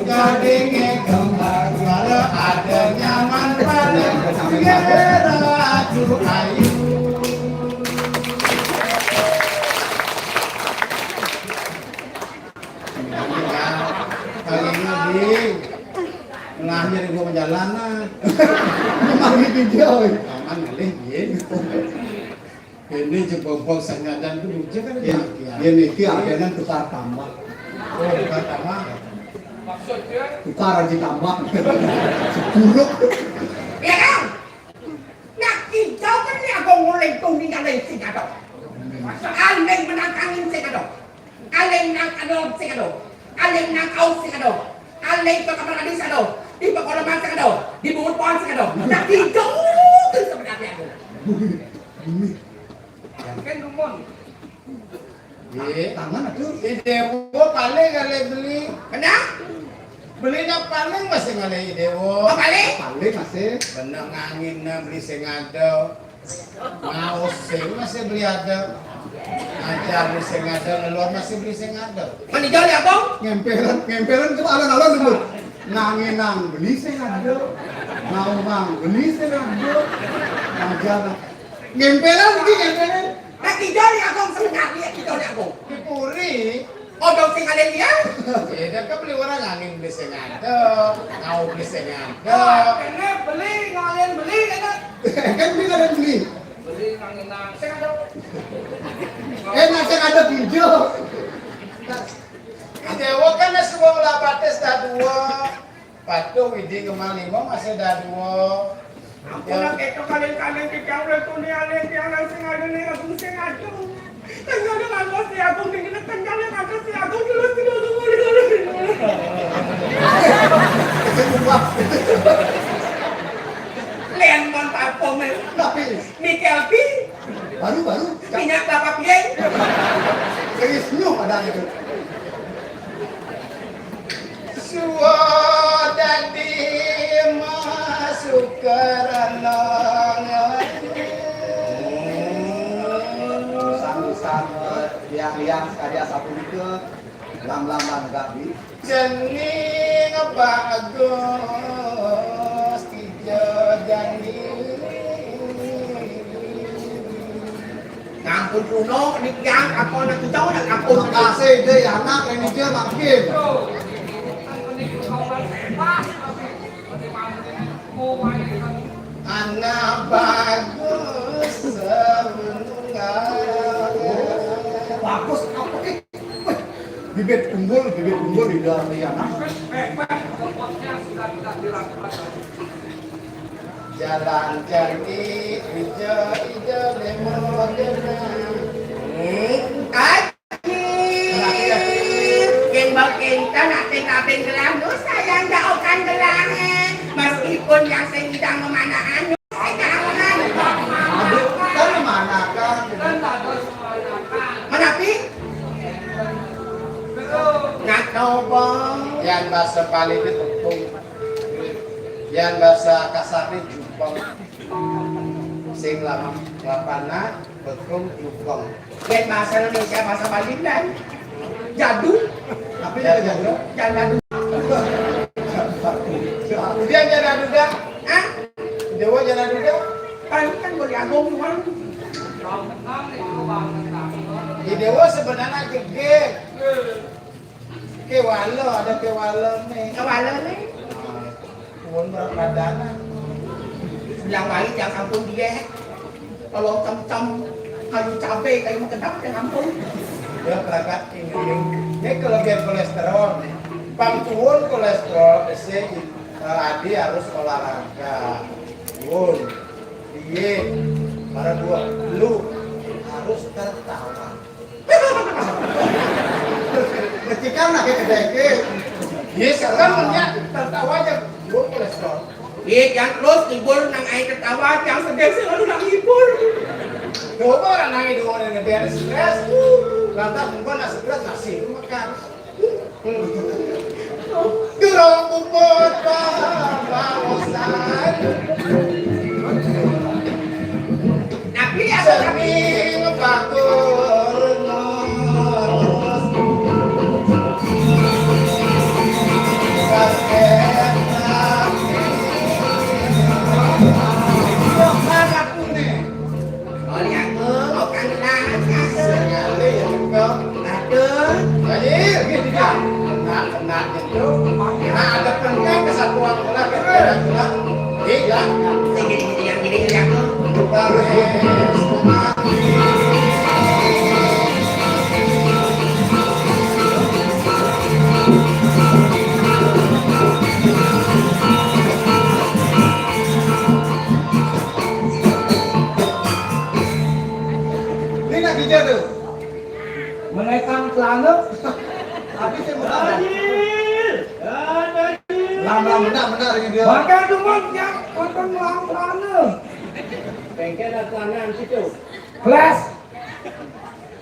dagingnya kembar kalau ada nyaman pada kira aku ayu. Kali ini ngahir gua perjalanan. Mari video. Aman ngalih gitu. Ini jebobok sangadan dulu kan Ya, ini akhirnya tukar tambah. Oh, bukan tambah. Maksudnya Tukar aja tambah. Sepuluh. Ya kan? Nak hijau kan ni aku nguleng tunggu kalian sing ada. Aleng menangkangin sing ada. Aleng nang adon sing ada. Aleng nang kau sing ada. Aleng ke kamar mandi sing ada. Di pekolaman sing ada. Di bungut pohon sing ada. Nak hijau tu sebenarnya aku. kan rumon. Tangan aduh. Dewo paling kali beli. Kenapa? Belinya paling masih ngalih Dewo. Oh balik? Paling masih. Benang angin beli sing ada. Mau sing masih beli ada. Ajar beli sing ada, ngeluar masih beli sing ada. Mandi jauh ya bang? Ngempelan itu alon-alon dulu. Nanginang beli sing ada. Mau beli sing ada. Ajar. Ngempelan iki ngempelan. Nak hijau ya bang sebentar lihat hijau ya bang. Dipuri. Oh dong sing kalian lihat? Ya kan beli orang angin beli sing ada. Mau beli sing ada. Ini beli ngalian beli kan? Kan beli kan beli. Beli nang saya ada. Nasi ada hijau. Dewa kan semua lapates dah dua. Patuh widi kemal lima masih dah dua. Aku nak itu kalian kita boleh tulis kalian tiang sing ada ni aku sing ada. Tengah ada aku si aku tinggal tengah ada aku si aku dulu tidak Lemon apa mel? Tapi Mikel P. baru Minyak berapa pieng? dari senyum ada itu. Sudah dimasuk kerana Urusan liang sekali satu itu lam-laman enggak bi. jening bagus tiga jani. Ngampun kuno, nikang, aku nak hijau nak ngampun. Kasih deh anak ini dia makin. Anak bagus sebenarnya. Bagus apa ke? Bibit unggul di dalam anak. Jalan cari hijau lemon Kita nak tinggalin gelang dosa yang jauhkan gelangnya. Meskipun yang sedang memanaan sekarang Kan mana kan? menapi nggak tahu bang. yang bahasa Bali itu tepung Yang bahasa kasarnya jupong. Sing lapana bekum jupong. Yang bahasa Indonesia bahasa Bali kan jadu. Tapi jadu. Jadu. Kemudian jana duda. Ah, Dewa jana duda. kan boleh agung kan. Di dewa sebenarnya gede. Kewala ada kewala nih. Kewala nih. Pun beradana. Yang lain yang ampun dia. Kalau cem-cem kayu cabai kayu kedap yang ampun. Dia peragat ini kelebihan kolesterol. Pangkuan kolesterol, Adi harus olahraga. Wun, diet, para dua, lu harus tertawa. Ketika nak kedai yes, sekarang tertawa aja, lu kolesterol. Yang terus hibur nang air ketawa, yang sedih selalu nang hibur. Coba orang nangis dua orang yang stres, lantas bukan nak stres nasi makan. Gerong bubut bawasan. Tapi dia Sering bakur nurus. Ada penting kesatuan bola iya yang ini nak bijak tu Menaikkan celana. tapi saya benar lama benar ini dia Bahkan cuma yang potong melang celana. bengkel dan celana situ. Flash.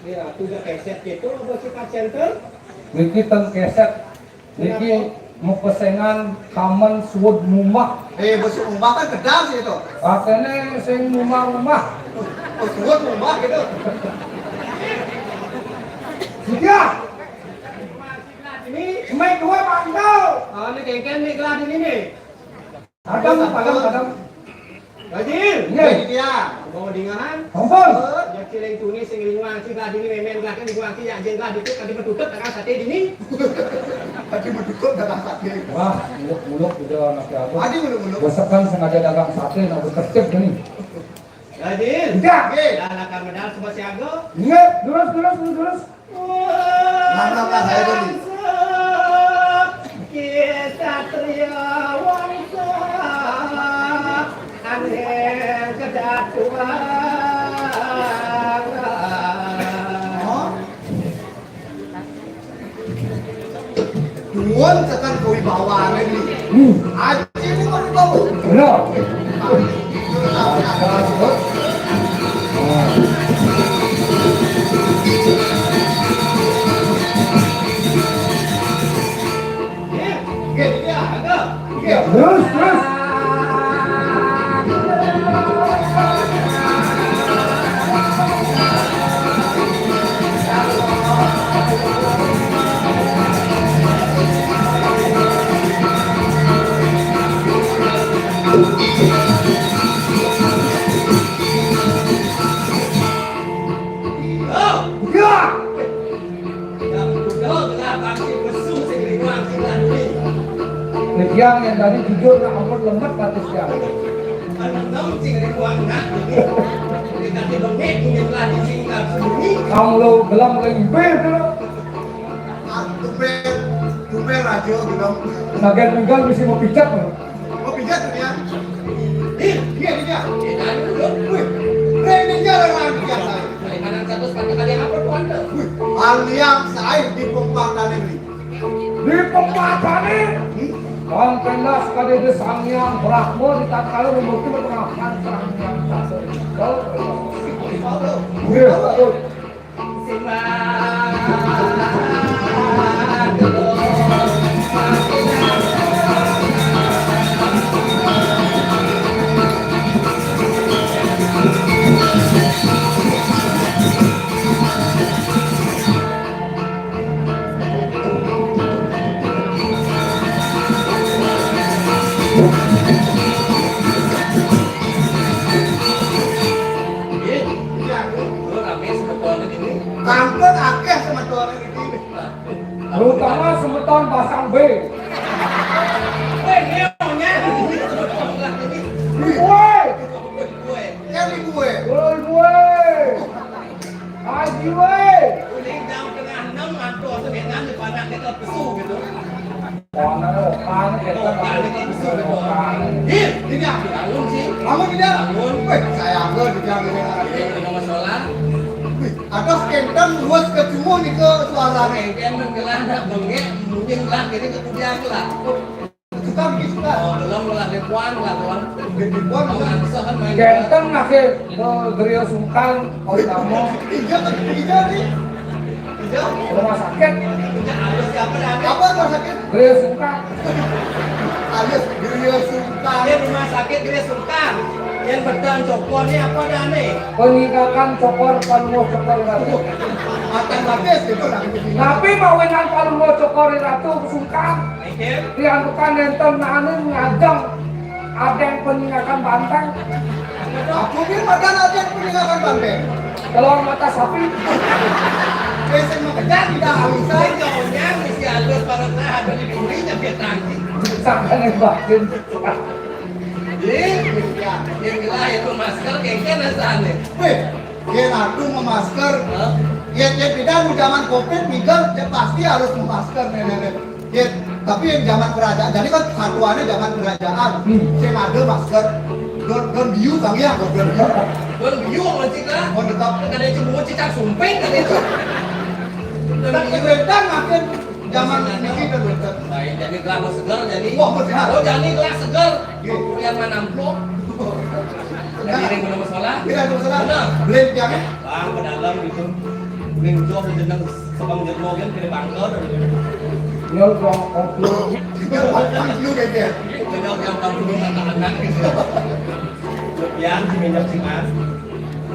Ya, tugas keset gitu apa sih Pak Center? Niki teng keset. Niki mau pesengan kamen suwud mumah. Besok umbah kan kedal sih itu. Akhirnya sing rumah-rumah. Suwud umbah gitu. Sudah. Ini semai dua pantau. Ini kengken nih kelas ini nih. Padam. Gajil. Ini dia. Bawa dinganan. Kompon. Ya cileng tuni sing lingwang si kelas ini memen kelas kan lingwang si yang jeng kelas itu tadi bertutup tekan sate dini. Tadi berdukut dalam sate. Wah, muluk-muluk udah anak aku. Tadi mulu-mulu. Bosakan sengaja dagang sate nak bertertib gini. Gajil. Tidak. Dalakan medal sebab siaga. Ingat, lurus. Lama-lama saya tadi. Kita tria wangsa aneh kedatuan. Duan sekan kewibawaan ini. Aji ini kau tahu. Benar. Terus. Yang tadi jujur nak amat lembat kata siang. Kamu lo gelam lagi ber tu. Tuber rajo bilang. Naga tunggal mesti mau pijat. Mau pijat tu dia. Dia. Ini dia orang pijat saya. Aliam saya di Pempang dan negeri. Di pembahasannya Kang Pendas kade de Sangyang Brahmo di tatkala memukti pertengahan Sangyang Sasa. Iya, betul. Ini aku bangun sih. Kamu tidak? Bangun. Wih, saya ambil di jam ini. Ini nomor sholat. Atas kentan luas ke semua nih ke suara nih. Kan menggelar bengek, mungkin lah jadi kemudian lah. Suka gitu kan? Oh, belum lah depan lah tuan. Dibuat Mau ngangsa kan main. Genteng nake Gerio Sungkan, kau kamu tiga nih. Tiga. rumah sakit Ada siapa dah? Apa rumah sakit? Gerio Sungkan. Alias Gerio Sultan. Dia rumah sakit dia Sultan. Yang berdan cokor ni apa dah ni? Peninggalkan cokor Palmo Cokor Ratu. Makan lapis gitu lah. Tapi mawinan Palmo Cokor Ratu Sungkan. Mikir. Diantukan nenten nanin ngajang. Ada yang peninggalkan banteng. Aku ini makan aja yang meninggalkan banteng. Telur mata sapi. Besok makan tidak habisan. Sejauhnya mesti ada para ada di durinya biar nanti. Sampai ngebakin. Yang gila itu masker kengken asane. Wih, dia aku memasker. Ya beda di zaman covid, minggu ya pasti harus memasker nenek. Ya, tapi yang zaman kerajaan, jadi kan satuannya zaman kerajaan. Saya ada masker. Don biu kang ya, don biu. Don biu macam lah. Mau tetap. Kada cuma cicak sumpeng kada itu. Dan pemerintah makin zaman ini kan betul. Baik, jadi gelas segar jadi. Wah, betul. Oh, jadi gelas segar. Iya. Yang mana amplop? Jadi ring mana masalah? Tidak ada masalah. Benar. Blend yang Bang ke dalam itu. Ring job dengan sebang jadwal kan kena bangker. Nyol dong oklo. lu kayak dia. Jadwal yang kamu belum anak-anak gitu. Lebihan di minyak simas.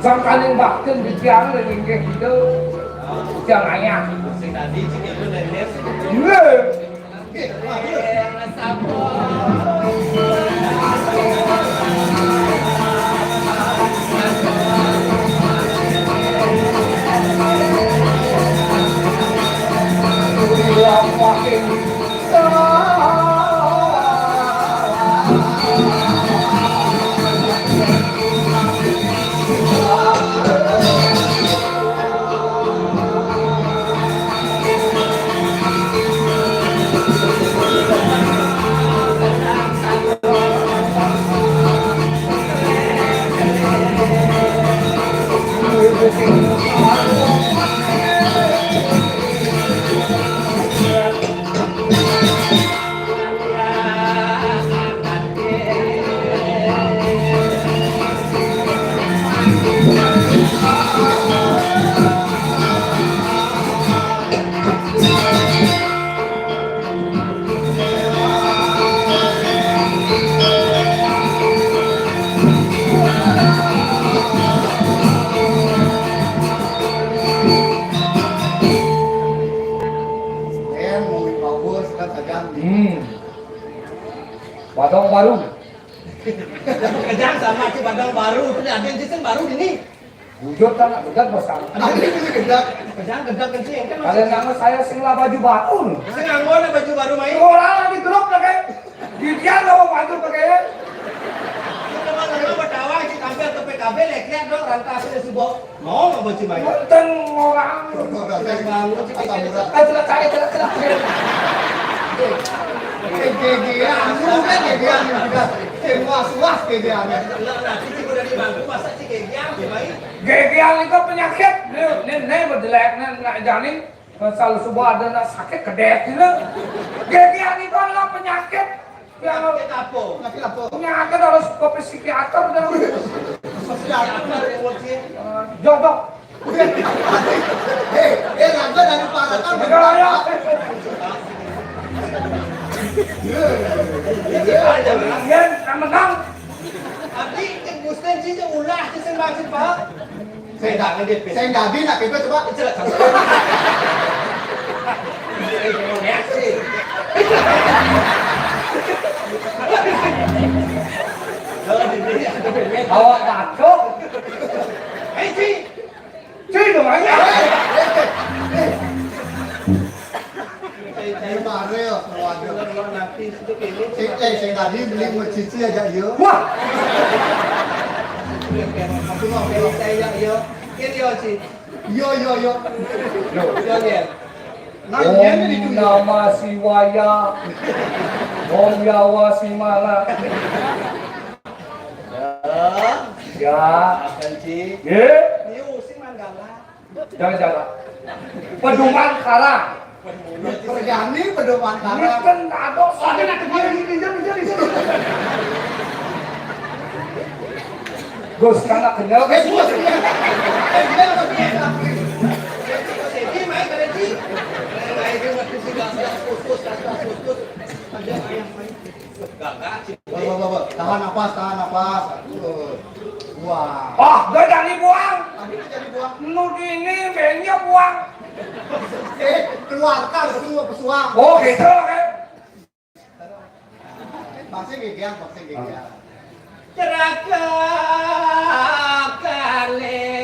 Sangkaning bakin di tiang lagi kayak gitu. Tiang ayam. Sing tadi sing itu dari les. Iya. Badang baru. Kejang sama si badang baru. Ada yang sistem baru ini. Wujud kan begat besar. Kejang kencing kan. Kalian nama saya singlah baju baru. Sing anggon baju baru main. Orang lagi grup pakai. Dia nggak baju pakai. Kalau bertawa si tampil ke PKB lek-lek dong rangka asli sebuah. Mau nggak baju main? Penting orang. Bangun si Celak. Gegiang itu penyakit. Nih berdelek nggak janin. Selalu sebuah ada sakit kedet gitu. Gegiang itu adalah penyakit. Yang penyakit harus ke psikiater dan jodoh. Lanjut dari parakan. Yang menang. Abdi Gusten sih ulah sih sembah sembah. Saya nggak bisa, kita coba. Awak takut. Cuy namanya. Saya marel, saya tadi beli cici aja yuk. Wah. Aku mau belok saya yo. Kian yo sih. Yo. Yo dia. Om nama Siwaya. Om Jawa Simala. Ya. Benci. Ye. Niu si Manggala. Jangan. Pedoman Karang. Perjani pedoman Ini karang. kan ada soalnya nanti jadi. Gus kana kenal kan? Tahan napas. Wah. Oh, gak jadi buang. Tadi jadi buang. Lu ini behnya buang. Keluarkan semua pesuang. Oh, gitu kan? Masih gigian. Ceraka kale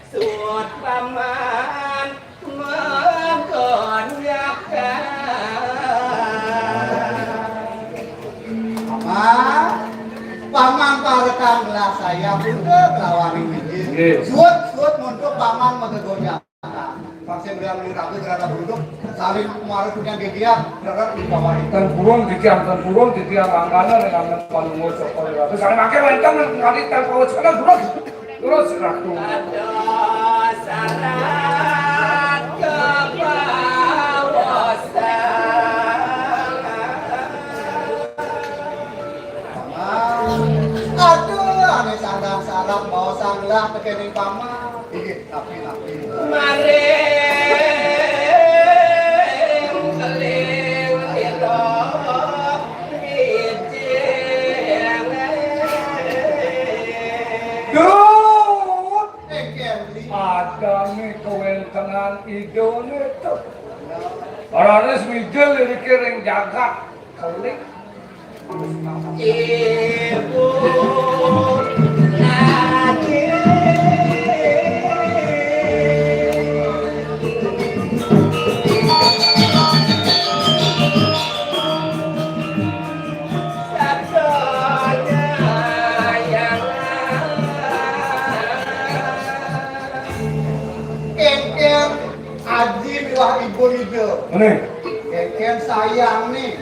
sud paman mengkonyakan. Paman parekan gelas saya bunda kelawani Nggih. Suut untuk paman megegonya. Vaksin berian meniraku terhadap duduk saling kemarin punya gigian terhadap di bawah itu. Tan burung dikiam langganan dengan palungo cokol. Terus saya pakai lentang ngali tan pawat sekali terus ratu. Ada syarat kebawasan. Aduh, ane sandang mau sanglah tekening paman. Tapi. Mari keliling hidup bijeng. Duh, Kembali. ada nih kewentengan idone tuh. Orangnya semidil dikiring jagat kelik. Ibu lagi Ken Aji bilah ibu itu. Ini, Ken sayang nih.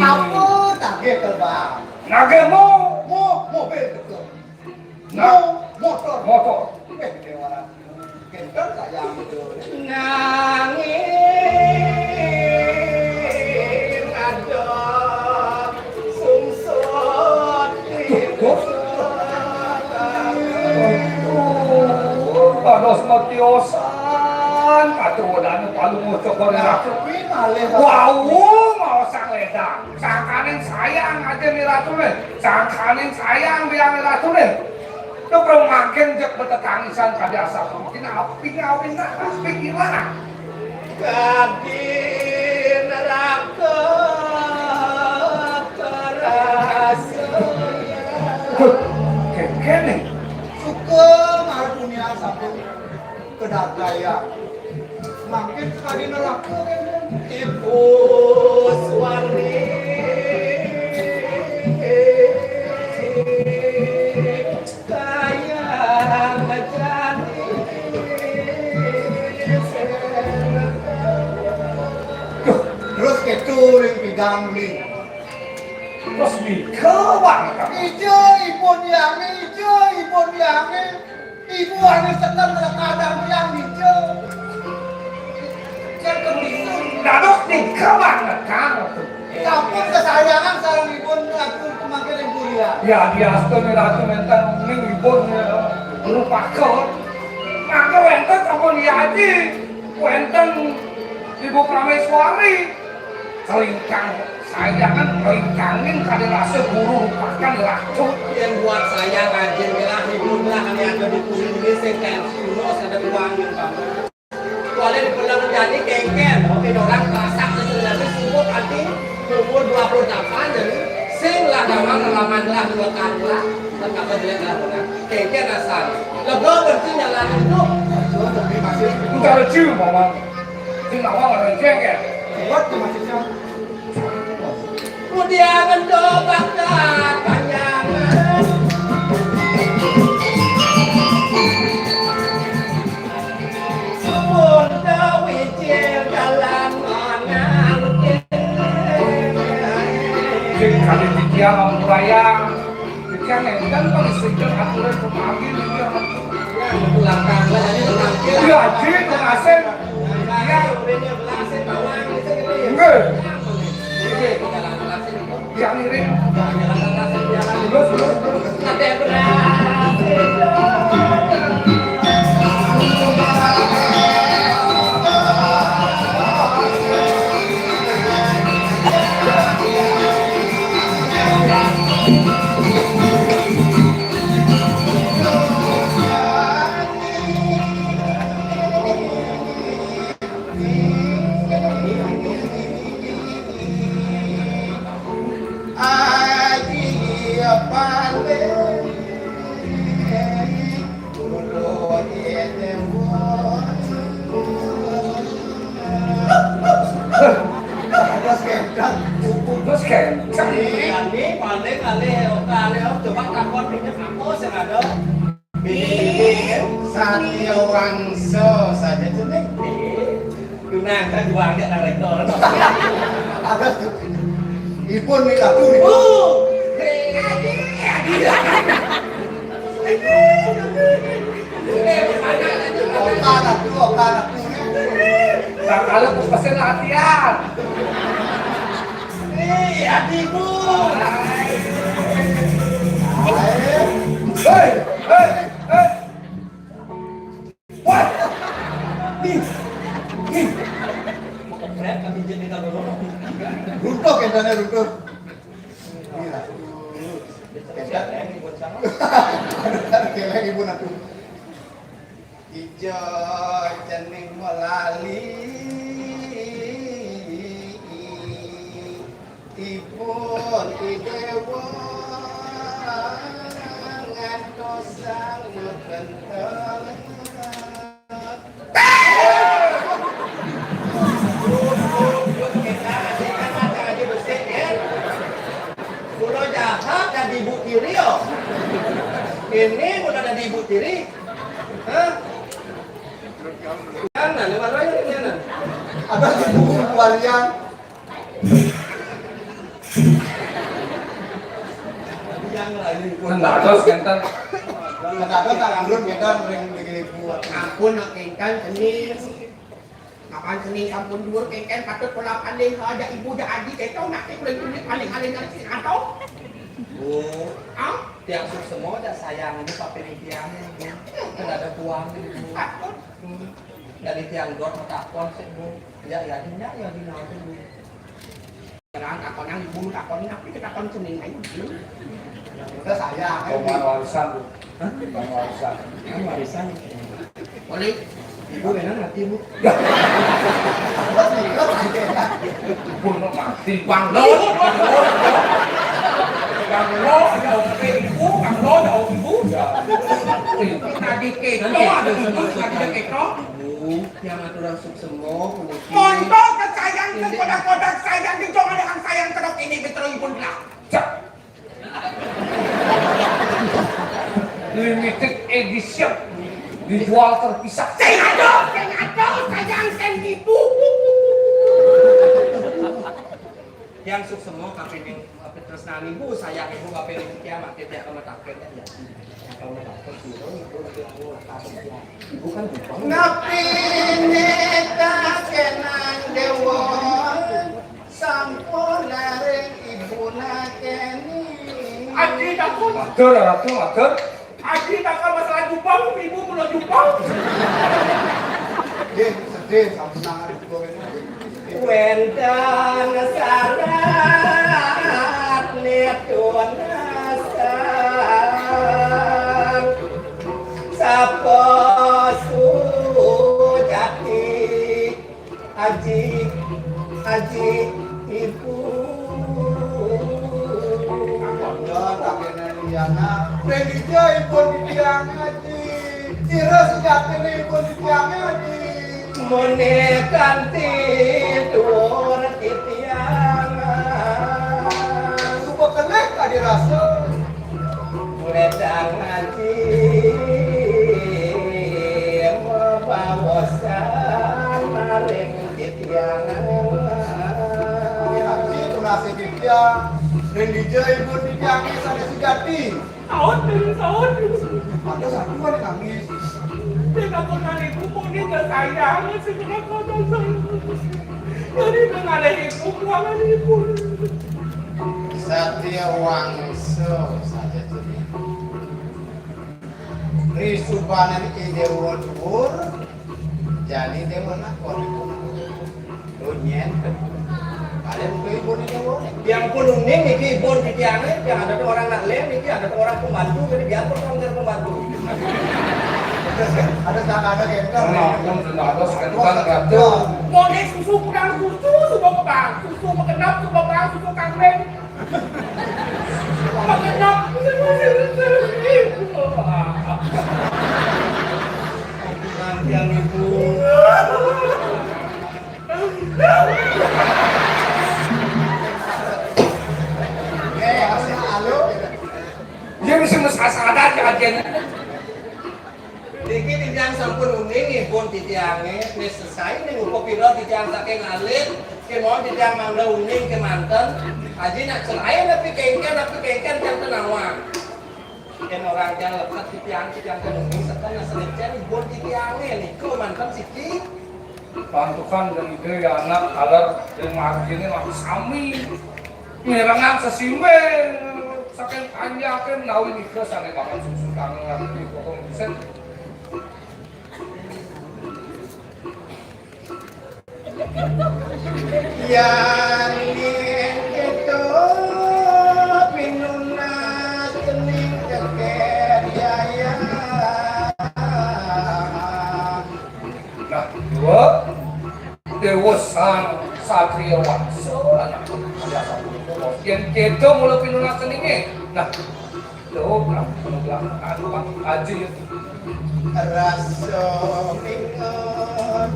Apa tak terbang? nagemu Mobil betul. Motor. motor. Ken sayang itu. nanging ada sungsut Pados matiosan, katudan palungo cokol ratu. Tapi malih. Wow, mau sang ledang. Sangkanin sayang aja nih ratu nih. Sangkanin sayang bilang nih ratu nih. Itu belum makin jek betetangisan kadiasa. Mungkin api ngawin nak pikiran. Kadin raka kerasa Kene. Suka marah dunia sampai kedakaya. Makin sekali neraka kan. ibu suami kaya menjadi Terus keturing pigang beli. Terus dikewang. Ijo ibu yangi. Ibu ane senang terkadang yang ijo. Dadok dikewang kamu tuh. Campur kesayangan sarang ibu aku kemakin ibu ya. Ya dia nih ratu mentan ning ibon lupakan. Maka wenten kamu lihat wenten ibu Prameswari selingkang sayangan kelingkangin kali rasa guru lupakan ratu. yang buat saya rajin bilang ibu bilang hanya ada di kulit ini sekian sunos ada uangnya kamu kalau di pulang jadi kengker oke orang terasa sebenarnya sumur nanti umur 28 jadi sing lah nama kelaman lah dua kali lah dan apa jelek lah kengker asal lebih berarti jalan itu Enggak ada cium mama. Sing awang ada jengkel. Buat masih kemudian mencoba panjangan Bunda wijil dalam menanggih dia memurayang dia ngengkan kalau istrinya aturan pemagil dia Belakang lah jadi belakang. iya aja pengasen iya enggak yang irit terus kencang Satya Wangso saja cening. Ada tuh. Ipun nih aku nih. Oka tak kalah pesen latihan Adikku. hei what Runtuh kendane runtuh. Keleng ibu aku. Ijo cening melali ipun idewa ngantosang kentel Udah jahat dan ibu tiri yo. Ini udah ada ibu tiri. Hah? Jangan, lewat raya ini mana? Ada ibu walian. Jangan lagi. nggak terus kenten Kadang tak anggun kita ring begini buat. Ampun nak kengkan Senin. Kapan Senin ampun dur kengkan patut pola pandai ada ibu dah adik itu nak kulit paling dari atau? Bu, tiang sup semua dah sayang ibu papi tiangnya bu. Kan ada buangnya bu. Dari tiang dot takon sih bu. Ya dinyak ya dinau bu. Sekarang takon yang ibu takon nak kita takon Senin aja bu. Kita sayang. Bang warisan bu Bang warisan Yang warisan. Boleh. Ibu benar mati bu. ibu mau mati Bang lo. Bang lo ada ibu, bang lo ada ibu. Tadi keto ada ibu, tadi keto. Bu, yang aturan suk semua. Mondok kesayang ke kodak-kodak sayang di jangan dengan sayang kedok ini betul ibu bilang. limited edition dijual terpisah Saya ada sayang sen ibu. Yang suk semua kapening terus nani bu sayang ibu kapening kiamat dia akan metakin ya. Kalau metakin ibu ibu kan lupa. Ngapi neta kenang dewa sampurna ring ibuna keni. Adi takut. mager Adi takut masalah jupang ibu belum jupang. Sedih sampunangan itu. Wendang sarat netun asal sapa sujati aji ibu Ya tak kena liana. Regia ipun tiang ngaji. Tira sejak ini ipun tiang ngaji. mone kanti dur titiangan Sumpah kelek tadi rasa. Wedang ngaji mebawasan maring titiangan Haji itu nasib dia. Dan DJ ibu diangis ada sejati. Tahun demi tahun. Ada satu ada nangis. Dia tak pernah ibu pun dia tak sayang. Sebenarnya kau tak sayang. Jadi dengan ada ibu, bukanlah ibu. Satria Wangso saja jadi. Risubanan ide wur, jadi dewa nakon. Lunyen. Kalian ke ibu ni dewa. Yang kuning ini ibon di tiangnya, yang ada tuh orang nak lem, ini ada tuh orang pembantu, jadi biar orang dari pembantu. Ada tak ada kita. ada sekarang ada. Mau nih susu kurang susu, susu kebang, susu mengenap, susu kebang, susu kambing. Mengenap, Nanti yang ibu. dia bisa mesasada aja. Dikit yang sampun uning ibon di tiangnya, ini selesai nih upo piro di tiang saking alit, kemon di tiang mangga uning ke manten, aji nak celaya tapi kengken yang tenawang. Kan orang yang lekat di tiang kan uning, setelah selesai ibon di tiangnya nih, kau manten siki. Bantukan dan ide ya anak alar dan margini masih sami. Ngerangan sesimbe, saking panjangkan nawi nikah sangat banget susu kangen ngerti potong bisa. Yang itu pinuna kening keker ya. Nah, dua Dewa Sang Satria Wangso anak biasa yang kita mulai pinuna keningnya. Nah, tuh bilang anu aja ya. Rasa ingat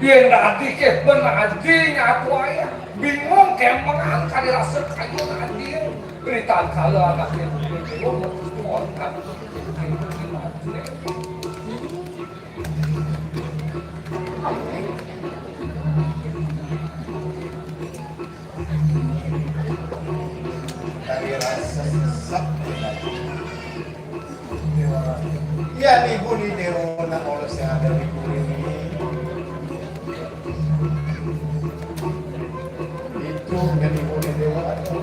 Dia nanti ke benadinya aku ayah bingung kayak mengangkat rasa kayu nanti berita kalau anaknya belum kan dari rasa sesak ya nih buni dewa nak olos yang ada di buni ini itu yang di buni dewa ada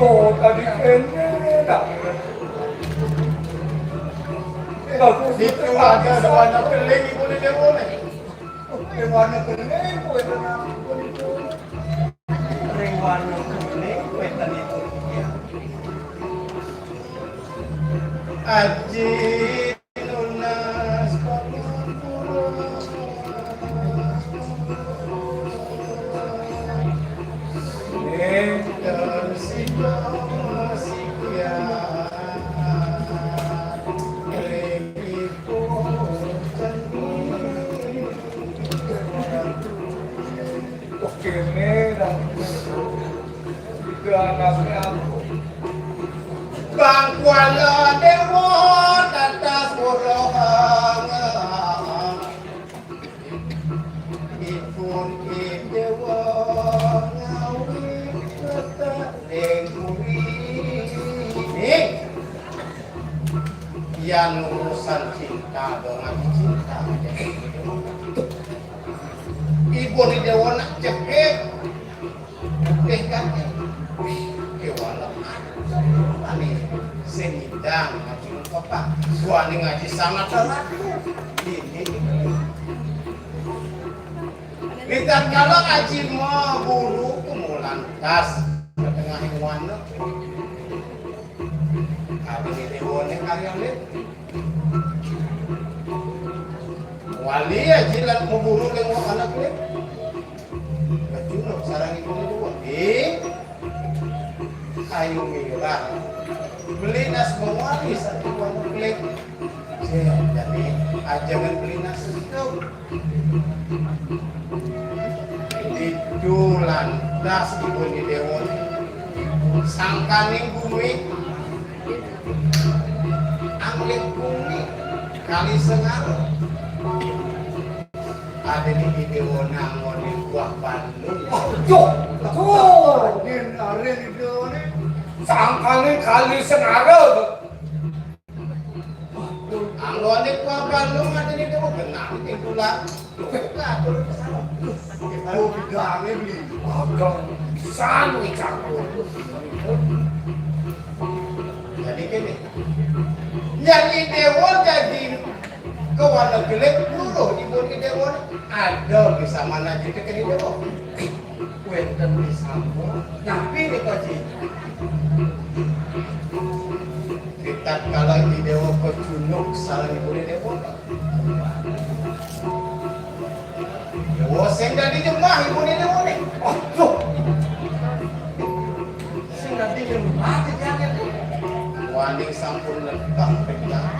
oh tadi kayaknya tak itu ada warna keling di buni dewa nih warna keling kue tenang buni dewa Warna kuning, wetan itu. Aji lunas Bangkuala dewa atas morohang Ipun dewa ngawi kata denguri yang urusan cinta dengan cinta Ibu di dewa nak cekek kan dewa ani senidang ngaji apa suami ngaji sangat terat ini lihat kalau ngaji mau buru kemulan tas ke tengah hewan kali ini dewane karya lip wali ya jilat mau buru lewat anak lip kecunuk sarang ibu dua ayu mirah beli nas mewali satu warna klik jadi jangan beli nas itu itu lantas ibu di dewon sangkaning bumi langit bumi kali sengaruh ada di video nangoni buah Bandung. Ada itu nih. Sangkali kali sengaruh. Anggone buah Bandung ada di video kenal itulah. Ayo bidangnya beli. Agak sanu campur. Jadi gini, jadi dewa jadi kewarna gelap dulu ibu di dewa ada bisa mana jadi ke dewa. Wenten bisa. Tapi ini kaji. Kita kalau di dewa ke junuk salah ibu di dewa. Dewa sehingga dijemah ibu di dewa nih. Oh, tuh. Sehingga dijemah jangan. Waning sampun lengkap pecah.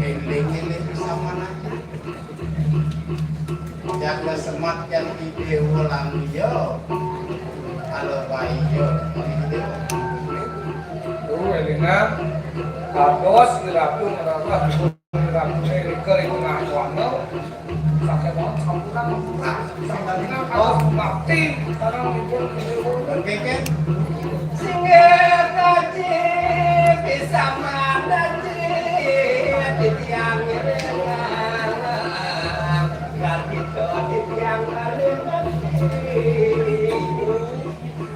Eling-eling bisa mana? Jaga semat yang ide ulang yo. Halo bayo ide. Tuh, Elina. Kados ngerapu ini kering ngajuannya. Sakit banget campuran. Sampai kalau mati sekarang ibu. Oke kan? Singgah kaji bisa mana di tiang renang ganti di tiang renang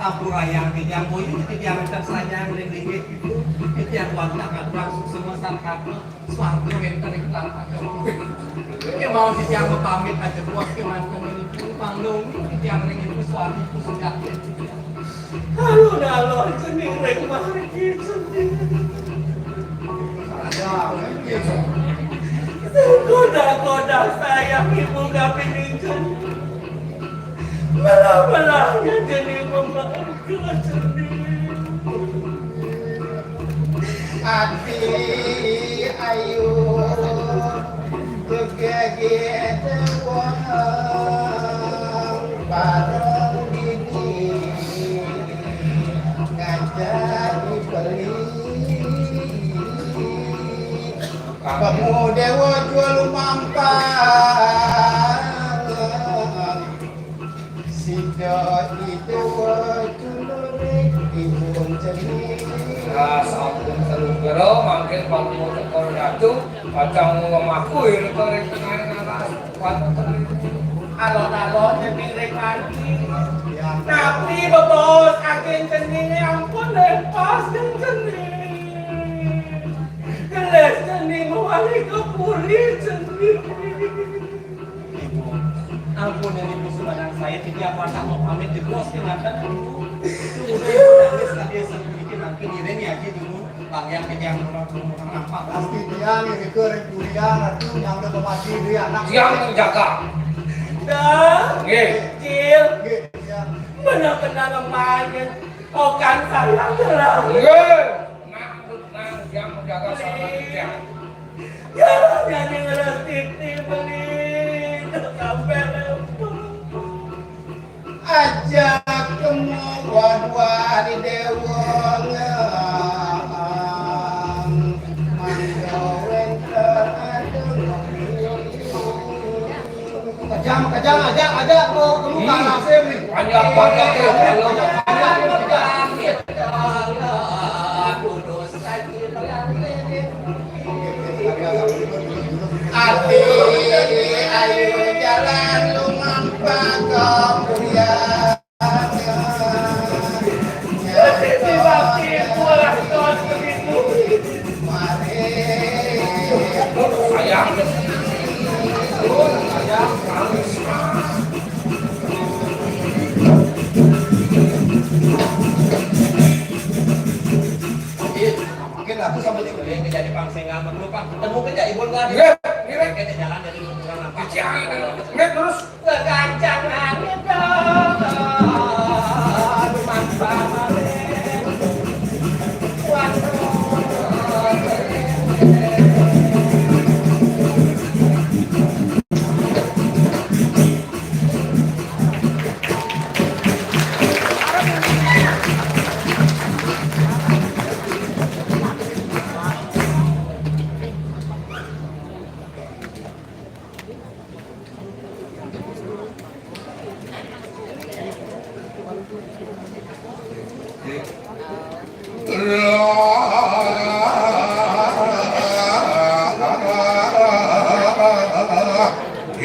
aku ayang di tiang boyu di tiang tersayang ringgit itu di tiang wanita kan langsung semua sangkat suatu yang kering tanpa ini mau di tiang pamit aja buat kemantan ini pun panggung di tiang ringgit itu suatu itu sudah alun-alun sendiri mari sendiri goda-goda sayang ibu gak pinjam belah-belahnya jadi memaafkan sendiri Ati ayu kegeget wong bareng dini ngajak dibeli kamu dewa jual mampang sido itu wajulure ibun cerita. Nah, sampun telung gero mangkin panggung tekor datu pacang ngomahku ini kering tengah ngalas pantang alon-alon jadi rekani tapi bebos agen cenini ampun lepas dan ceni geles ceni mewali ke puri ceni ampun yang ibu sudah saya tidak pernah mau pamit di bos kenapa ibu nangis tadi sedikit nanti diri aja dulu bang yang kejang apa Pasti dia nih kering durian itu yang udah mati dia anak. yang menjaga dah nggih kecil Ya. benar-benar lumayan okan saya telah nggih nang yang menjaga sama dia ya jadi ngerti beli sampai ajak kemuan wani dewang Ajak mau kamu tak nasib nih. banyak ya kalau ati ayo jalan lumampah kemuliaan mari sayang mungkin aku sama si Beli jadi pangsengan lupa ketemu kerja ibu nggak nggih nggih kita jalan dari kurang apa nggih terus kegancangan itu bermanfaat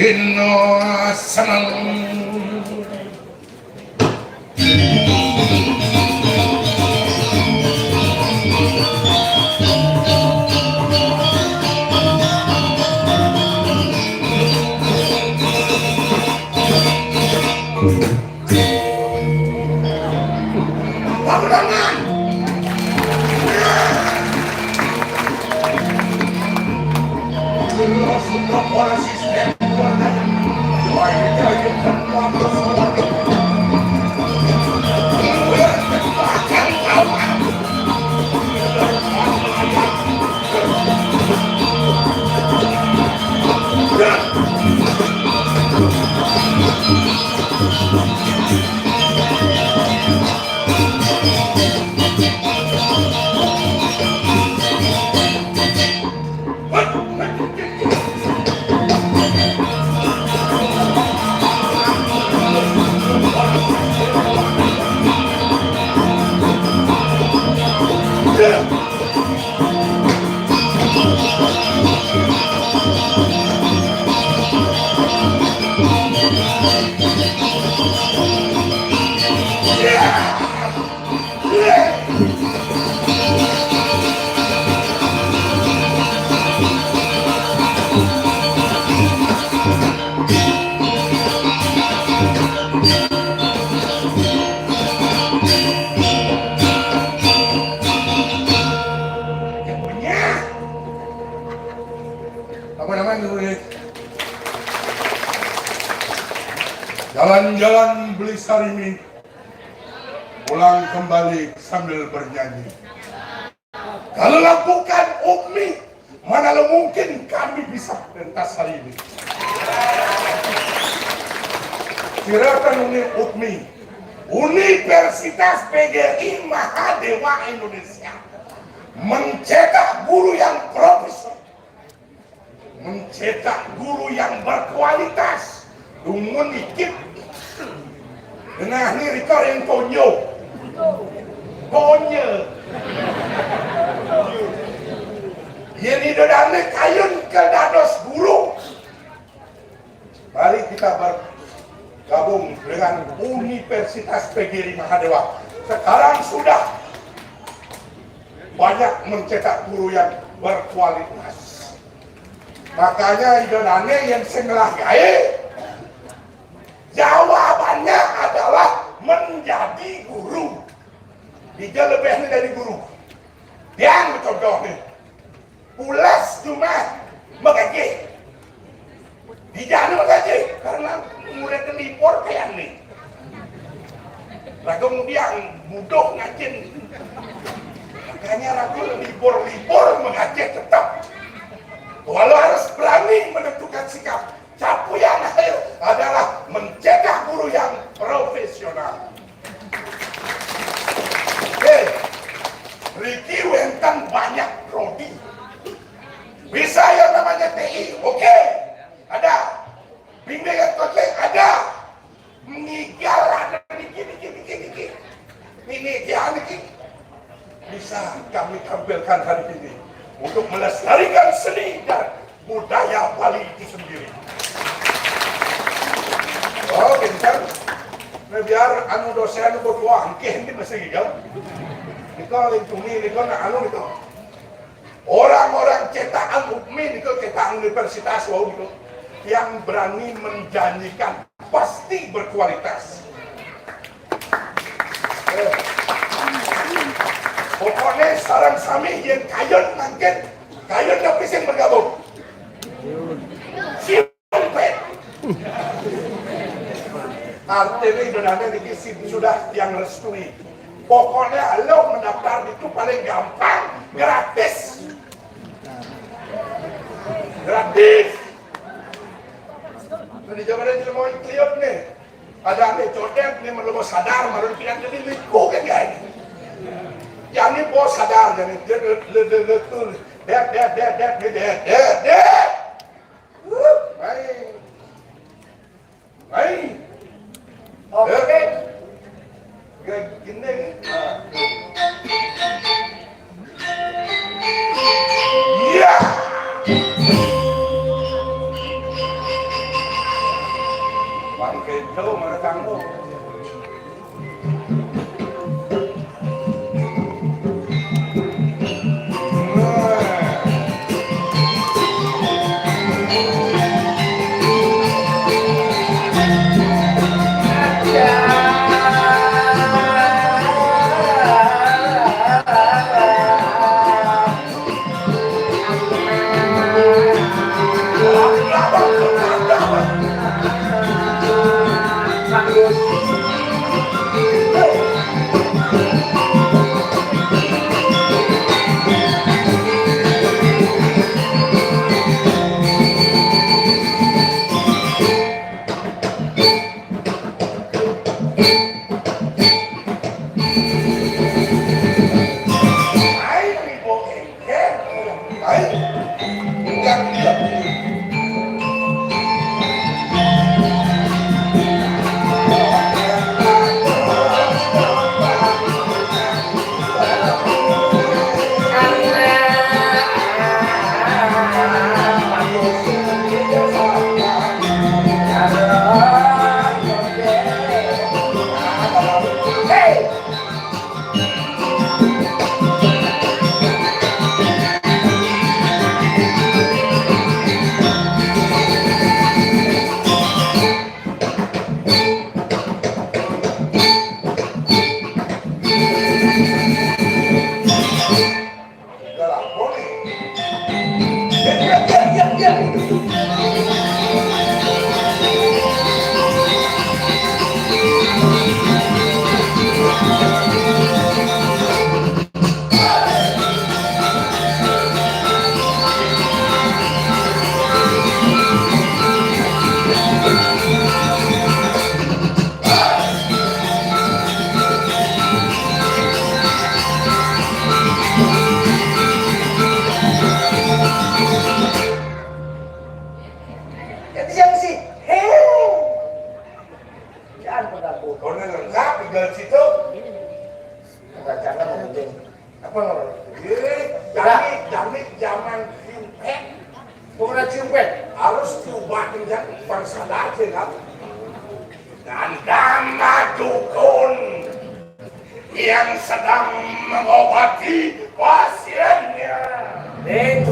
Ino seneng bangunan sudah pola sistem keluarganya jalan-jalan beli sarimi, pulang kembali sambil bernyanyi. Kalau bukan Umi, mana lo mungkin kami bisa pentas hari ini. Silakan Umi, Universitas PGRI Mahadewa Indonesia mencetak guru yang profesor, mencetak guru yang berkualitas, dungun ikip. Nah, ini rekor yang konyo. Ini dodane kayun ke dados guru. Mari kita bergabung dengan Universitas PGRI Mahadewa. Sekarang sudah banyak mencetak guru yang berkualitas. Makanya dodane yang sengelah gae, jawabannya adalah menjadi guru. Dia lebih dari guru. Yang contohnya, pulas cuma mengaji. Dia mengaji karena mulai kelipor kayak nih. Lalu kemudian mudah ngajin. Makanya ragu libur-libur mengaji tetap. Walau harus berani menentukan sikap. Capaian akhir adalah mencetak guru yang profesional. Riki Wentan banyak prodi. Bisa yang namanya TI, oke. Ada. Bimbingan coaching ada. Mengigal ada dikit. Ini dia dikit. Bisa kami tampilkan hari ini untuk melestarikan seni dan budaya Bali itu sendiri. Oh, bintang. Nah, biar anu dosen berdua angkeh ini masih gigal. Itu lingkungi itu nak anu itu. Orang-orang cetakan UPMI itu cetakan universitas wow itu yang berani menjanjikan pasti berkualitas. Pokoknya sarang sami yang kayun mungkin kayun tapi yang bergabung. Siapet. Artinya Indonesia ini sudah yang restui. Pokoknya lo mendaftar itu paling gampang, gratis. Gratis. Jadi jawabannya jadi mau ikut nih. Ada nih codet nih mau sadar, mau pindah jadi liku kan guys. Yang ini bos sadar, jadi letul, det. Baik. Oke. Gini. Iya. Tuh, merekam tuh. Dan nama dukun yang sedang mengobati pasiennya dengan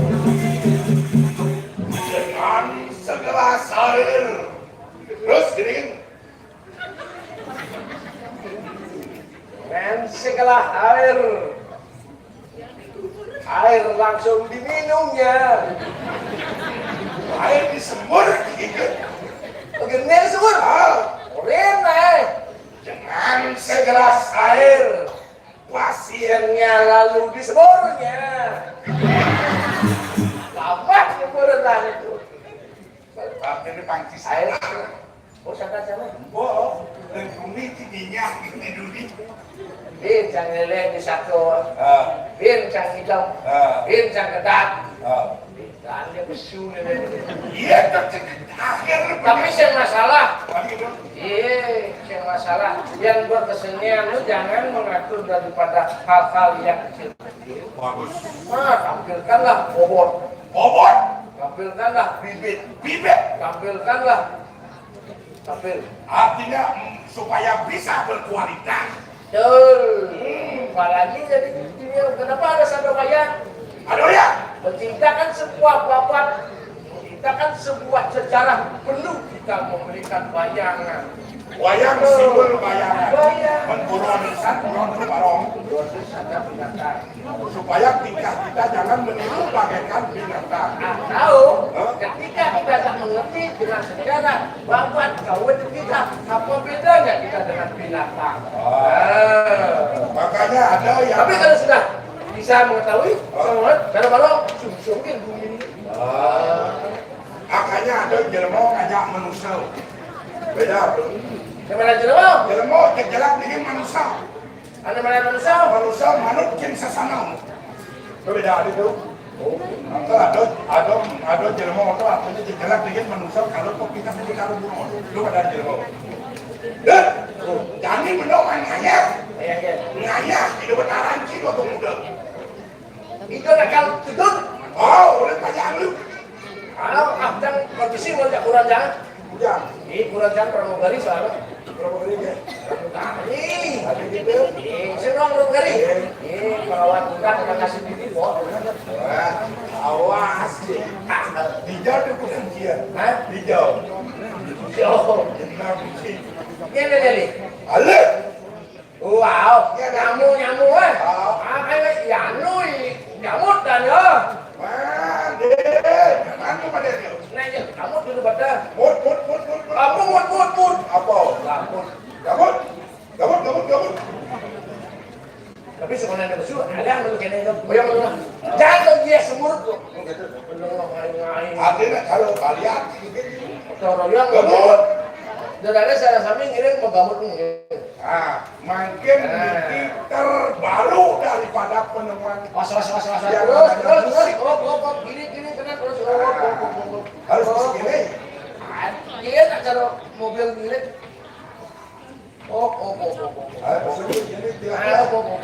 segelas air. Terus gini, dengan segelas air langsung diminumnya. air disemur gitu. Begini semua. Rene Dengan segelas air pasiennya lalu disemurnya. Lama semburan itu. tapi ini pangcis Air. air. Oh, sana. Oh, dan bumi tidinya ini dulu. Bincang lele di satu. Bincang hitam. Bincang kedat. Dan dia besu lele. Iya, akhir. Tapi yang masalah. Gitu. Iya, yang masalah. Yang berkesenian lu jangan mengatur daripada hal-hal yang kecil-kecil. Bagus. Nah, tampilkanlah bobot. Bobot, Tampilkanlah bibit. bibit. Tampilkanlah. Tampil. Artinya supaya bisa berkualitas. Betul. Apalagi jadi kenapa ada sabda wayang? Aduh ya, Menciptakan sebuah babat, menciptakan sebuah sejarah, perlu kita memberikan bayangan. wayang simbol bayangan. Bayang. Menurun satu barong Ada binatang. supaya tingkah kita jangan meniru bagaikan binatang. Atau ketika kita tak mengerti dengan sejarah babat kawan kita, apa bedanya kita dengan binatang? Makanya ada yang Tapi kalau sudah bisa mengetahui, kalau barong mungkin bumi ini. makanya ada jelmo ngajak manusia. Beda bro. Gimana jelas? Jelmo kejelak dengan manusia. Ada mana manusia? Manusia manut kin sasana. Beda itu. Maka ada jelmo itu artinya kejelak dengan manusia kalau kok kita jadi kalau bunuh. Lu ada jelmo. Jadi mendoan ngayah. Ngayah itu benaran sih waktu muda. Itu nakal tudut. Oh, udah kayak lu. Kalau abang kondisi mau kurang jangan. Ujang. Ini kurang jangan pramugari soalnya. Pramugari ya. Pramugari. Tapi gitu. Senang pramugari. Ini perawat bukan akan kasih bibit kok. Wah, awas. Hijau itu kuncian. Hah? Hijau. Hijau. Ini jadi. Halo. Wow, nyamuk kan? Apa ini? Nyamuk dan ya. Wah, jangan kepada dia. Nah, kamu dulu pada. Mut. Apa mut? Apa? Gamut. Tapi sebenarnya besul, ada yang belum kena belum. Jangan dia semur tuh. Belum ngai. Akhirnya kalau kalian kalau yang gamut. Saudara saya sampai ngirim ke gamut ini. Makin terbaru daripada penemuan. Was. Terus. Oh, gini kena terus. Harus segini. Dia tak cara mobil gini. Oh. Harus segini tidak. Gamut.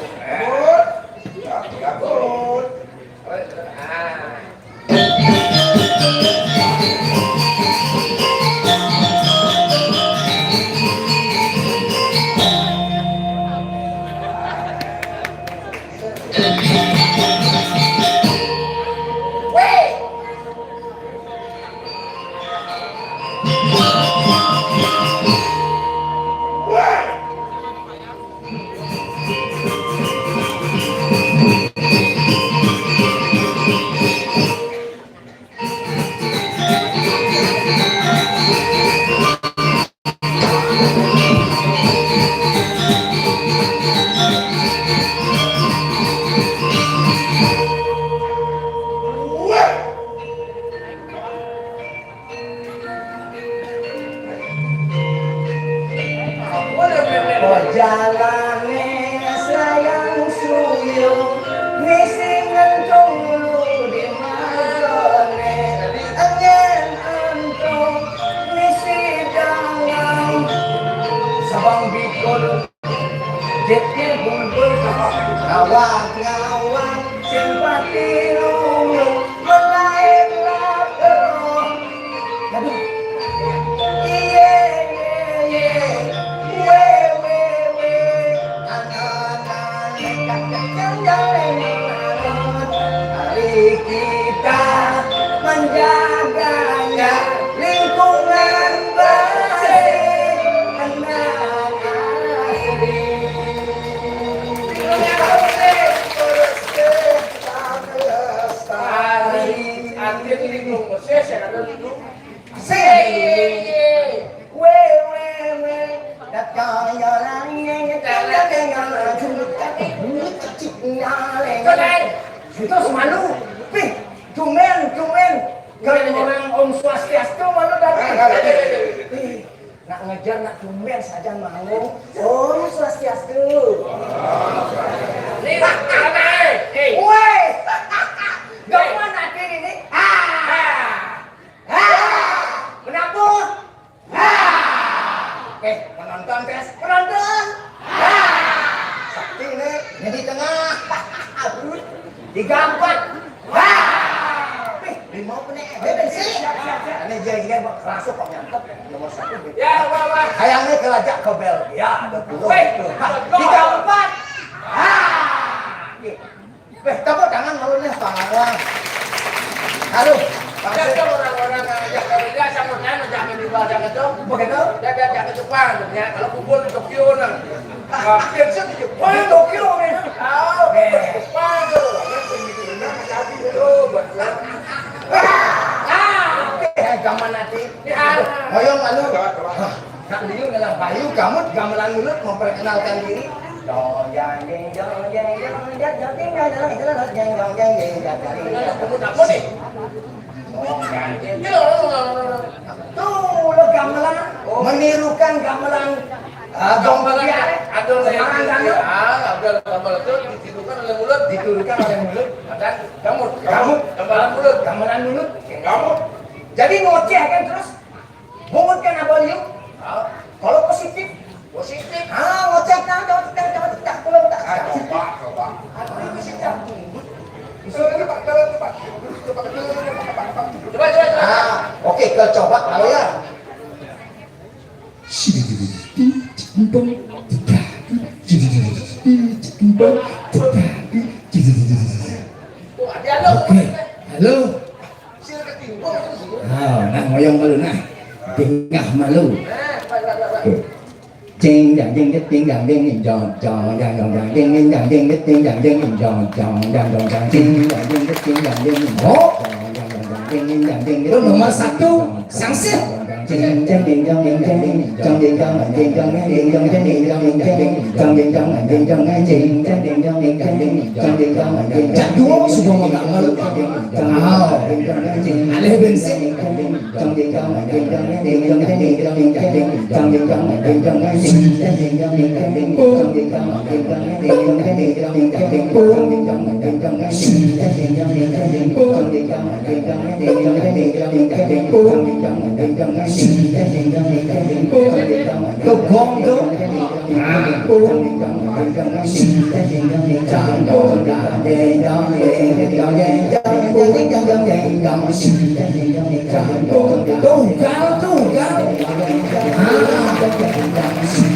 Itu semalu, cumen, kalau orang Om Swastiastu malu datang. Nak ngejar nak cumen saja mau. Om Swastiastu. Nih, woi, gaman nanti ini. Kenapa? Penonton tes, penonton. Sakti ini di tengah. Digampat. Lima penek. Bensin. Ini dia kerasuk kok nyantep nomor 1. Ya, Bapak. Hayangnya kelajak ke Belgia. Digampat. Tepuk tangan malunya tangan. Halo. Ada orang-orang yang kerja sama dengan jangan di bawah jangan tuh. Begitu? Jangan Jepang ya. Kalau kumpul di Tokyo nang. Biasa di Jepang. Di Tokyo nih. Tahu. Jepang tuh. Gaman nanti. Hoyong lalu. Nak liu dalam bayu gamut gamelan mulut memperkenalkan diri. Tuh lo gamelan menirukan gamelan gamelan ada gamelan itu ditirukan oleh mulut ada gamelan mulut jadi ngoceh kan terus bungut kan apa liu kalau positif ngoceh tak pulang tak coba oke, coba kalau ya. Oke, halo. Nah ngoyong malu nah. Tingkah malu. Ching dang ding ding ding dang ding ding dong dong dang dong dang ding ding dang ding ding dang ding ding dong dong dang dong dang ding dang ding ding dang ding ding dong dang dong dang ding ding dang ding ding. Nomor 1 Sangsit. Ching dang ding dang ding dang ding dang ding dang ding dang ding dang ding ding dang ding dang ding dang ding dang ching dang ding dang ding dang ding dang ding dang ding. Jadul sudah enggak malu. Tahu. Alih bensin. Dang ding dang ding dang ding dang ding dang ding dang ding dang ding dang ding.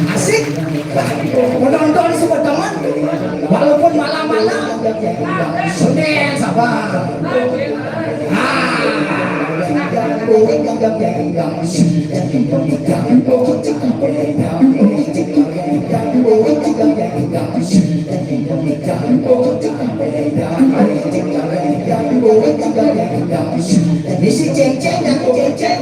Asik. Menonton semua teman, walaupun malam-malam. Sudah sabar. Misi ceng-ceng dan ceng-ceng.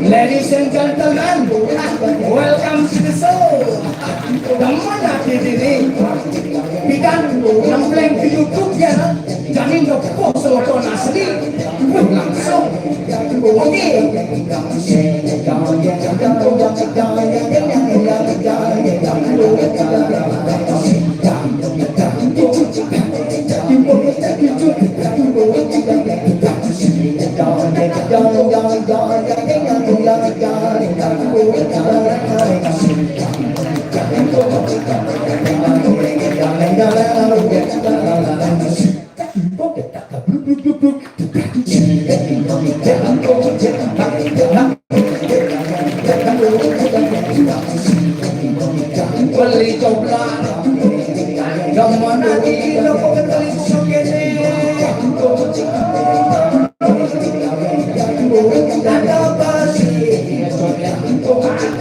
Ladies and gentlemen, welcome to the show. Teman hati diri, bikin nempeleng di YouTube ya, jamin joko selokon asli, langsung. Oke. Beli coklat, gaman lagi lo beli sokene. Ada basi, coklat,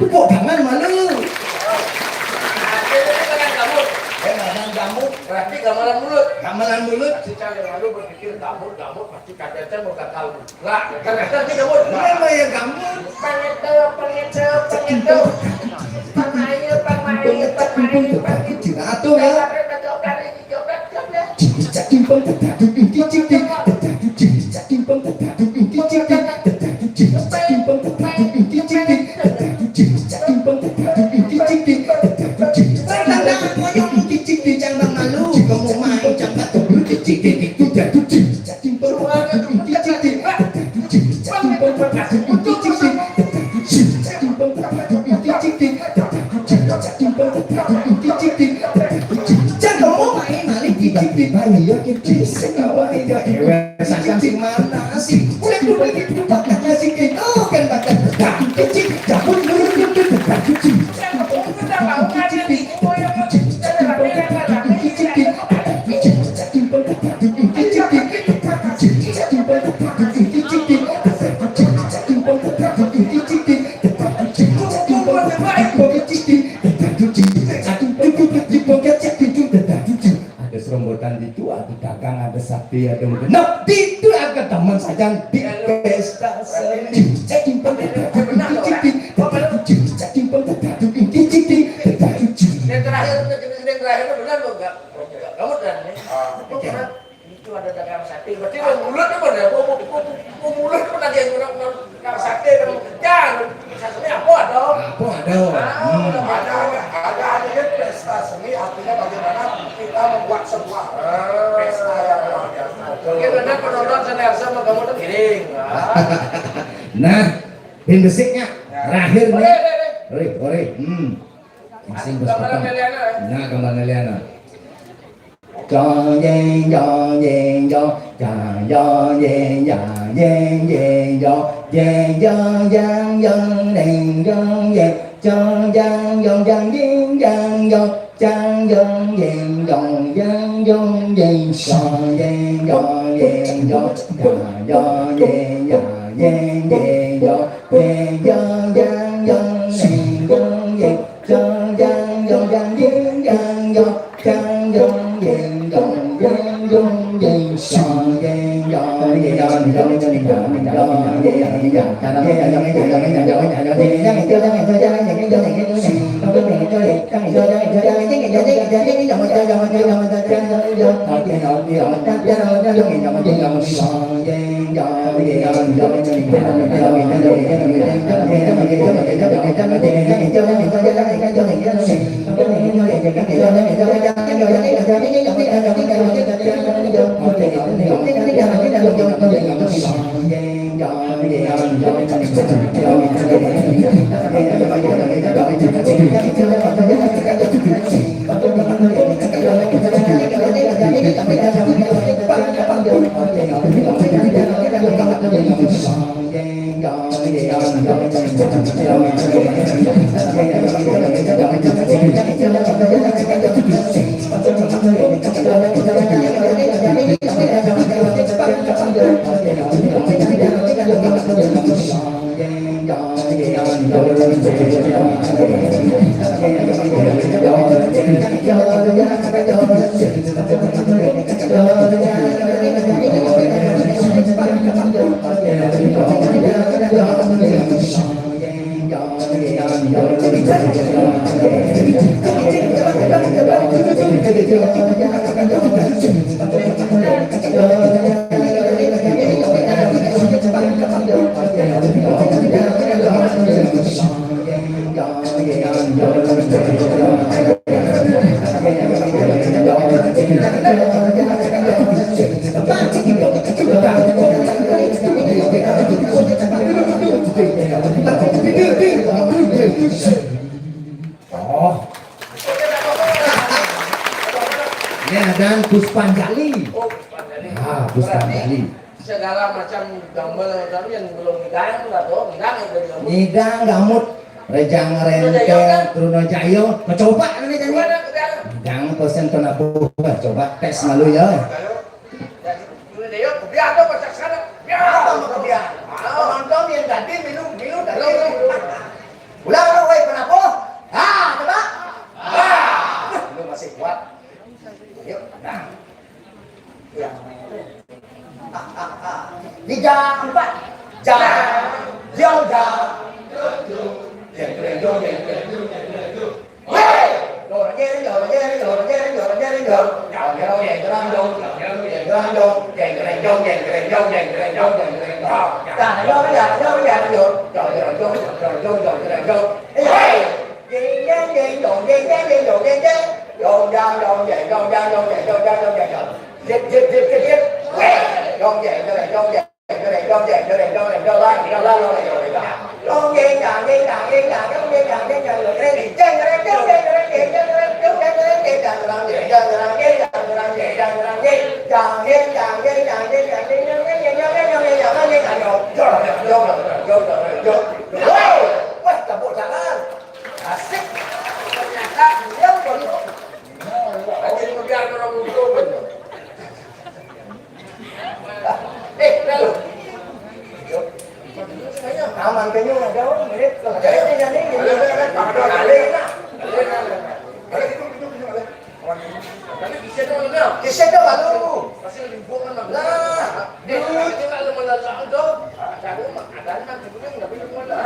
Kok tangan malu? Berarti gamelan mulut. Gamelan mulut. Si cari lalu berpikir gamut pasti katanya mau gatal. Lah, ternyata dia gamut. Kenapa ya gamut? Pengetu. Pemain. Jirato ya. dia dong genap tidak ke teman saja di pesta seni cimpang Yang terakhir benar loh enggak? Kamu dan itu ada dagang sate. Berarti mulut apa dah? Mulut apa tadi yang dagang sate kalau kerja? Sate apa dong? apa ada Ada pesta seni artinya bagaimana kita membuat sebuah pesta yang luar biasa. Mungkin ada penonton senersa sama kamu tuh giring. nah pin besiknya terakhir nih Boleh. ori sing bos Gambaran potong Meliana. nah gambar Meliana Jong yen jong yen jong jong yen jong yen yen jong yen jong jang jong nen jong yen jong jang jong jang yen jang jong jang jong yen jong jang jong yen jong yen jong yen jong jong yen jong yen yen jong yen jong jang jong nen jong yen jong jang jong jang yen jang jong jang jong yen jong jang jong yen jong yen jong yen jong jong yen jong Ini ada Puspanjali. Oh, Puspanjali. Puspanjali. Segala macam gambar tapi yang belum nikah itu lah tuh, nikah yang udah digambar. Nidang gamut rejang rengkel Truno Jayo coba ini tadi. Gimana kerjaan? Jangan pesen kena buah coba tes malu ya. Ini dia, biar tuh pecah sana. Biar. Apa mau kebiasaan? Penonton yang tadi minum dari ulang woi kenapa? Coba. Lu masih kuat. Yuk, nah. Ya. Di jam 4 jam jauh jam aman kayaknya nggak jauh mirip kisah itu baru Masih lingkungan lah. Nah, dia kalau melalang dong. Ada makanan sebenarnya nggak bisa mulai.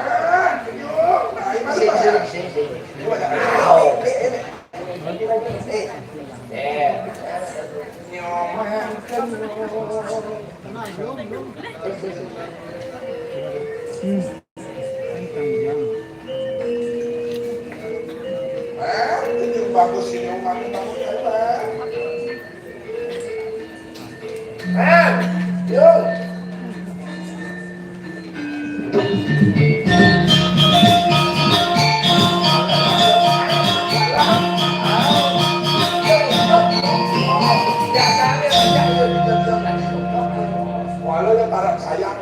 Bagus ini bagus. Yuk. Walau yang barang sayang.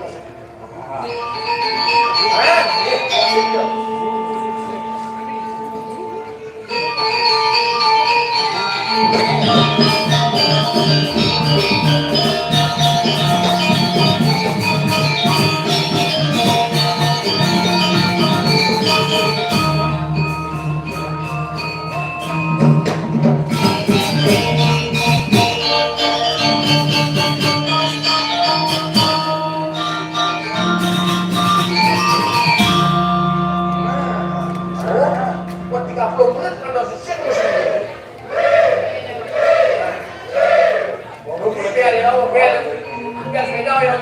Buat 30 menit kalau sesek mesti. Biar ya, biar sepeda ya.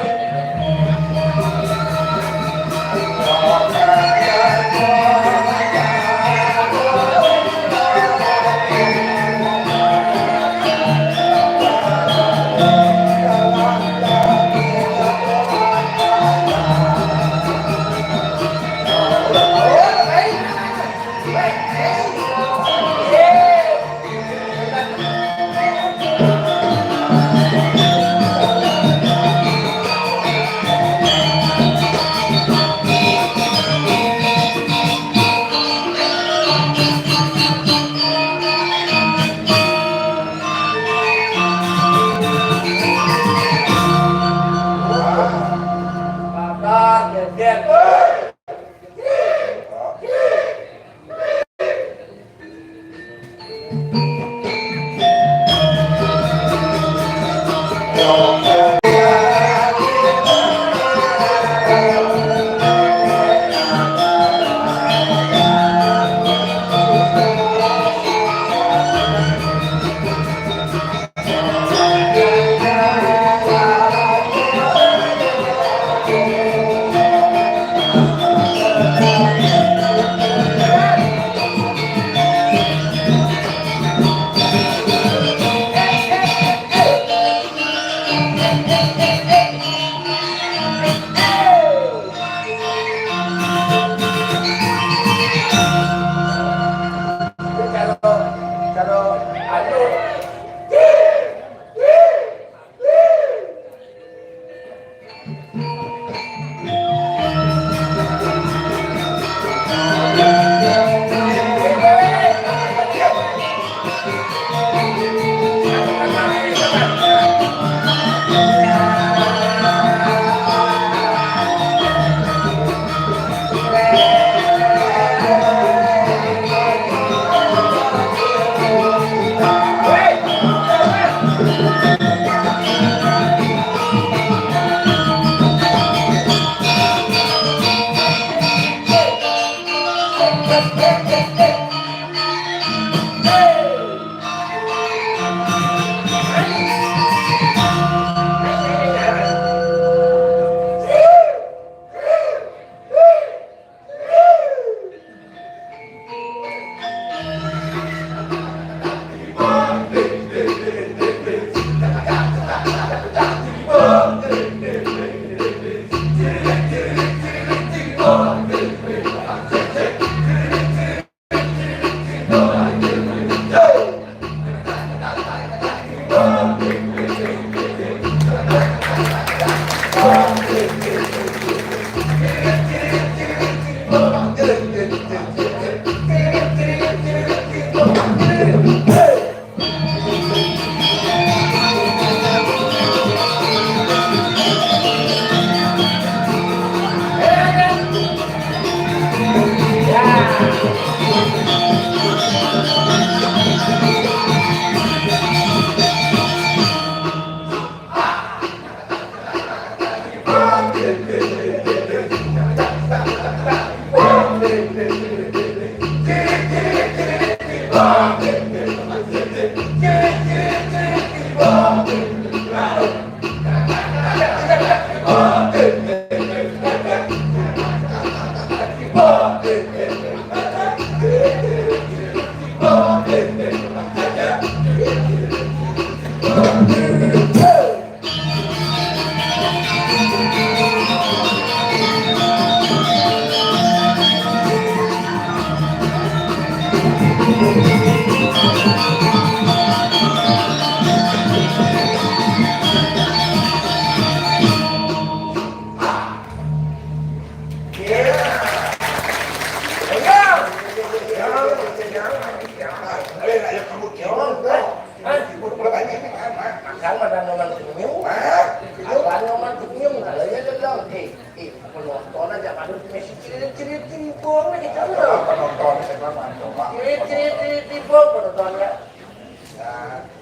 penonton aja kan masih cirit-cirit timpung lagi terus. Penonton saya mah coba. Cirit-cirit timpung penontonnya.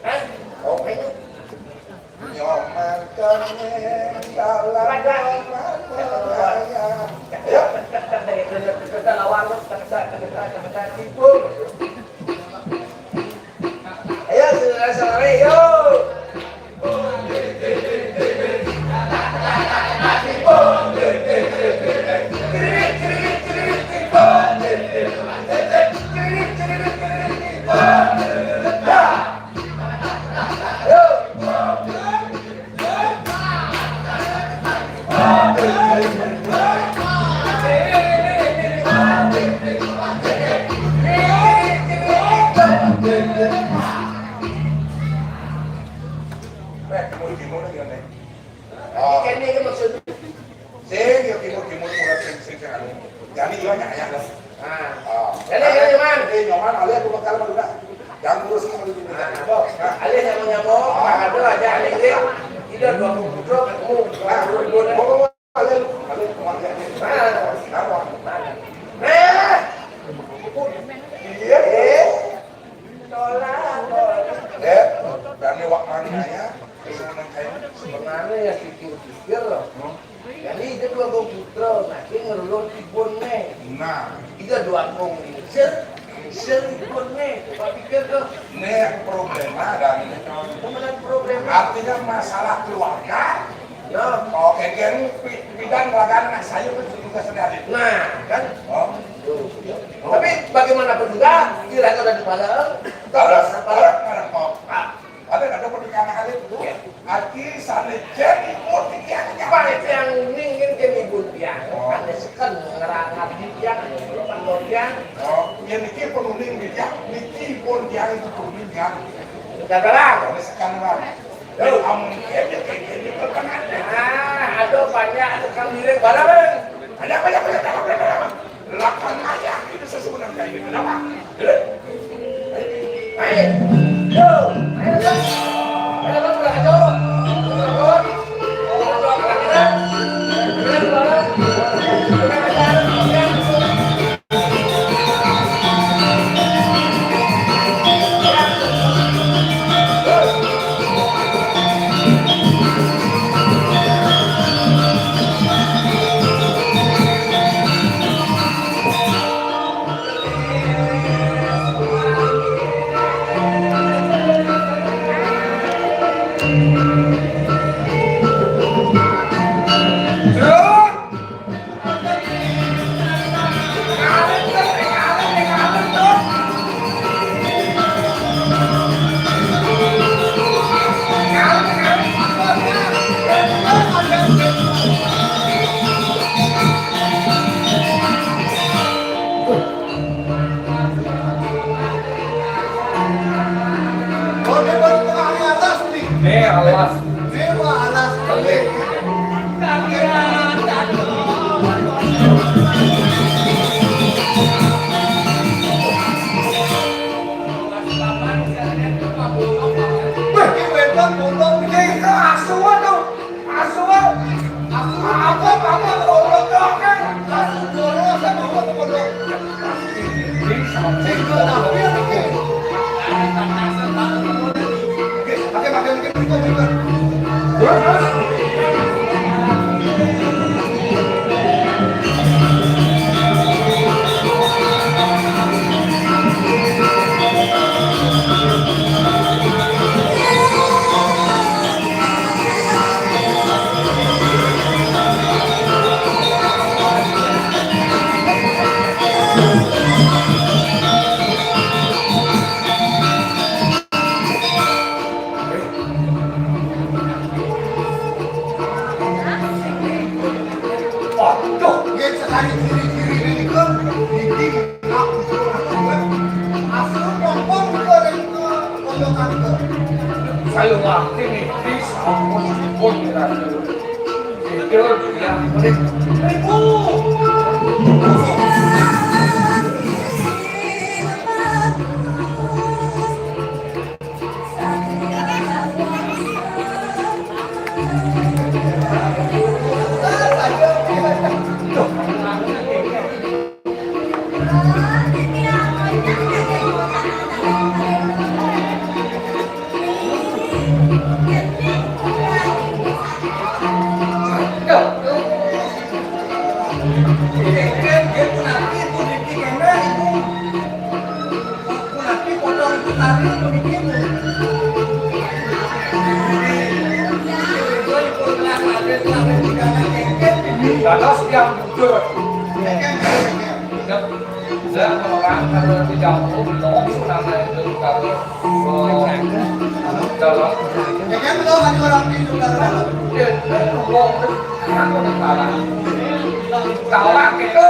Hah? Oh, ini. Nyoman kene dalam ya. Kita lawan kita timpung. Ayo saudara-saudara, yuk. Timur lagi kan. Ini kan maksud. Sing yo timur murah sing anu. Jadi iya nyaya lah. Jadi nyoman. Nyoman alias aku bakal mah udah. Yang ngurus sama di sini. Alias nyamuk, ada aja alias. Tidak 20 putra ketemu. Alias keluarga. Iya. Dan wak mananya sebenarnya ya pikir-pikir loh. Jadi itu 2 putra, nanti ngerulur tibun nih. nah, Itu 2 kong ser tibun nih. Coba pikir tuh. ini problema dan Kemudian problemnya. artinya masalah keluarga. Ya. Oke, kan bidang keluarga anak saya itu juga sedih. Nah, kan. Oh, Tapi bagaimanapun juga, kira-kira udah dipalang. ada kok. Ada pernikahan kali itu. Aki sana jadi politiknya. Apa itu yang ingin ke ibu dia? Ada sekan ngerangat dia, belum dia. Oh, yang niki penuling dia, niki pun dia itu penuling dia. Udah terang. Oleh sekarang lah. Lalu amun dia jadi perkenalan. Ada banyak sekali miring barang. Ada banyak. Lakukan aja itu sesuatu kayak gitu. Kenapa? Ayo, yo, ayo, ayo, udah kacau. Saya ngerti nih, bisa pun itu yang ribu. Dados yang jujur. Saya orang kalau tidak mau belum namanya itu kalau dalam Kan belum ada orang itu dalam. ngomong aku salah. Kawan itu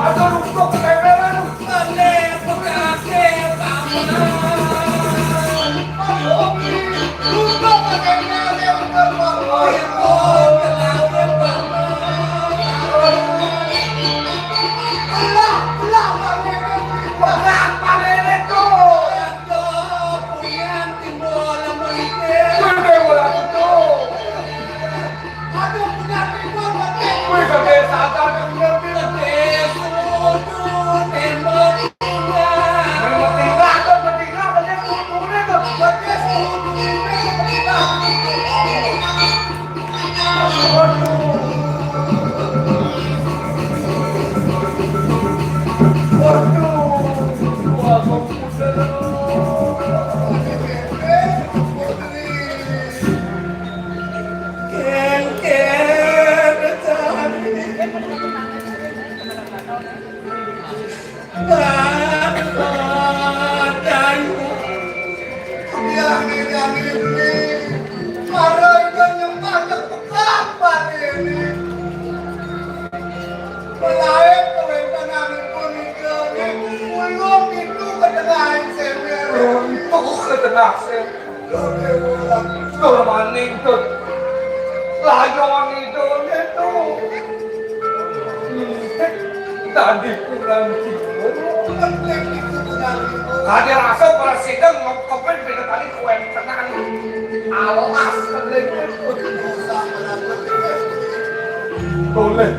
Aduh, lupa ketemelan. Aneh, pengakhir, bangunan. Lupa ketemelan yang berbangun. Tadi pulang ada rasa para sedang ngopen beda kali kuen tenang alas keleng boleh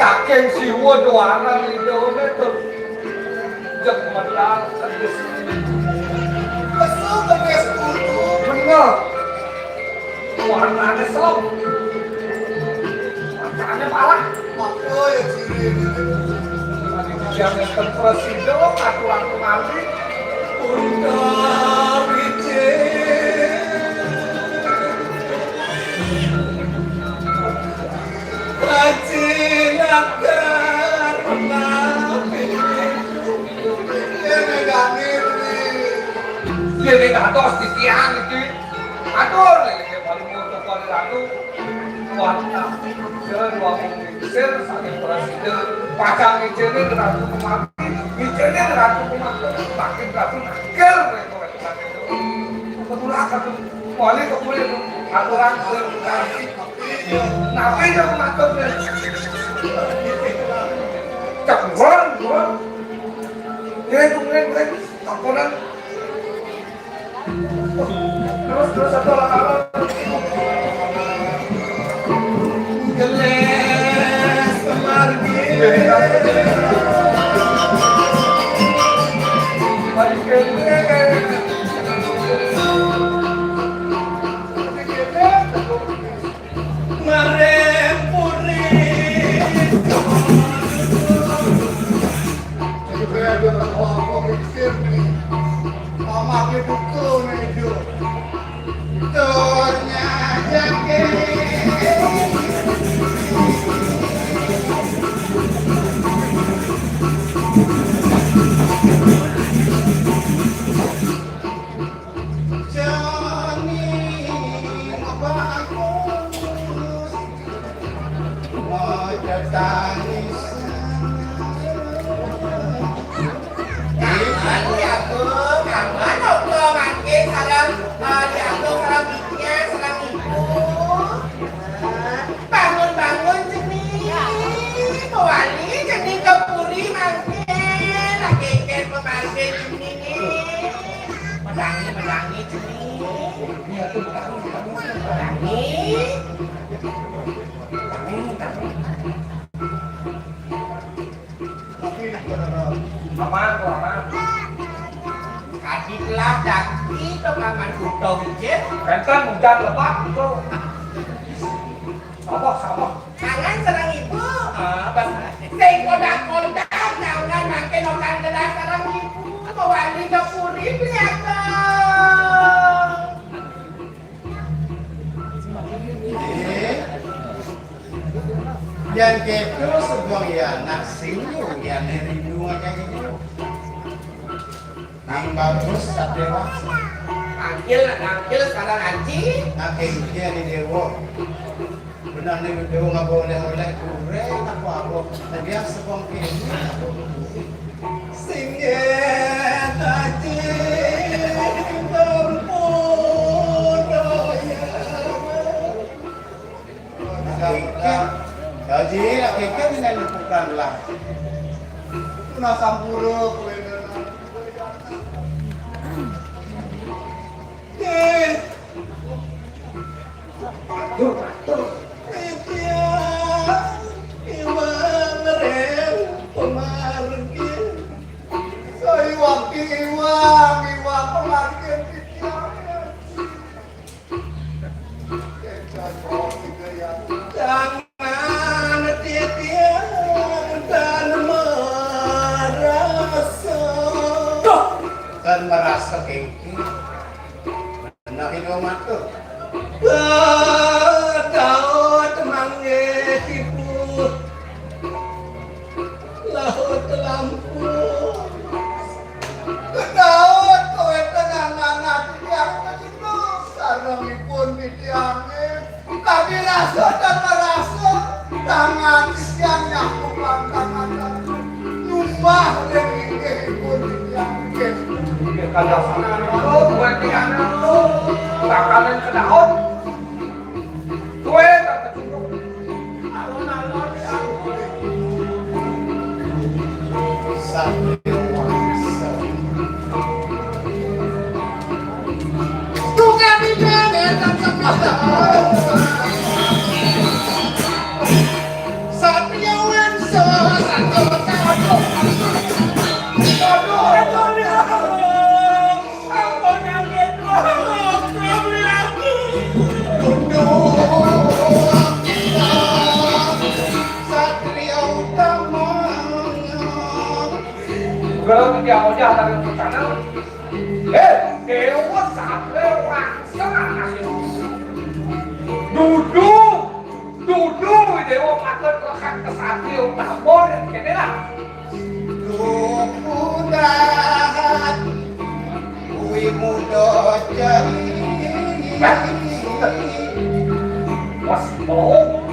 saking siwa doangan itu itu jek menang terus kesel beres kudu bener warnanya selop warnanya parah apa ya ciri jangan terpresiden aturan pengambil untuk bikin rajin agar mengambil ini gatos di tiang itu atur lagi paling untuk paling ratu warna jalan wangi sir saking presiden pasang izinnya ratu kemati izinnya ratu kemati makin ratu nakal betul akan wali kemudian aturan sertifikasi nabi yang mengaturnya cakwan kemudian tamponan terus satu orang geles kemargi mari marempuri mama buku medio tornya jaket bangun-bangun jenis wali jenis kepuri mangkin lagi ikan pemargin jenis medangi jenis Aman. Kaditlah daki to kaman utong jet. Enten hujan lebat itu. Sama. Tangan serang ibu. Sing kodak-kodak jangan makin orang gelas serang ibu. Bawali ke puri kelihatan. Yang gitu sebuah ya naksingnya yang rindu aja gitu. Nang bagus tak dewasa. Angkil sekarang anci. Akhirnya di dewa. Benar nih dewa nggak boleh oleh kurang apa tadi yang sepong ini singin aja Gaji, akhirnya dengan bukanlah. Una sampuruk Jangan titia dan merasa Dan merasa kengki. Benar ini omat tuh. Daud mangetipu laut lampu Daud kowe tenangan ati yang kecil sarengipun midiange tapi rasa dan merasa tangan siang yang kupangkangan nyumbah yang inggihipun midiange Kada sana lo, gue tiga lo, bakalan ke daun. Gue tak kecukup. Alon-alon yang Satrio Wangsa. Bukan di jalan dan Satrio Wangsa satu tahun. Kalau dia mau jalan ke sana, dewa sampai rasa duduk dewa patut lekat ke satrio tabor kene lah. Dukudan Kui muda jari Was bohong.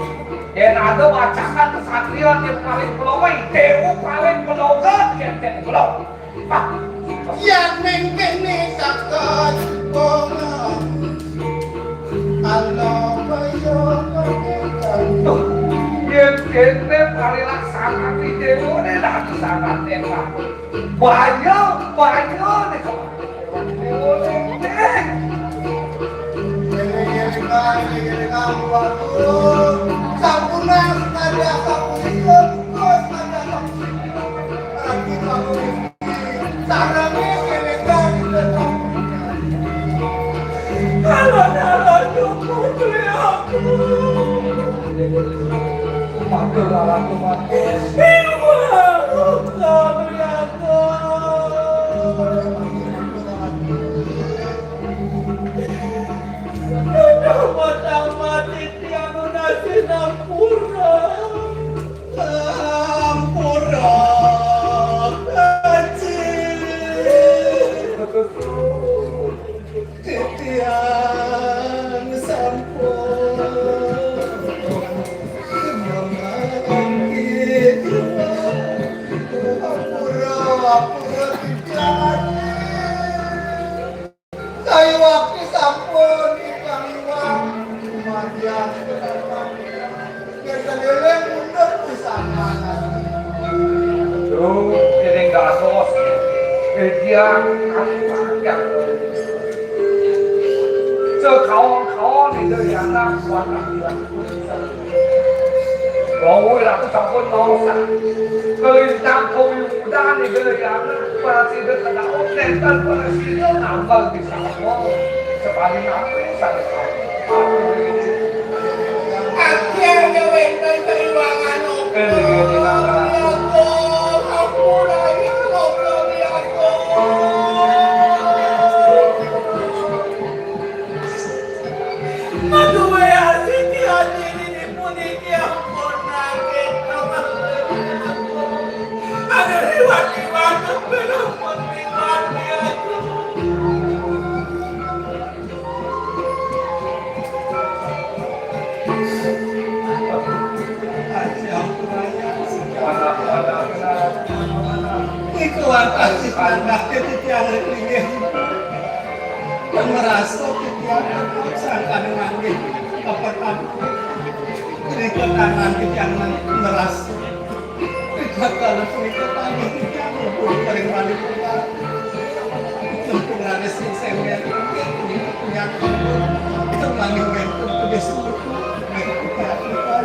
Dan ada bacakan kesatria yang paling pelawai, dewa paling pelogat yang pelawai. Yang mengkene takkan bonga Allah bayokan Yang kene paling laksana di dewa ini lah sangat enak. Banyak nih kalau dewa ini. Sampurna ada sampurna ada sarangnya kelekan Alon-alon cukup beli aku. Matur aku matur. Ilmu aku kau beli aku. Mati tiang nasi nampura. Sampurna titian sampun apura titian saya waktu sampun ikang iwang madian keteleleng mundur bersama Tuh, ini enggak sos. Dia yang kawan-kawan itu yang nak kuat lagi. Kalau aku campur dosa, kelintang kau muda ni yang berarti dia tidak oten dan berarti dia nambah di sana. Sepaling apa saya tahu. akhirnya wenten keiwangan kasih anak titiang ringin. Dan merasa titiang sangkan mangin kapan kerikatan titiang merasa kerikatan titiang paling paling tempungan sing yang terlalu bentuk disuruh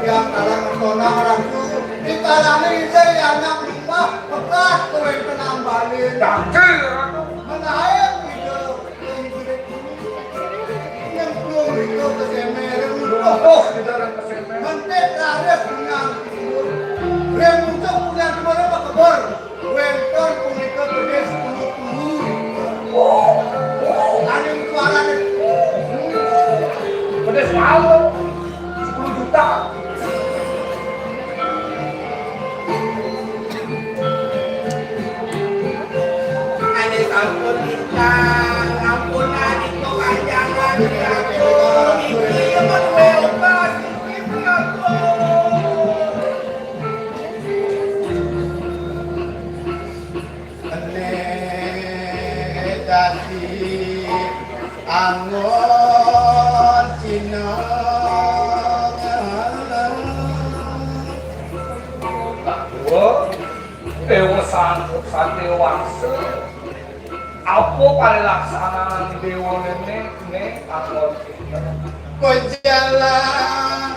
yang dalam menolak ratu di kalangan ini anak lima bekas kowe penambalin Dakil ratu. menaik gitu yang belum itu kesemeran Oh, di dalam kesemen. mentek laris menang yang muncul punya kemana pak kebor wentor punika gede 10 ada suara Pedes malu. 10 juta. Adik ampun bintang, ampun adik kepanjangan aku, iki menweopas, iki aku. dadi angon cina Dewa, Dewa sanggup satya wangsa. Apa paling laksanaan Dewa ini anggon kita. kau jalan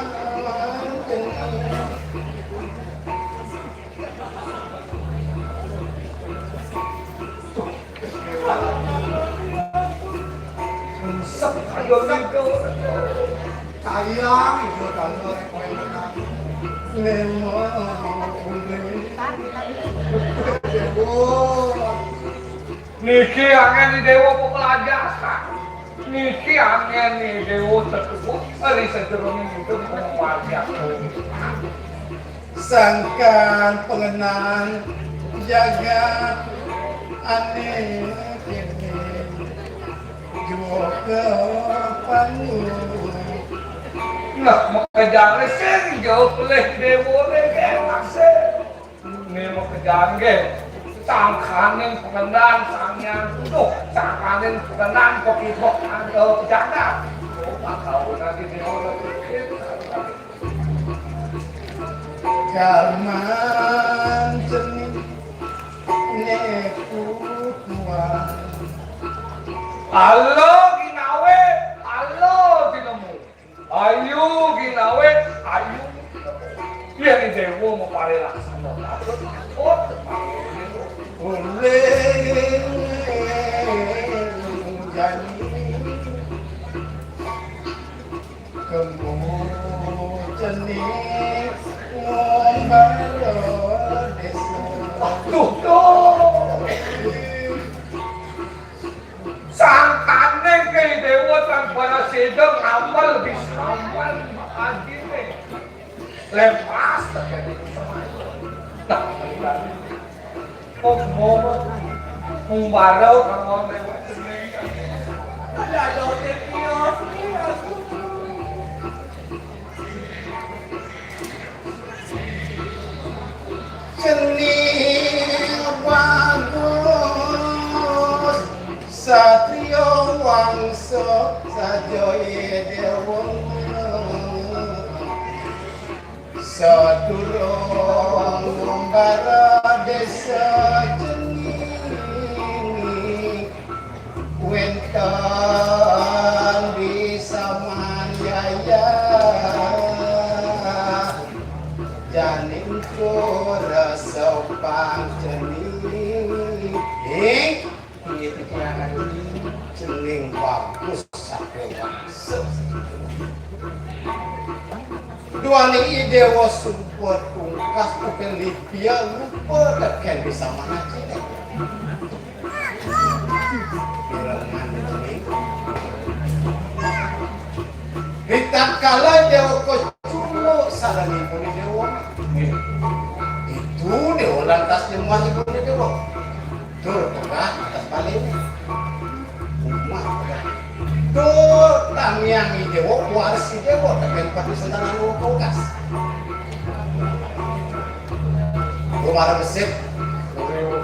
Sep kayo nito. sayang itu kalau memang Niki angin di Dewa pelajaran. Niki angin di Dewa tersebut. Hari sederhana itu menguasai. sangkan pengenang jaga aneh kini jua ke panggung Nah, makanya sing jauh pelih Dewa lagi masih. Ini mau kejangan sangkanin pengendang sangyang tuh sangkanin pengendang kopi kok ada jaga. Oh, bakal nanti Dewa lagi. Kalman jenis neku kuat Halo ginawe, halo dinemu. Ayo ginawe, ayo. Iya nih Dewa mau pare laksana. Oh, boleh jadi kemu jenis ngombalo desa tuh. Sangkane ke Dewa tanpa sedang amal bisa amal makadine. Lepas terjadi semuanya. Nah, mau barau kalau lewat sini. Ada tekios. Jenis bagus satrio wangso sajoye dewa sadurung ngembara desa jenis wentan bisa manjaya janin rasa pangcening ini pikiran cening bagus sampai wangsa dua ni dewa support tungkas bukan libya lupa tekan bisa mengaji bilangan cening kita kalah dewa koculo salah ni pun dewa itu dewa lantas semua itu dewa tur tengah atas balik rumah tur tangyang dewa waris dewa tapi pakai sentangan lu kulkas rumah besar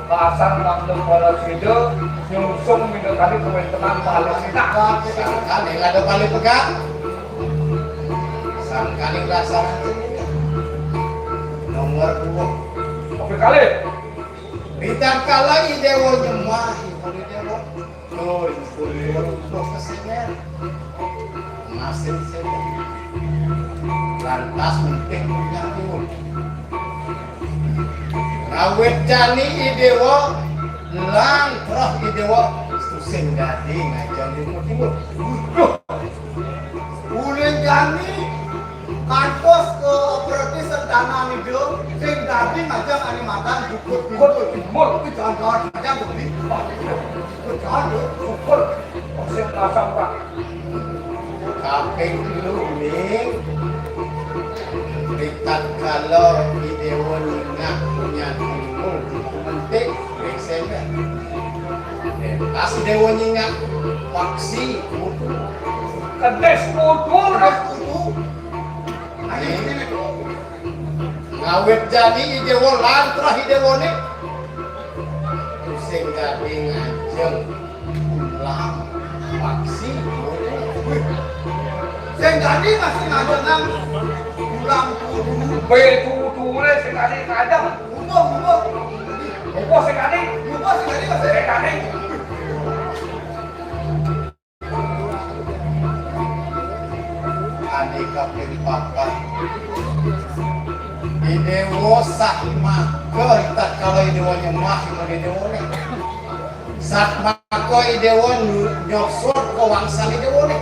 Pasang langsung pada sida nyungsung minta kali kewentenan paling kita. Kali ada paling pegang. Kali rasa nomor 2. Oke kali. Bintang kala idewo nyemah ibu idewo. Tuh, ibu untuk kesenian. Masih sini. Lantas penting punya ibu. Rawit jani idewo, lang roh idewo. Suseng gading ngajar timur. Ulin jani kantos ke operasi sentana nih dong, sing dadi ngajak animatan bukut Timur. itu jangan aja beli, jangan Syukur. Osin pasang Pak. Kaping luning Ritat kalau idewo ningak punya timur penting biasanya pas idewo ningak waksi kudu Kedes kudur. ngawet jadi idewo lantrah idewo nih sing gading ngajeng ulang waksi kudu sing dadi masih ngajak nang ulang kudu, Betudure sekali kadang. umum, Opo sekali. lupa sing dadi masih Sekali. adik kaping papat idewo sakma keritat kalau idewo nyemah imun idewo nih sakma ko idewo nyoksor ko wangsan idewo nih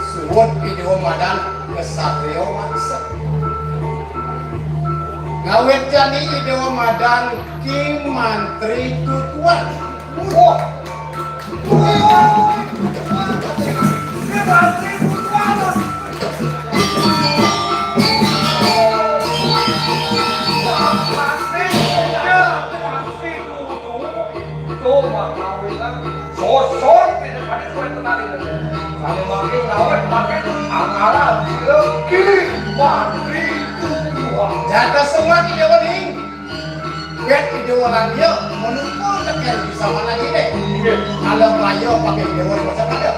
suwun idewo madan kesatrio wangsa ngawet jani idewo madan king mantri tutuan Wah. Berarti kutualan. Pasti kudu. Tuh makawilan. Sosor pada kewentenan itu. Kalau makin ngawet makin anggaran legi mantri tutuan. jatah semua idewo nih get idewo lanjut menunggu tekan bisa mana gini kalau rayo pakai idewo macam ada